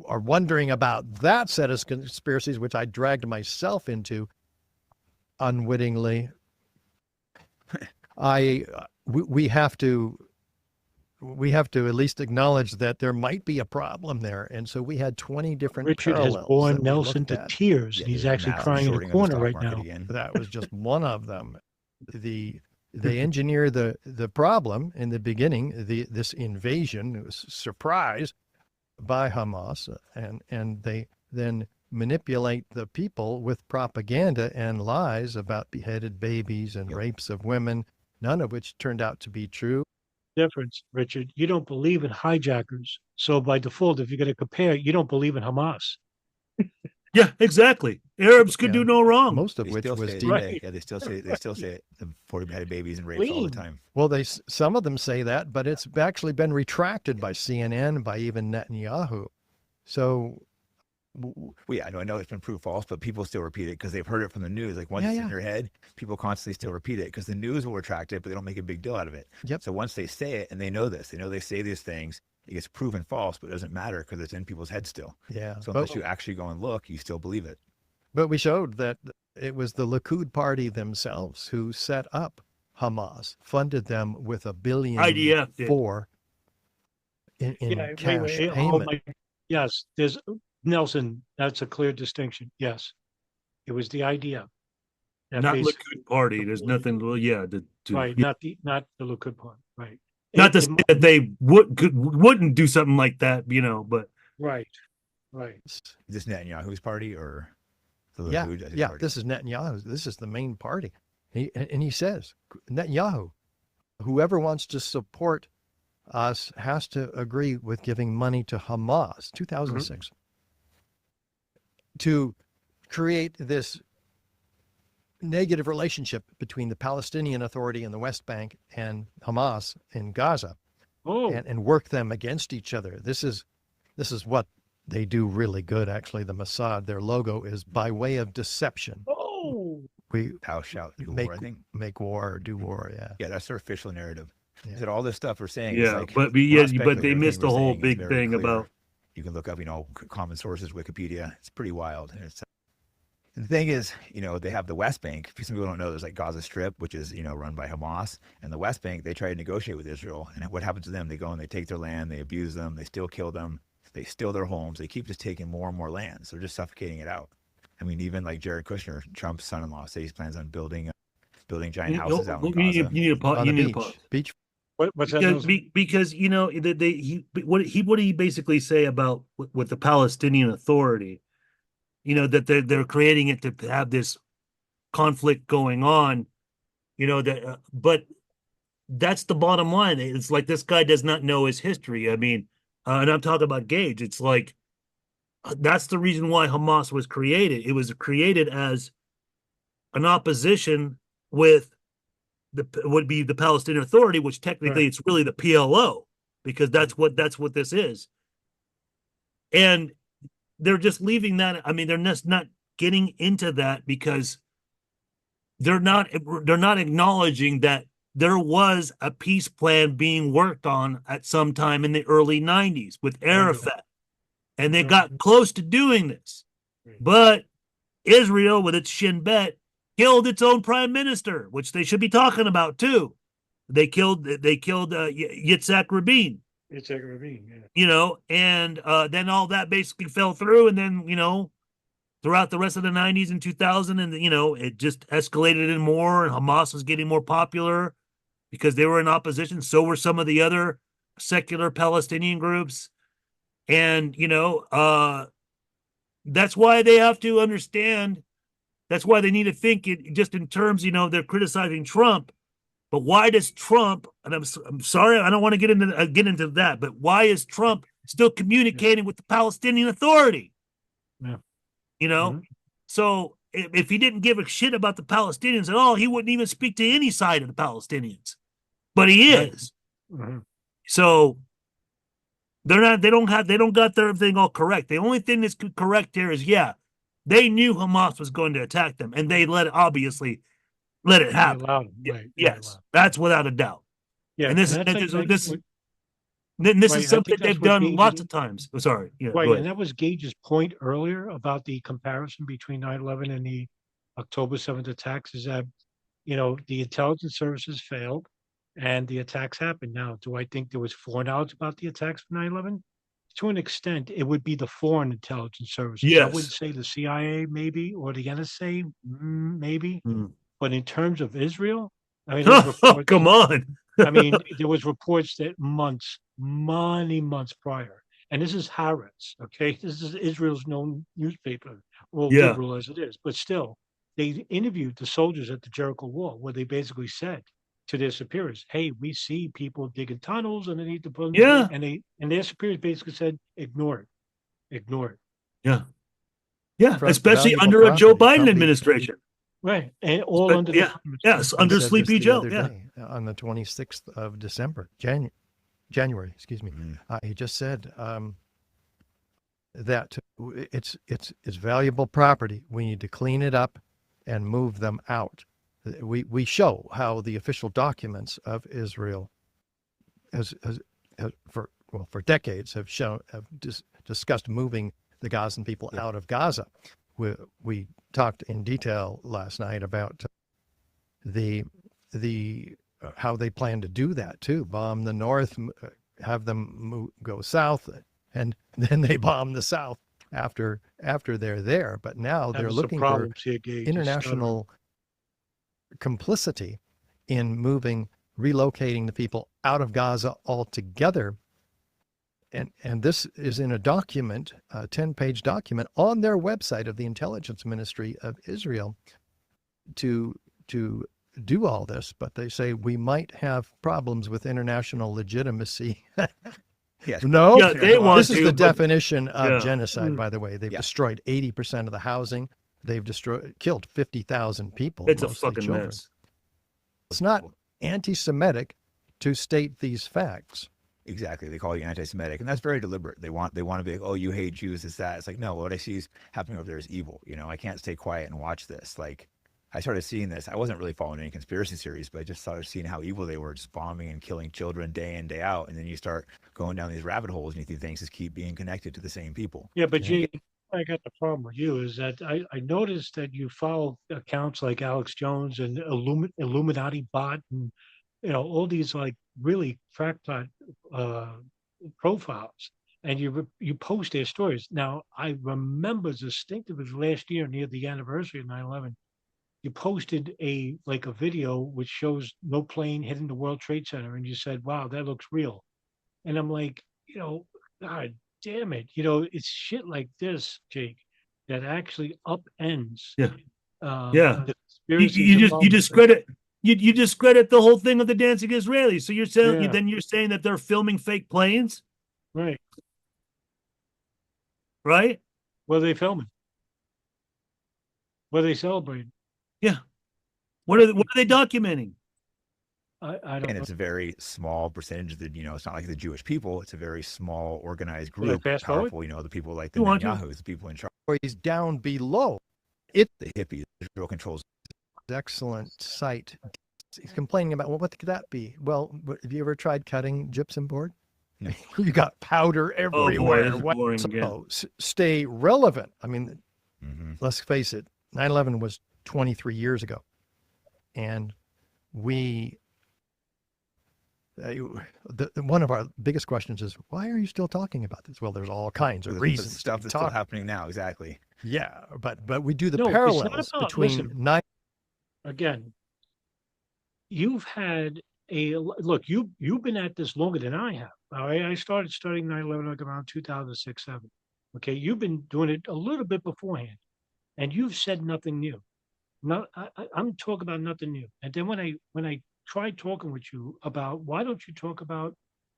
are wondering about that set of conspiracies, which I dragged myself into unwittingly, we have to at least acknowledge that there might be a problem there. And so we had 20 different Richard has parallels borne that we Nelson looked to at. tears, Yeah, and he's there's a actually massive crying in a shorting of the corner stock right market now. again. That was just one of them. They engineer the problem in the beginning. This invasion was surprise by Hamas, and they then manipulate the people with propaganda and lies about beheaded babies and Yep. rapes of women, none of which turned out to be true. Difference, Richard. You don't believe in hijackers. So by default, if you're going to compare, you don't believe in Hamas. Yeah, exactly. Arabs could Yeah. do no wrong. Most of They which still was say it deep. today. Right. Yeah, they still say the 40 beheaded babies and rapes all the Clean. time. Well, some of them say that, but it's actually been retracted by CNN, by even Netanyahu. So, Well, yeah, I know it's been proved false, but people still repeat it because they've heard it from the news. Like once Yeah, it's yeah. in their head, people constantly still repeat it because the news will retract it, but they don't make a big deal out of it. Yep. So once they say it, and they know this, they know they say these things, it gets proven false, but it doesn't matter because it's in people's heads still. yeah. So But- unless you actually go and look, you still believe it. But we showed that it was the Likud party themselves who set up Hamas, funded them with $1 billion IDF did. in cash payment. Yes, there's Nelson. That's a clear distinction. Yes, it was the idea. That Not basic- Likud party. There's nothing. Well, yeah, right, yeah. not the Likud part. Right. Not to It- say that they wouldn't do something like that, but Right. Right. Is this Netanyahu's party or the Yeah, Likud? yeah. Party? This is Netanyahu. This is the main party. He says, Netanyahu, whoever wants to support us has to agree with giving money to Hamas, 2006, to create this negative relationship between the Palestinian Authority in the West Bank and Hamas in Gaza, Oh, and work them against each other. This is what they do really good. Actually, the Mossad, their logo is by way of deception. oh, We Thou shalt do make war, I think. make war or do war. Yeah. Yeah, that's their official narrative. Yeah. Is that all this stuff we're saying? is yeah. like, But we're not but they speculating. missed the Everything we're whole saying is big very thing clear. about. You can look up, common sources, Wikipedia. It's pretty wild. The thing is, they have the West Bank. Some people don't know there's like Gaza Strip, which is, run by Hamas. And the West Bank, they try to negotiate with Israel. And what happens to them? They go and they take their land, they abuse them, they still kill them, they steal their homes. They keep just taking more and more land. So they're just suffocating it out. I mean, even like Jared Kushner, Trump's son-in-law, says he plans on building giant houses out in Gaza. You need to pause. On the beach. What's that? Because what he basically say about with the Palestinian Authority, that they're creating it to have this conflict going on, but that's the bottom line. It's like this guy does not know his history. I mean, and I'm talking about Gage. It's like that's the reason why Hamas was created. It was created as an opposition with would be the Palestinian Authority, which technically it's really the PLO, because that's what this is. And they're just leaving that. I mean, they're just not getting into that because they're not acknowledging that there was a peace plan being worked on at some time in the early 90s with Arafat. And they got close to doing this. But Israel, with its Shin Bet, killed its own prime minister, which they should be talking about too. They killed Yitzhak Rabin. And then all that basically fell through, and then throughout the rest of the 90s and 2000, and it just escalated in more, and Hamas was getting more popular because they were in opposition. So were some of the other secular Palestinian groups, and that's why they have to understand. That's why they need to think it just in terms, they're criticizing Trump, but why does Trump, and I'm sorry, I don't want to get into that, but why is Trump still communicating with the Palestinian Authority? Yeah. So if he didn't give a shit about the Palestinians at all, he wouldn't even speak to any side of the Palestinians, but he is. Mm-hmm. So they don't got their thing all correct. The only thing that's correct here is, they knew Hamas was going to attack them, and they let it happen. Yes, that's without a doubt. Yeah, and this is something they've done lots of times. Oh, sorry. Right, and that was Gage's point earlier about the comparison between 9/11 and the October 7th attacks, is that the intelligence services failed, and the attacks happened. Now, do I think there was foreknowledge about the attacks for 9/11? To an extent, it would be the foreign intelligence services. Yes. I wouldn't say the CIA, maybe, or the NSA, maybe. But in terms of Israel, I mean, come on. I mean, there was reports that many months prior, and this is Haaretz, okay? This is Israel's known newspaper, liberal as it is, but still, they interviewed the soldiers at the Jericho Wall, where they basically said to their superiors, "Hey, we see people digging tunnels underneath the building." Yeah. And their superiors basically said, "Ignore it." Yeah. Especially under a Joe Biden administration. Right. And all under under Sleepy Joe. On the 26th of December, January, excuse me. He just said that it's valuable property. We need to clean it up and move them out. We show how the official documents of Israel for decades have discussed moving the Gazan people out of Gaza. We talked in detail last night about the how they plan to do that too. Bomb the north, have them go south, and then they bomb the south after they're there. But now they're looking for international complicity in relocating the people out of Gaza altogether. And this is in a document, a 10-page document on their website of the Intelligence Ministry of Israel to do all this. But they say we might have problems with international legitimacy. Yes. No, they want this is the definition of genocide, by the way. They've Yeah. destroyed 80% of the housing. They've killed 50,000 people. It's a mostly fucking children. mess. It's not anti-Semitic to state these facts. Exactly. They call you anti-Semitic, and that's very deliberate. They want to be like, oh, you hate Jews, it's that. It's like, no, what I see is happening over there is evil. You know, I can't stay quiet and watch this. Like, I started seeing this. I wasn't really following any conspiracy theories, but I just started seeing how evil they were, just bombing and killing children day in, day out. And then you start going down these rabbit holes, and you think things just keep being connected to the same people. Yeah, but I got the problem with you is that I noticed that you follow accounts like Alex Jones and Illuminati bot and all these like really crackpot profiles, and you post their stories. Now I remember distinctively last year near the anniversary of 9/11, you posted a video which shows no plane hitting the World Trade Center, and you said, "Wow, that looks real." And I'm like, God damn it, it's shit like this, Jake, that actually upends Yeah. Yeah. the You, conspiracies you just you involved. discredit you discredit the whole thing of the dancing Israelis. So you're saying Yeah. then you're saying that they're filming fake planes, Right. right? What are they filming? What are they celebrating? Yeah. What are they documenting? I don't And know. it's a very small percentage of the, it's not like the Jewish people. It's a very small organized Will I group, fast forward? powerful, the people like the You want to? Netanyahus, the people in charge, Or he's down below. the hippies, Israel controls. Excellent site. He's complaining about, well, what could that be? Well, have you ever tried cutting gypsum board? No. You got powder Oh boy, everywhere. this is boring So, again. stay relevant. I mean, Mhm. let's face it, 9/11 was 23 years ago. And we, one of our biggest questions is, why are you still talking about this? Well, there's all kinds of The reasons. stuff to that's talk. still happening now. Exactly. Yeah, but we do the No, it's not parallels about- between listen. 9. Again, you've had look. You've been at this longer than I have. All right, I started studying 9/11 like around 2006-7. Okay, you've been doing it a little bit beforehand, and you've said nothing new. No, I'm talking about nothing new. And then when I tried talking with you about why don't you talk about,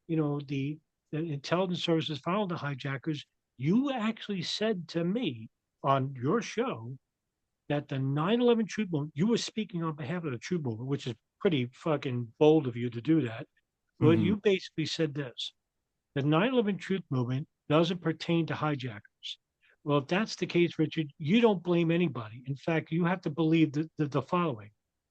the intelligence services following the hijackers, you actually said to me on your show that the 9/11 truth movement, you were speaking on behalf of the truth movement, which is pretty fucking bold of you to do that. Well, Mhm. you basically said this: the 9/11 truth movement doesn't pertain to hijackers. Well, if that's the case, Richard, you don't blame anybody. In fact, you have to believe the following: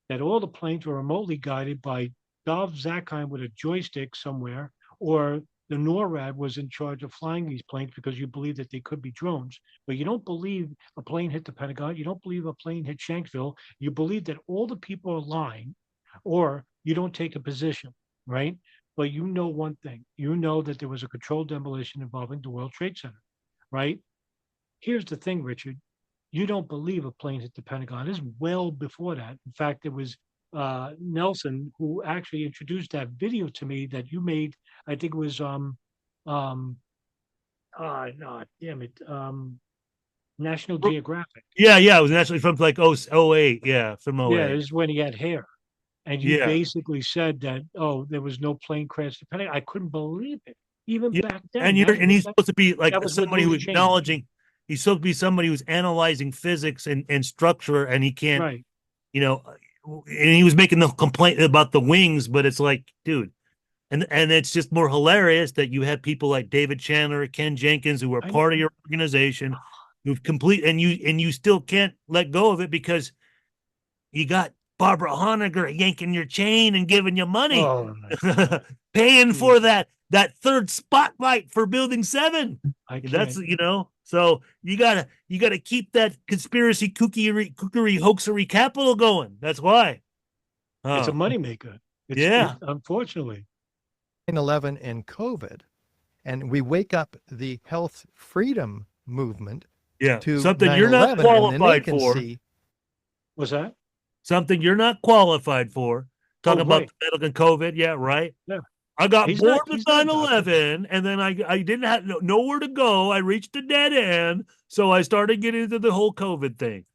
that all the planes were remotely guided by Dov Zakheim with a joystick somewhere, or the NORAD was in charge of flying these planes because you believe that they could be drones. But you don't believe a plane hit the Pentagon. You don't believe a plane hit Shanksville. You believe that all the people are lying, or you don't take a position, right? But you know one thing. You know that there was a controlled demolition involving the World Trade Center, right? Here's the thing, Richard. You don't believe a plane hit the Pentagon. This is well before that. In fact, it was Nelson who actually introduced that video to me that you made. I think it was no, damn it, National Geographic. Yeah, it was actually from like 08. Yeah, from 08. Yeah, this is when he had hair. And you Yeah. basically said that, there was no plane crash to Pentagon. I couldn't believe it, even Yeah, back then. And he's supposed to be like that was somebody when who's Lewis Cheney. acknowledging. He's supposed to be somebody who's analyzing physics and structure, and he can't. Right. And he was making the complaint about the wings, but it's like, dude, and it's just more hilarious that you had people like David Chandler, Ken Jenkins, who were I part of your organization, who've and you still can't let go of it because you got Barbara Honegger yanking your chain and giving you money, Oh, paying for that third spotlight for Building 7. I can't. That's so you gotta keep that conspiracy cookery hoaxery capital going. That's why. It's a Oh, moneymaker. Yeah. Unfortunately. 9/11 and COVID, and we wake up the health freedom movement yeah. to Something you're not 9/11, and then they qualified can for. see- Was that? Something you're not qualified for. Talking about right. the medical and COVID. Yeah, right. Yeah. I got He's bored not- with he's not a doctor. 9/11, and then I didn't have nowhere to go. I reached a dead end, so I started getting into the whole COVID thing.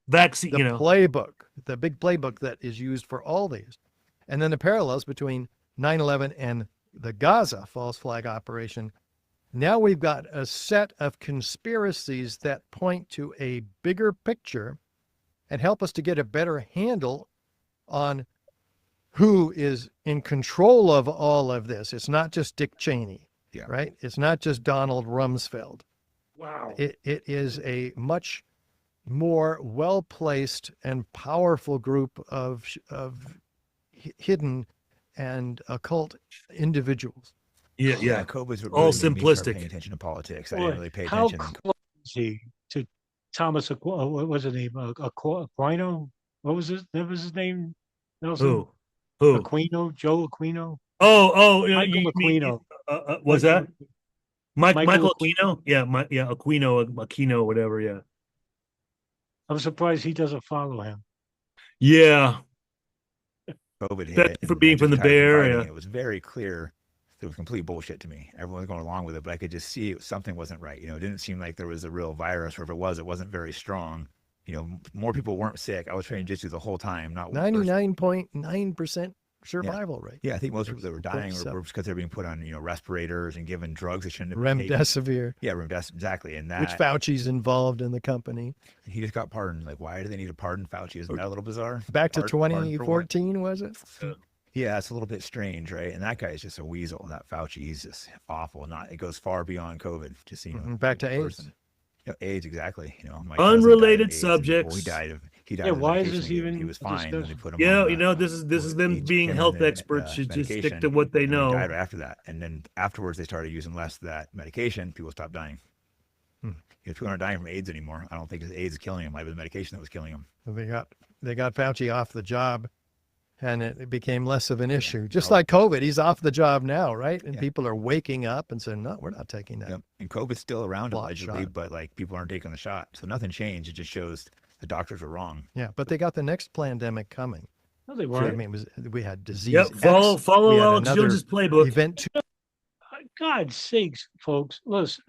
Vaccine, the playbook, the big playbook that is used for all these. And then the parallels between 9/11 and the Gaza false flag operation. Now we've got a set of conspiracies that point to a bigger picture and help us to get a better handle on who is in control of all of this. It's not just Dick Cheney, right? It's not just Donald Rumsfeld. Wow. It is a much more well-placed and powerful group of hidden and occult individuals. Yeah. COVID's what All really made me start simplistic. paying attention to politics. I Boy, didn't really pay how attention. close is he Thomas, what was his name? Aquino? What was his name? Nelson? Who? Aquino? Joe Aquino? Oh, Michael you mean, Aquino. was that Michael Aquino. Aquino? Yeah, Aquino, whatever. Yeah. I'm surprised he doesn't follow him. Yeah. COVID That's hit for and I being just from the retired Bay Area. fighting, and it was very clear it was complete bullshit to me. Everyone was going along with it, but I could just see something wasn't right. It didn't seem like there was a real virus, or if it wasn't very strong. More people weren't sick. I was training jiu-jitsu the whole time. Not one person. 99.9% survival rate. Yeah, I think most people that were dying were because they're being put on, respirators and given drugs they shouldn't have taken. Remdesivir. Yeah, remdesivir, exactly. And that, which Fauci's involved in the company. he just got pardoned. Like, why do they need to pardon Fauci? Isn't that a little bizarre? Back to Pardon for what? 2014, was it? Yeah, it's a little bit strange, right? And that guy is just a weasel. That Fauci, he's just awful. It goes far beyond COVID. Just Back to AIDS. person. AIDS, exactly. My cousin died of Unrelated AIDS, and, subjects. he died Yeah, of why is medication this he even He was fine. And they put him Yeah, on, this is them AIDS being health permanent, experts. You just stick medication, to what they and know. He died after that, and then afterwards they started using less of that medication. People stopped dying. People aren't dying from AIDS anymore. I don't think AIDS is killing him. It was the medication that was killing him. They got Fauci off the job, and it became less of an issue. Just like COVID, he's off the job now, right? And people are waking up and saying, "No, we're not taking that." Yep. And COVID's still around Blot allegedly, shot. but people aren't taking the shot. So nothing changed. It just shows the doctors were wrong. Yeah, but they got the next pandemic coming. No, they I weren't. mean, we had disease. Yep, X. follow We had Alex another Jones's playbook. Event God's sakes, folks. Listen,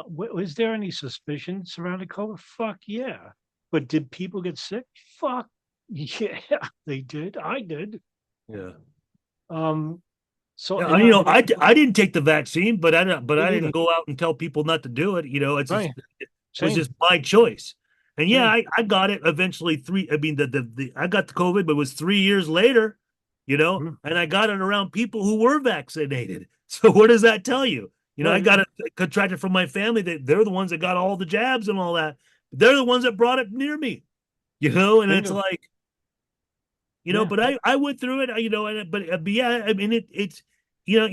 was there any suspicion surrounding COVID? Fuck yeah. But did people get sick? Fuck yeah, they did. I did. Yeah. So Yeah, I didn't take the vaccine, but I neither. didn't go out and tell people not to do it. It's Right. it was Same. just my choice. And yeah, Same. I got it eventually. I got the COVID, but it was 3 years later, and I got it around people who were vaccinated. So what does that tell you? I Right. got it contracted from my family. They're the ones that got all the jabs and all that. They're the ones that brought it near me, and Bingo. it's like, Yeah. but I went through it, but yeah, I mean, it's, the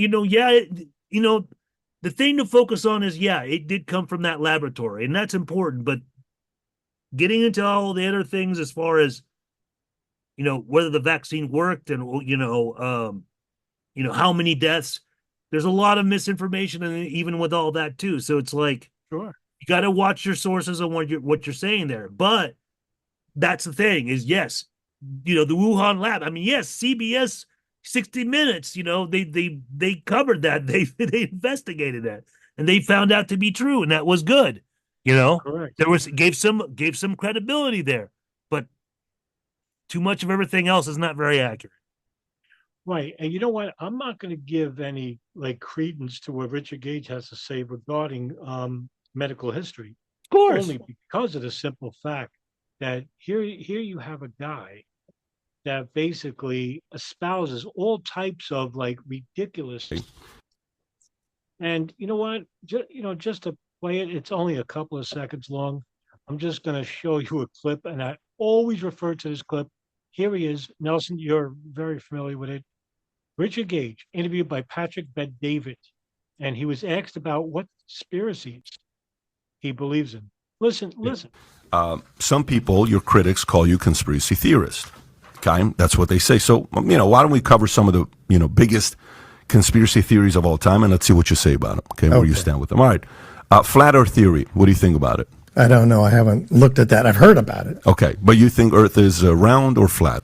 thing to focus on is, it did come from that laboratory, and that's important, but getting into all the other things as far as, whether the vaccine worked and, how many deaths, there's a lot of misinformation, and even with all that too. So it's like, Sure. you got to watch your sources on what you're saying there. But that's the thing is, yes, the Wuhan lab. I mean, yes, CBS 60 Minutes, they covered that. They investigated that, and they found out to be true, and that was good. Correct. Gave some credibility there, but too much of everything else is not very accurate. Right. And you know what? I'm not going to give any credence to what Richard Gage has to say regarding medical history. Of course. Only because of the simple fact that here you have a guy that basically espouses all types of ridiculous. And you know what? Just to play it, it's only a couple of seconds long. I'm just going to show you a clip, and I always refer to this clip. Here he is. Nelson, you're very familiar with it. Richard Gage, interviewed by Patrick Bet-David, and he was asked about what conspiracies he believes in. Listen. Some people, your critics, call you conspiracy theorist. Okay, that's what they say. So, why don't we cover some of the, biggest conspiracy theories of all time, and let's see what you say about them. Okay, where you stand with them. All right. Flat Earth theory. What do you think about it? I don't know. I haven't looked at that. I've heard about it. Okay, but you think Earth is round or flat?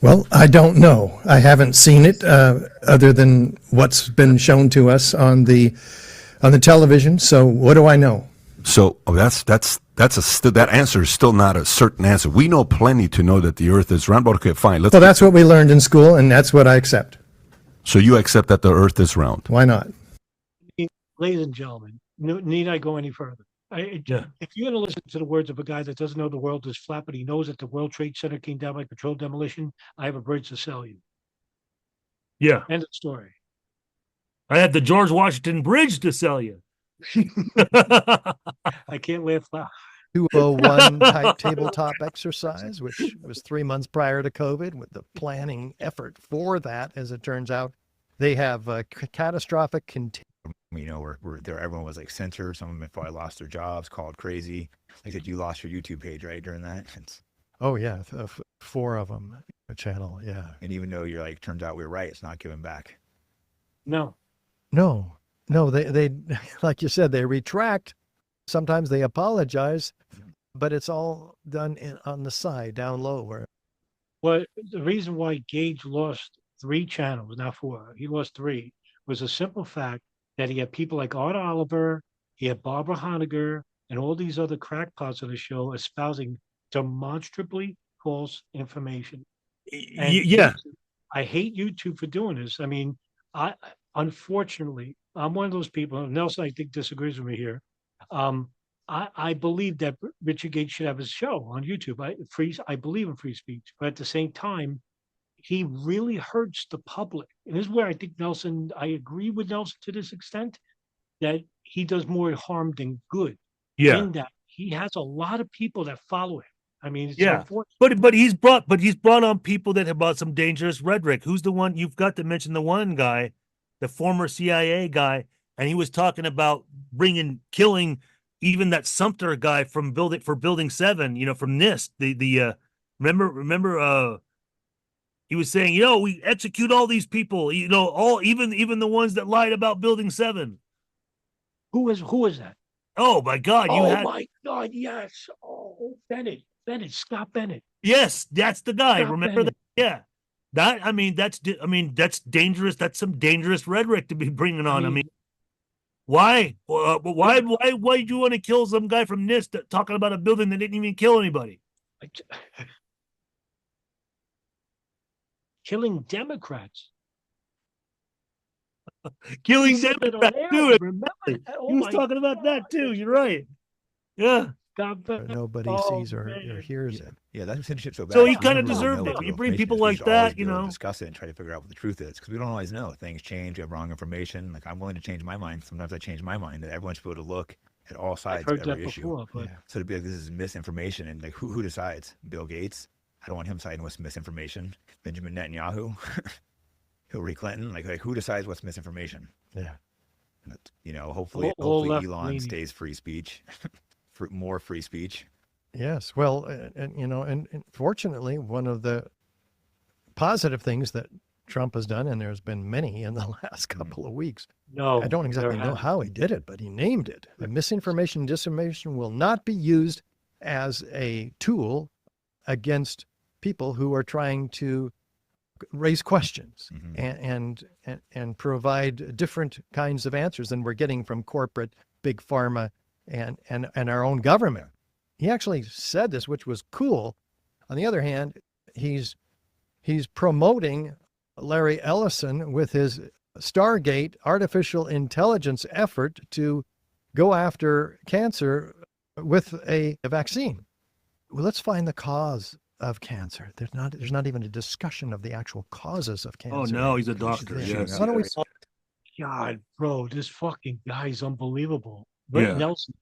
Well, I don't know. I haven't seen it other than what's been shown to us on the television. So what do I know? So that answer is still not a certain answer. We know plenty to know that the Earth is round. But okay, fine. Well, that's what we learned in school, and that's what I accept. So you accept that the Earth is round? Why not? Ladies and gentlemen, need I go any further? If you're going to listen to the words of a guy that doesn't know the world is flat, but he knows that the World Trade Center came down by controlled demolition, I have a bridge to sell you. Yeah. End of story. I have the George Washington Bridge to sell you. I can't laugh loud. 201 type tabletop exercise, which was 3 months prior to COVID, with the planning effort for that. As it turns out, they have catastrophic You know, where there everyone was like censored. Some of them probably lost their jobs, called crazy. Like that, you lost your YouTube page, right, during that. Oh yeah, 4 of them a channel. Yeah. And even though you're like, turns out we were right, it's not given back. No. No, they like you said, they retract. Sometimes they apologize, but it's all done on the side, down low. Well, the reason why Gage lost 3 channels, not 4, he lost 3, was a simple fact that he had people like Art Oliver, he had Barbara Honegger, and all these other crackpots on the show espousing demonstrably false information. And Yeah. I hate YouTube for doing this. I mean, unfortunately, I'm one of those people. Nelson, I think, disagrees with me here. I believe that Richard Gage should have his show on YouTube. I believe in free speech, but at the same time, he really hurts the public. And this is where I think I agree with Nelson to this extent, that he does more harm than good. Yeah. In that he has a lot of people that follow him. I mean, it's Yeah. unfortunate. But he's brought on people that have brought some dangerous rhetoric. Who's the one? You've got to mention the one guy, the former CIA guy, and he was talking about killing even that Sumter guy from Building 7, you know, from NIST. Remember he was saying, you know, we execute all these people, you know, even the ones that lied about Building 7. Who is that? Oh my God! My God! Yes. Oh, Bennett, Scott Bennett. Yes, that's the guy. Scott Remember Bennett. that? Yeah. That's dangerous. That's some dangerous rhetoric to be bringing on. I mean, why? Why do you want to kill some guy from NIST talking about a building that didn't even kill anybody? Killing Democrats. Killing Democrats too. Remember? He was talking about that too. You're right. Yeah. Nobody sees or hears it. Yeah, that censorship's so bad. So he You kind of never really deserved know it. what When you the bring people information is. like We should always that, be you able to know. discuss it and try to figure out what the truth is, because we don't always know. Things change. We have wrong information. Like, I'm willing to change my mind. Sometimes I change my mind. That everyone should be able to look at all sides I've heard of every that issue. before, but So to be like, this is misinformation, and like, who decides? Bill Gates? I don't want him siding with misinformation. Benjamin Netanyahu? Hillary Clinton? Like who decides what's misinformation? Yeah. You know, hopefully Elon stays free speech, for more free speech. Yes. Well, and fortunately, one of the positive things that Trump has done, and there's been many in the last couple of weeks. no, I don't exactly know how he did it, but he named it. The misinformation and disinformation will not be used as a tool against people who are trying to raise questions and provide different kinds of answers than we're getting from corporate big pharma and our own government. He actually said this, which was cool. On the other hand, he's promoting Larry Ellison with his Stargate artificial intelligence effort to go after cancer with a vaccine. Well, let's find the cause of cancer. There's not even a discussion of the actual causes of cancer. Oh no, he's a doctor. Yes. Why don't we? God, bro, this fucking guy's unbelievable. Rick Yeah. Nelson.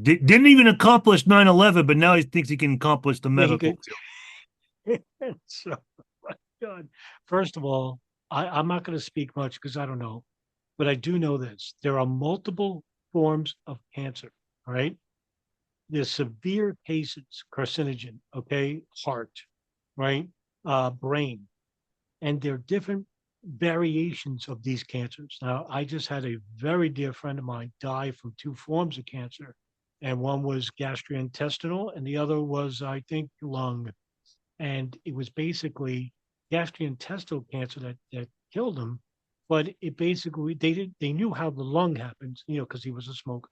Didn't even accomplish 9/11, but now he thinks he can accomplish the medical. So, my God. First of all, I'm not going to speak much because I don't know, but I do know this. There are multiple forms of cancer, all right? There's severe cases, carcinogen, okay, heart, right, brain, and there are different variations of these cancers. Now, I just had a very dear friend of mine die from 2 forms of cancer, and one was gastrointestinal, and the other was, I think, lung. And it was basically gastrointestinal cancer that killed him, but it basically they knew how the lung happens, you know, because he was a smoker.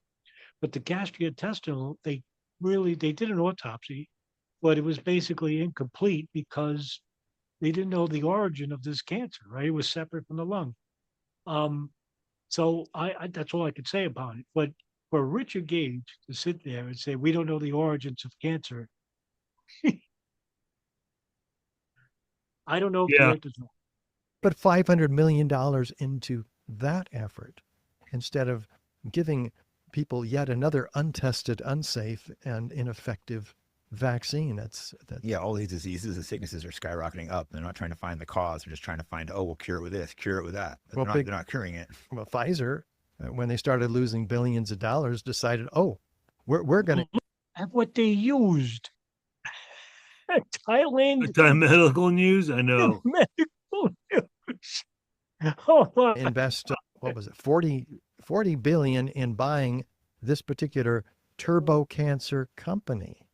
But the gastrointestinal, they did an autopsy, but it was basically incomplete because they didn't know the origin of this cancer, right? It was separate from the lung. So I that's all I could say about it. But for Richard Gage to sit there and say, we don't know the origins of cancer, I don't know if the answer's no. But $500 million into that effort instead of giving people yet another untested, unsafe, and ineffective vaccine. That's Yeah, all these diseases and sicknesses are skyrocketing up. They're not trying to find the cause. They're just trying to find, we'll cure it with this, cure it with that. But Well, they're not curing it. well, Pfizer when they started losing billions of dollars, decided, oh, we're going to. Look at what they used. Thailand Time medical news. I know. medical news. Oh, my. invest what was it 40 billion in buying this particular turbo cancer company.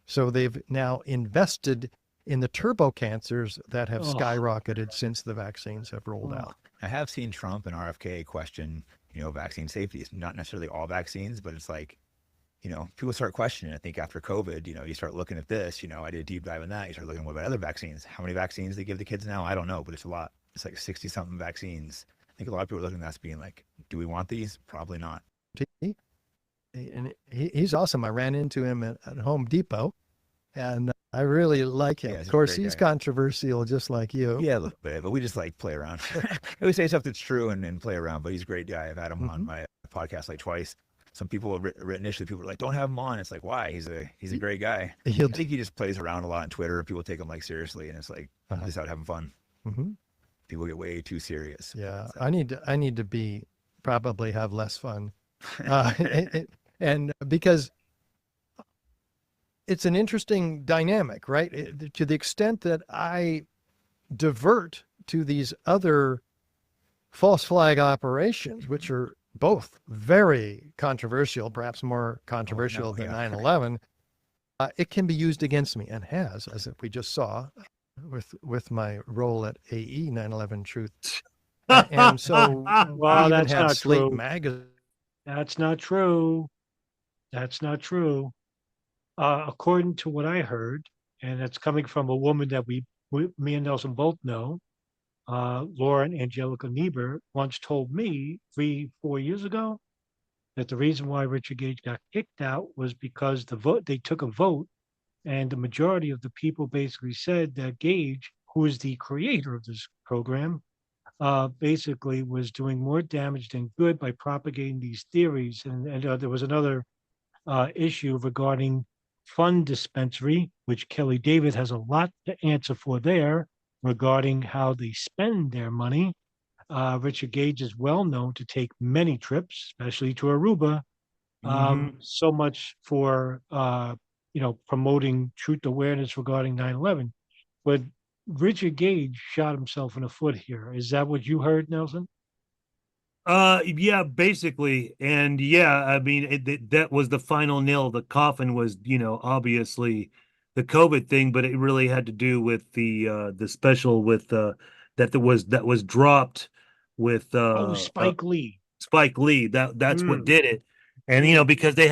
So they've now invested in the turbo cancers that have skyrocketed since the vaccines have rolled out. I have seen Trump and RFK question, vaccine safety. It's not necessarily all vaccines, but it's like, people start questioning. I think after COVID, you start looking at this, I did a deep dive in that. You start looking what about other vaccines? How many vaccines they give the kids now? I don't know, but it's a lot. It's like 60 something vaccines. I think a lot of people are looking at this being like, do we want these? Probably not. And he's awesome. I ran into him at Home Depot, and I really like him. Yeah, of course, he's controversial, just like you. Yeah, a little bit, but we just like play around. We say stuff that's true and play around, but he's a great guy. I've had him on my podcast like twice. Some people initially people were like, don't have him on. It's like, why? He's a great guy. I think he just plays around a lot on Twitter, and people take him like seriously, and it's like, he's out having fun. People get way too serious. Yeah, so. I need to probably have less fun. And because it's an interesting dynamic, right? To the extent that I divert to these other false flag operations, which are both very controversial, perhaps more controversial than 9/11, it can be used against me, and has, as we just saw with my role at AE 9/11 Truth. And so wow, that's not Slate true. Magazine. That's not true. That's not true. According to what I heard, and it's coming from a woman that me and Nelson both know, Lauren Angelica Niebuhr once told me 3-4 years ago that the reason why Richard Gage got kicked out was because they took a vote, and the majority of the people basically said that Gage, who is the creator of this program, basically was doing more damage than good by propagating these theories. And there was another issue regarding fund dispensary, which Kelly David has a lot to answer for there regarding how they spend their money. Richard Gage is well known to take many trips, especially to Aruba. So much for promoting truth awareness regarding 9/11. But Richard Gage shot himself in the foot here. Is that what you heard, Nelson? Yeah, basically. And yeah, I mean, that was the final nail. The coffin was, obviously the COVID thing, but it really had to do with the special with that was dropped with Spike Lee. Spike Lee. That's what did it. And because they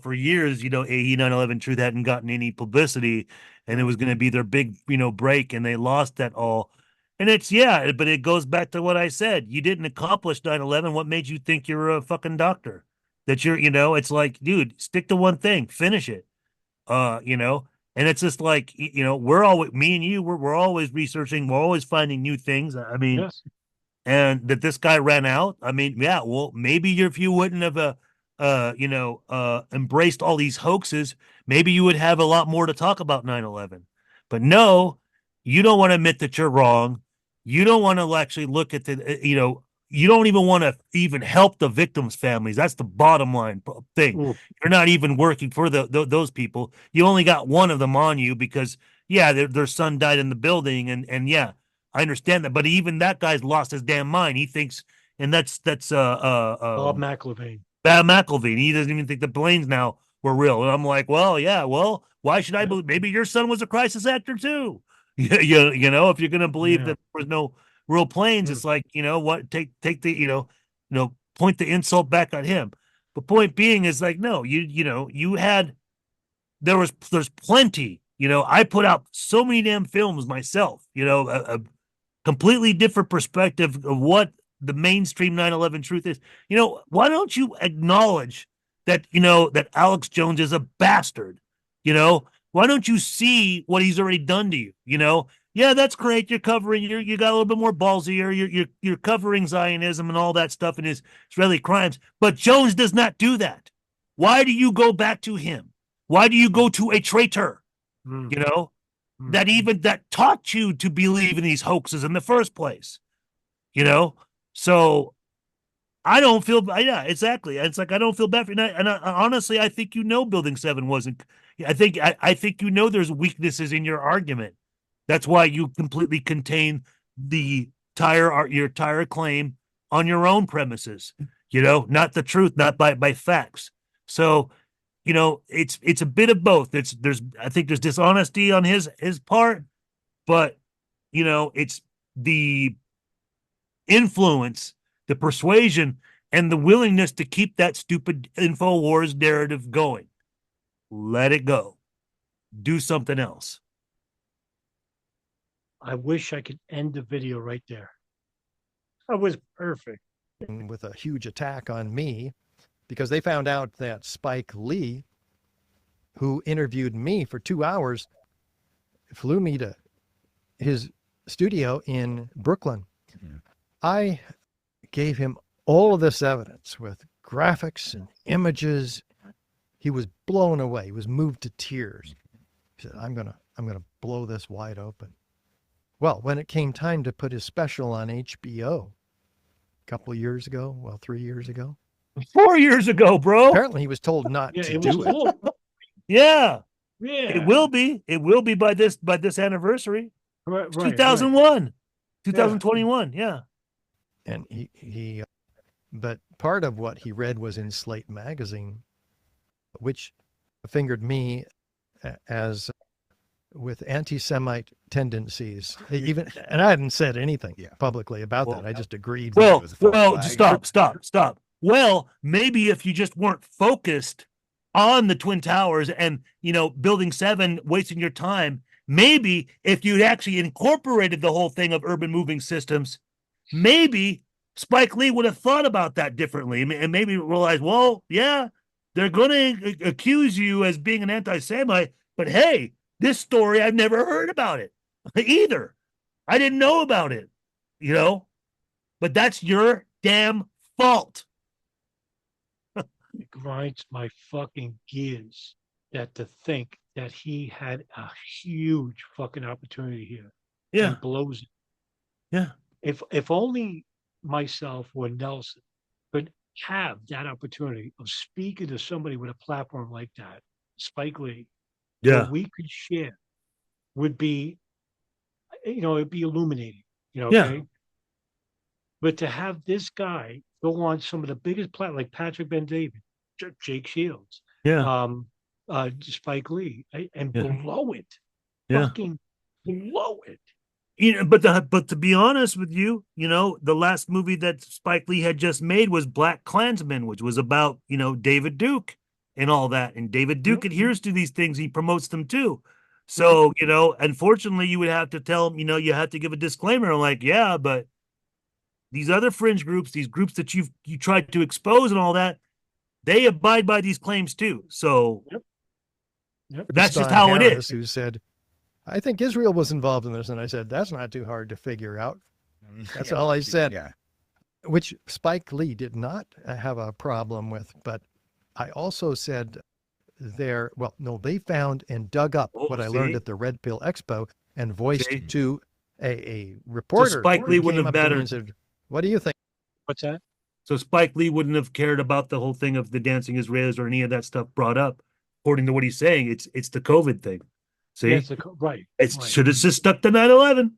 for years, AE 9/11 Truth hadn't gotten any publicity, and it was going to be their big break, and they lost that all. And but it goes back to what I said. You didn't accomplish 9/11. What made you think you're a fucking doctor? That you're, it's like, dude, stick to one thing, finish it. And it's just like, we're always, me and you, we're always researching, we're always finding new things. I mean, yes. And that this guy ran out. I mean, yeah, well, maybe if you wouldn't have, embraced all these hoaxes, maybe you would have a lot more to talk about 9/11. But no, you don't want to admit that you're wrong. You don't want to actually look at you don't even want to even help the victims' families. That's the bottom line thing. Ooh. You're not even working for those people. You only got one of them on you because, yeah, their son died in the building, and yeah, I understand that. But even that guy's lost his damn mind. He thinks, and that's Bob McIlvaine. Bob McIlvaine. He doesn't even think the planes now were real. And I'm like, well, yeah, well, why should I believe? Maybe your son was a crisis actor too. If you're going to believe that there was no real planes, it's like, what, take the, point the insult back on him. But point being is like, no, you had, there's plenty, I put out so many damn films myself, a completely different perspective of what the mainstream 9/11 truth is. Why don't you acknowledge that, that Alex Jones is a bastard? Why don't you see what he's already done to you? Yeah, that's great. You're covering, you got a little bit more ballsier. You're covering Zionism and all that stuff and his Israeli crimes. But Jones does not do that. Why do you go back to him? Why do you go to a traitor? That taught you to believe in these hoaxes in the first place. So I don't feel, yeah, exactly. It's like I don't feel bad for you. And honestly, I think Building 7 wasn't. I think there's weaknesses in your argument. That's why you completely contain the your entire claim on your own premises. Not the truth, not by facts. So, it's a bit of both. I think there's dishonesty on his part, but it's the influence, the persuasion, and the willingness to keep that stupid InfoWars narrative going. Let it go. Do something else. I wish I could end the video right there. That was perfect. And with a huge attack on me, because they found out that Spike Lee, who interviewed me for 2 hours, flew me to his studio in Brooklyn. Mm-hmm. I gave him all of this evidence with graphics and images. He was blown away. He was moved to tears. He said, I'm gonna blow this wide open. Well, when it came time to put his special on HBO a couple of years ago, 3 years ago. 4 years ago, bro. Apparently he was told not to do it. Yeah. Yeah. It will be. It will be by this anniversary. Right, 2001. Right. 2021. Yeah. And he but part of what he read was in Slate magazine, which fingered me as with anti-Semite tendencies. And I hadn't said anything publicly about that. I just agreed. Stop. Well, maybe if you just weren't focused on the Twin Towers and, Building 7, wasting your time, maybe if you'd actually incorporated the whole thing of urban moving systems, maybe Spike Lee would have thought about that differently and maybe realized, well, yeah, they're going to accuse you as being an anti-Semite, but hey, this story, I've never heard about it either. I didn't know about it, but that's your damn fault. It grinds my fucking gears that to think that he had a huge fucking opportunity here. Yeah. And blows it. Yeah. If only myself or Nelson could have that opportunity of speaking to somebody with a platform like that, Spike Lee, yeah, what we could share would be, it'd be illuminating, okay? But to have this guy go on some of the biggest platforms, like Patrick Ben-David, Jake Shields, Spike Lee, and blow it, fucking blow it. But to be honest with you, the last movie that Spike Lee had just made was Black Klansman, which was about, David Duke and all that. And David Duke adheres to these things. He promotes them too. So, unfortunately, you would have to tell him, you have to give a disclaimer like, yeah, but these other fringe groups, these groups that you tried to expose and all that, they abide by these claims too. So that's just how it is. Who said, I think Israel was involved in this. And I said, that's not too hard to figure out. That's all I said. Yeah. Which Spike Lee did not have a problem with. But I also said they found and dug up what I learned at the Red Pill Expo and voiced to a reporter. So Spike Lee wouldn't have mattered. Said, what do you think? What's that? So Spike Lee wouldn't have cared about the whole thing of the dancing Israelis or any of that stuff brought up. According to what he's saying, it's the COVID thing. See, right. Should have just stuck to 9/11.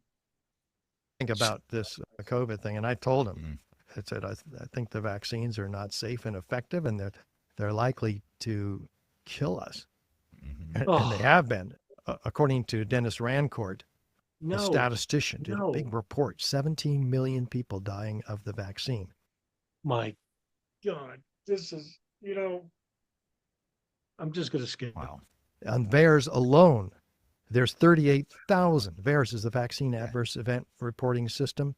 Think about this COVID thing, and I told him, I said, I think the vaccines are not safe and effective, and they're likely to kill us, and they have been, according to Dennis Rancourt, a statistician, did a big report. 17 million people dying of the vaccine. My God, this is, I'm just going to skip. Wow. On VAERS alone, there's 38,000. VAERS is the Vaccine Adverse Event Reporting System,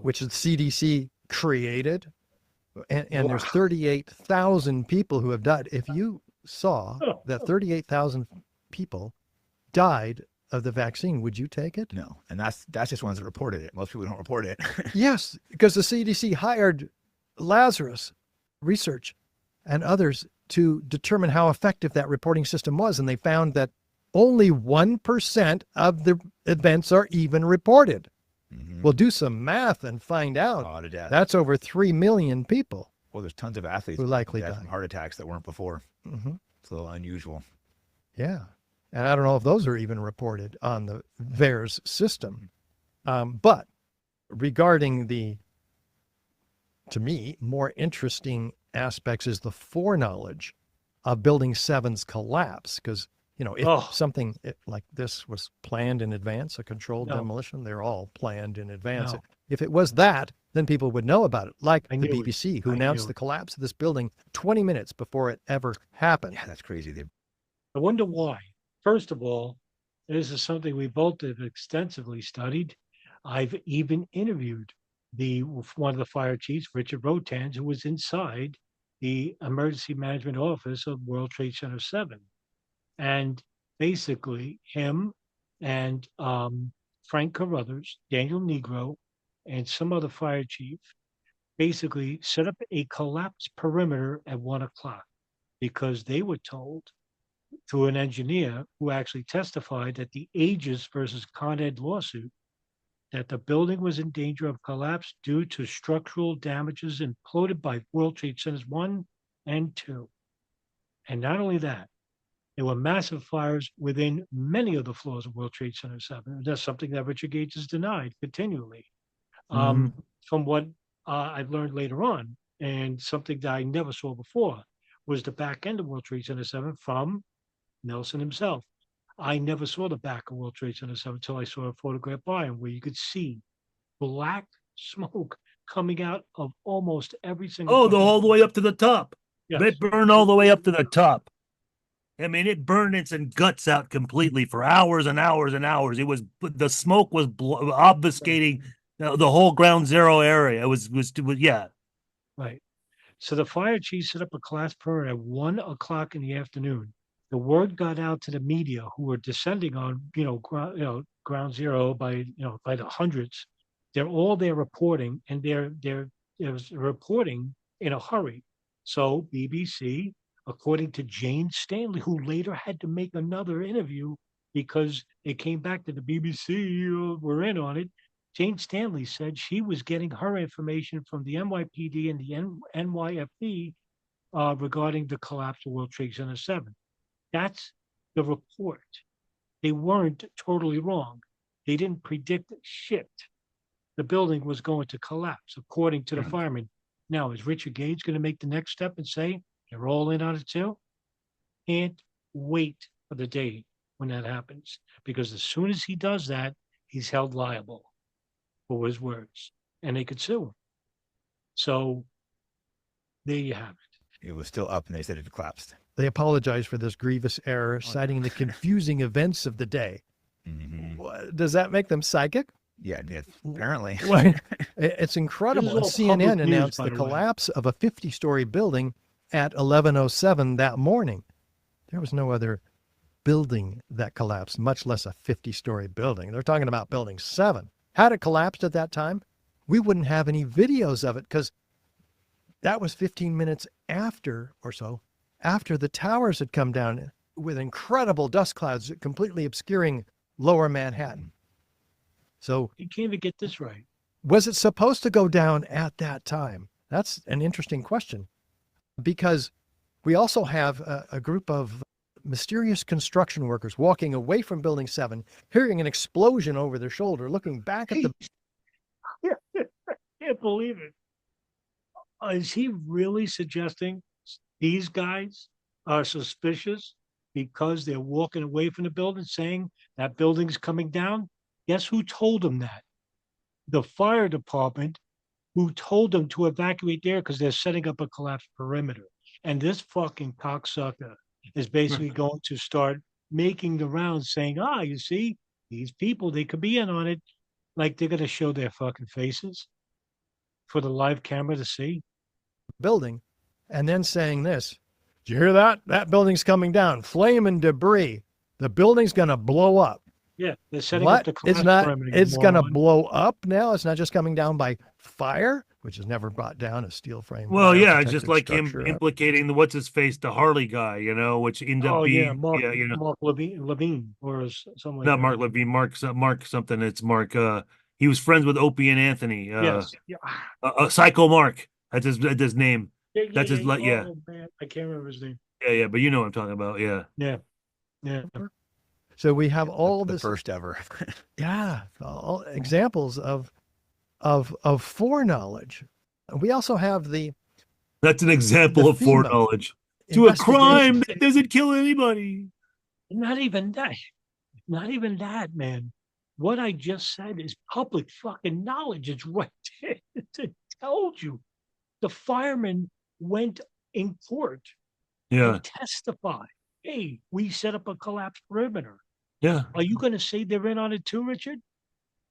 which the CDC created. And there's 38,000 people who have died. If you saw that 38,000 people died of the vaccine, would you take it? No. And that's just ones that reported it. Most people don't report it. Yes, because the CDC hired Lazarus Research and others to determine how effective that reporting system was. And they found that only 1% of the events are even reported. Well, do some math and find out Oh, to death. that's over 3 million people. Well, there's tons of athletes Who likely dead died. from heart attacks that weren't before. Hmm. It's a little unusual. Yeah. And I don't know if those are even reported on the VAERS system. But regarding the, to me, more interesting aspects is the foreknowledge of Building 7's collapse. Because, you know, if Oh. something like this was planned in advance, a controlled No. demolition, they're all planned in advance. No. If it was that, then people would know about it, like I the knew it. BBC, who I announced knew the it. collapse of this building 20 minutes before it ever happened. Yeah, that's crazy. I wonder why. First of all, this is something we both have extensively studied. I've even interviewed one of the fire chiefs, Richard Rotans, who was inside the emergency management office of World Trade Center 7. And basically, him and Frank Carruthers, Daniel Negro, and some other fire chief basically set up a collapse perimeter at 1 o'clock because they were told through an engineer who actually testified that the Aegis versus Con Ed lawsuit that the building was in danger of collapse due to structural damages imploded by World Trade Centers 1 and 2. And not only that, there were massive fires within many of the floors of World Trade Center 7. That's something that Richard Gage has denied continually. From what I've learned later on, and something that I never saw before, was the back end of World Trade Center 7 from Nelson himself. I never saw the back of World Trade Center 7 until I saw a photograph by him where you could see black smoke coming out of almost every single. Oh, the all the way up to the top. Yes. It burned all the way up to the top. I mean, it burned its guts out completely for hours and hours and hours. It was the smoke was obfuscating the whole ground zero area. It was yeah. Right. So the fire chief set up a class perimeter at 1 o'clock in the afternoon. The word got out to the media who were descending on, ground zero by the hundreds. They're all there reporting, and they're reporting in a hurry. So BBC, according to Jane Stanley, who later had to make another interview because it came back to the BBC, were in on it. Jane Stanley said she was getting her information from the NYPD and the NYFD regarding the collapse of World Trade Center 7. That's the report. They weren't totally wrong. They didn't predict shit. The building was going to collapse, according to the firemen. Now, is Richard Gage going to make the next step and say they're all in on it too? Can't wait for the day when that happens, because as soon as he does that, he's held liable for his words, and they could sue him. So there you have it. It was still up, and they said it collapsed. They apologized for this grievous error, citing the confusing events of the day. Does that make them psychic? Yeah, apparently. Well, it's incredible. This is all CNN public news, announced by the the way. collapse of a 50-story building at 11:07 that morning. There was no other building that collapsed, much less a 50-story building. They're talking about Building 7. Had it collapsed at that time, we wouldn't have any videos of it, because that was 15 minutes after or so, after the towers had come down with incredible dust clouds completely obscuring lower Manhattan. So You can't even get this right. was it supposed to go down at that time? That's an interesting question, because we also have a group of mysterious construction workers walking away from Building 7, hearing an explosion over their shoulder, looking back at the... Can't believe it. Is he really suggesting these guys are suspicious because they're walking away from the building, saying that building's coming down? Guess who told them that? The fire department, who told them to evacuate there because they're setting up a collapse perimeter. And this fucking cocksucker is basically going to start making the rounds saying, you see, these people, they could be in on it. Like they're going to show their fucking faces for the live camera to see. building, and then saying this: "Did you hear that? That building's coming down, flame and debris. The building's going to blow up." Yeah, they're setting up What? the It's collapse not, perimeter. it's going to moron. blow up now. It's not just coming down by fire, which is never brought down a steel frame. Well, yeah, it's bioprotected just like him structure. implicating the what's his face, the Harley guy, which ended up being Mark Levine or something like not that. Mark Levine, Mark something. It's Mark. He was friends with Opie and Anthony. Yes. Yeah. Psycho Mark. That's his name. Yeah, That's his. Yeah. Oh man, I can't remember his name. Yeah. But you know what I'm talking about. Yeah. Yeah. Yeah. So we have all the this, first ever. yeah, all examples of foreknowledge. We also have the That's an example The of FEMA foreknowledge to a crime investigation. that doesn't kill anybody. Not even that. Not even that, man. What I just said is public fucking knowledge. It's right there. It told you. The firemen went in court Yeah. and testified. Hey, we set up a collapse perimeter. Yeah. Are you going to say they're in on it too, Richard?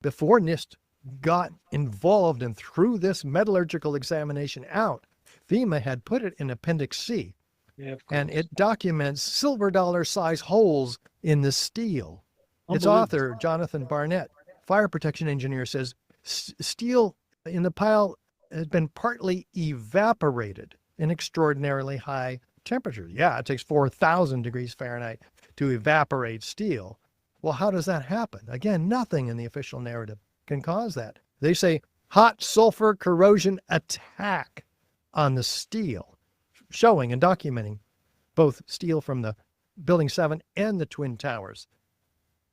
Before NIST got involved and threw this metallurgical examination out, FEMA had put it in Appendix C, Yeah. and it documents silver dollar size holes in the steel. Its Unbelievable. author, Jonathan Barnett, fire protection engineer, says steel in the pile has been partly evaporated in extraordinarily high temperatures. Yeah, it takes 4,000 degrees Fahrenheit to evaporate steel. Well, how does that happen? Again, nothing in the official narrative can cause that. They say hot sulfur corrosion attack on the steel, showing and documenting both steel from the Building 7 and the Twin Towers.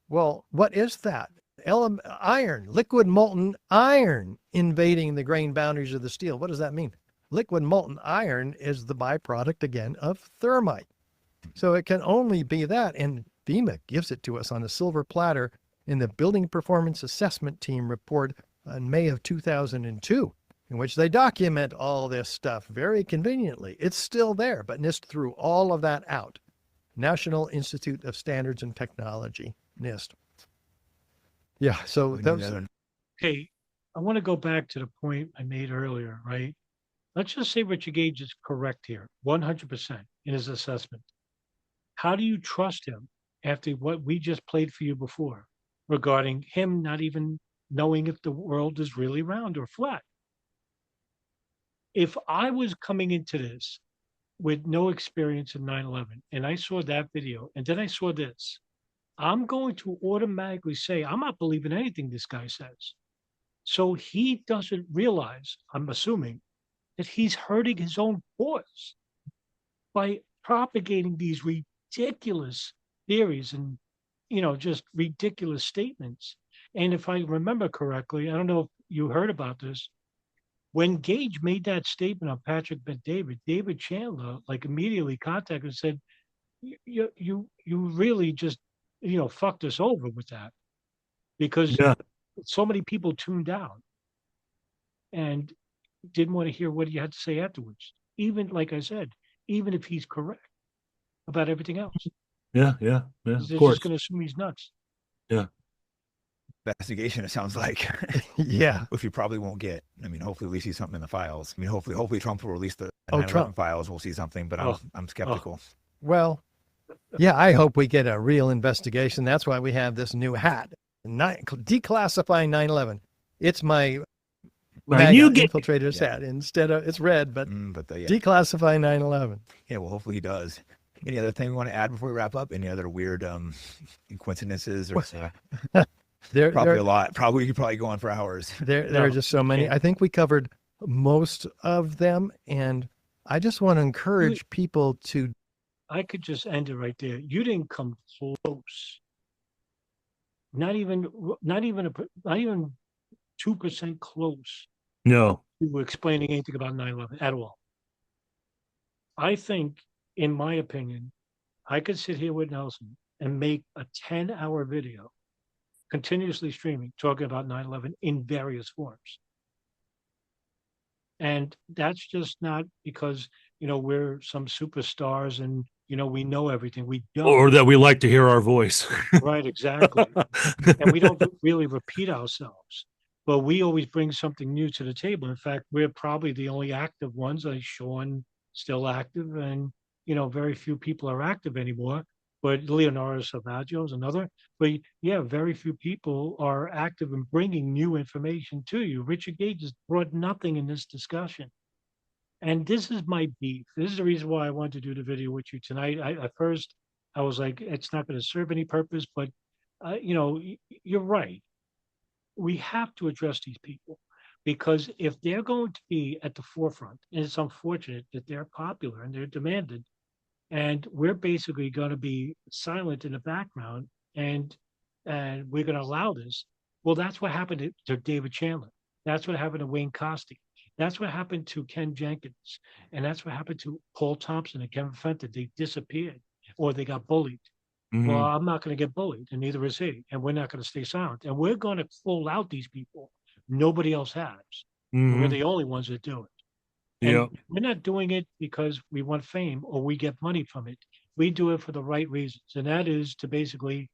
Well, what is that? Iron, liquid molten iron invading the grain boundaries of the steel. What does that mean? Liquid molten iron is the byproduct, again, of thermite. So it can only be that. And FEMA gives it to us on a silver platter in the Building Performance Assessment Team report in May of 2002, in which they document all this stuff very conveniently. It's still there, but NIST threw all of that out. National Institute of Standards and Technology, NIST. Yeah, so those, Okay, I want to go back to the point I made earlier, right? Let's just say Richard Gage is correct here, 100% in his assessment. How do you trust him after what we just played for you before regarding him not even knowing if the world is really round or flat? If I was coming into this with no experience in 9/11 and I saw that video and then I saw this, I'm going to automatically say, I'm not believing anything this guy says. So he doesn't realize, I'm assuming, that he's hurting his own cause by propagating these ridiculous theories and, just ridiculous statements. And if I remember correctly, I don't know if you heard about this, when Gage made that statement on Patrick Bet-David, David Chandler immediately contacted and said, you really just fucked us over with that, because so many people tuned out and didn't want to hear what he had to say afterwards. Even, like I said, even if he's correct about everything else. Yeah. They're Of just course. going to assume he's nuts. Yeah. Investigation, it sounds like. yeah. Which we probably won't get. I mean, hopefully we see something in the files. I mean, hopefully Trump will release the Trump files. We'll see something, but I'm skeptical. Well, yeah, I hope we get a real investigation. That's why we have this new hat, declassifying 9/11. It's my You infiltrator's hat. Instead of, it's red, but declassify 9/11. Yeah, well, hopefully he does. Any other thing we want to add before we wrap up? Any other weird coincidences? Or probably a lot. We could probably go on for hours. There are just so many. I think we covered most of them, and I just want to encourage people to. I could just end it right there. You didn't come close. Not even 2% close. No. To explaining anything about 9/11 at all. I think, in my opinion, I could sit here with Nelson and make a 10-hour video, continuously streaming, talking about 9/11 in various forms. And that's just not because, we're some superstars and, we know everything. We don't. Or that we like to hear our voice. Right, exactly. And we don't really repeat ourselves. But we always bring something new to the table. In fact, we're probably the only active ones. Sean still active, and very few people are active anymore. But Leonardo Salvaggio is another. But yeah, very few people are active in bringing new information to you. Richard Gage has brought nothing in this discussion. And this is my beef. This is the reason why I wanted to do the video with you tonight. At first, I was like, it's not going to serve any purpose. But, you're right. we have to address these people, because if they're going to be at the forefront, and it's unfortunate that they're popular and they're demanded, and we're basically going to be silent in the background, and we're going to allow this. Well, that's what happened to David Chandler. That's what happened to Wayne Costi. That's what happened to Ken Jenkins, and that's what happened to Paul Thompson and Kevin Fenton. They disappeared, or they got bullied. Well, I'm not going to get bullied, and neither is he, and we're not going to stay silent, and we're going to pull out these people. Nobody else has. We're the only ones that do it. And we're not doing it because we want fame or we get money from it. We do it for the right reasons, and that is to basically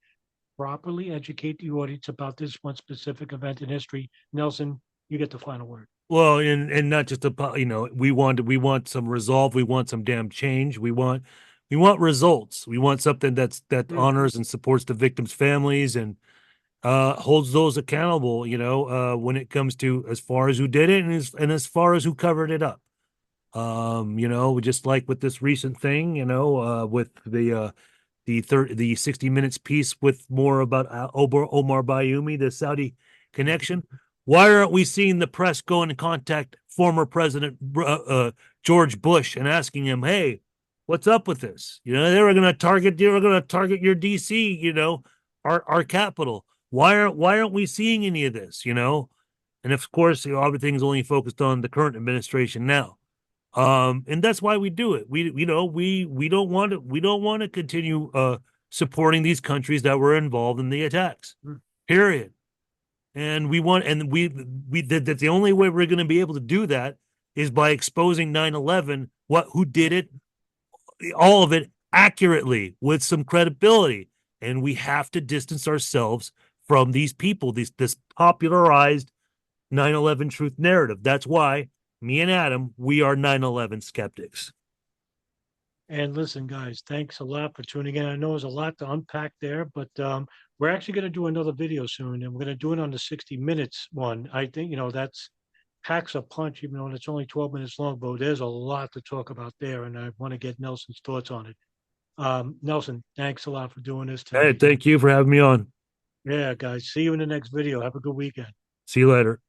properly educate the audience about this one specific event in history. Nelson, you get the final word. Well, and not just we want some resolve. We want some damn change. We want results. We want something that honors and supports the victims' families and holds those accountable. When it comes to as far as who did it and as far as who covered it up. Just like with this recent thing, with the 60 Minutes piece with more about Omar Bayoumi, the Saudi connection. Why aren't we seeing the press go and contact former President George Bush and asking him, "Hey, what's up with this? They were going to target your DC, our capital. Why aren't we seeing any of this? And of course, everything's only focused on the current administration now. And that's why we do it. We don't want to continue supporting these countries that were involved in the attacks. Period. And that's the only way we're going to be able to do that is by exposing 9/11, who did it, all of it accurately with some credibility. And we have to distance ourselves from these people, this popularized 9/11 truth narrative. That's why me and Adam, we are 9/11 skeptics. And listen, guys, thanks a lot for tuning in. I know there's a lot to unpack there, but we're actually going to do another video soon, and we're going to do it on the 60 Minutes one. I think, that's packs a punch, even though it's only 12 minutes long, but there's a lot to talk about there, and I want to get Nelson's thoughts on it. Nelson, thanks a lot for doing this tonight. Hey, thank you for having me on. Yeah, guys, see you in the next video. Have a good weekend. See you later.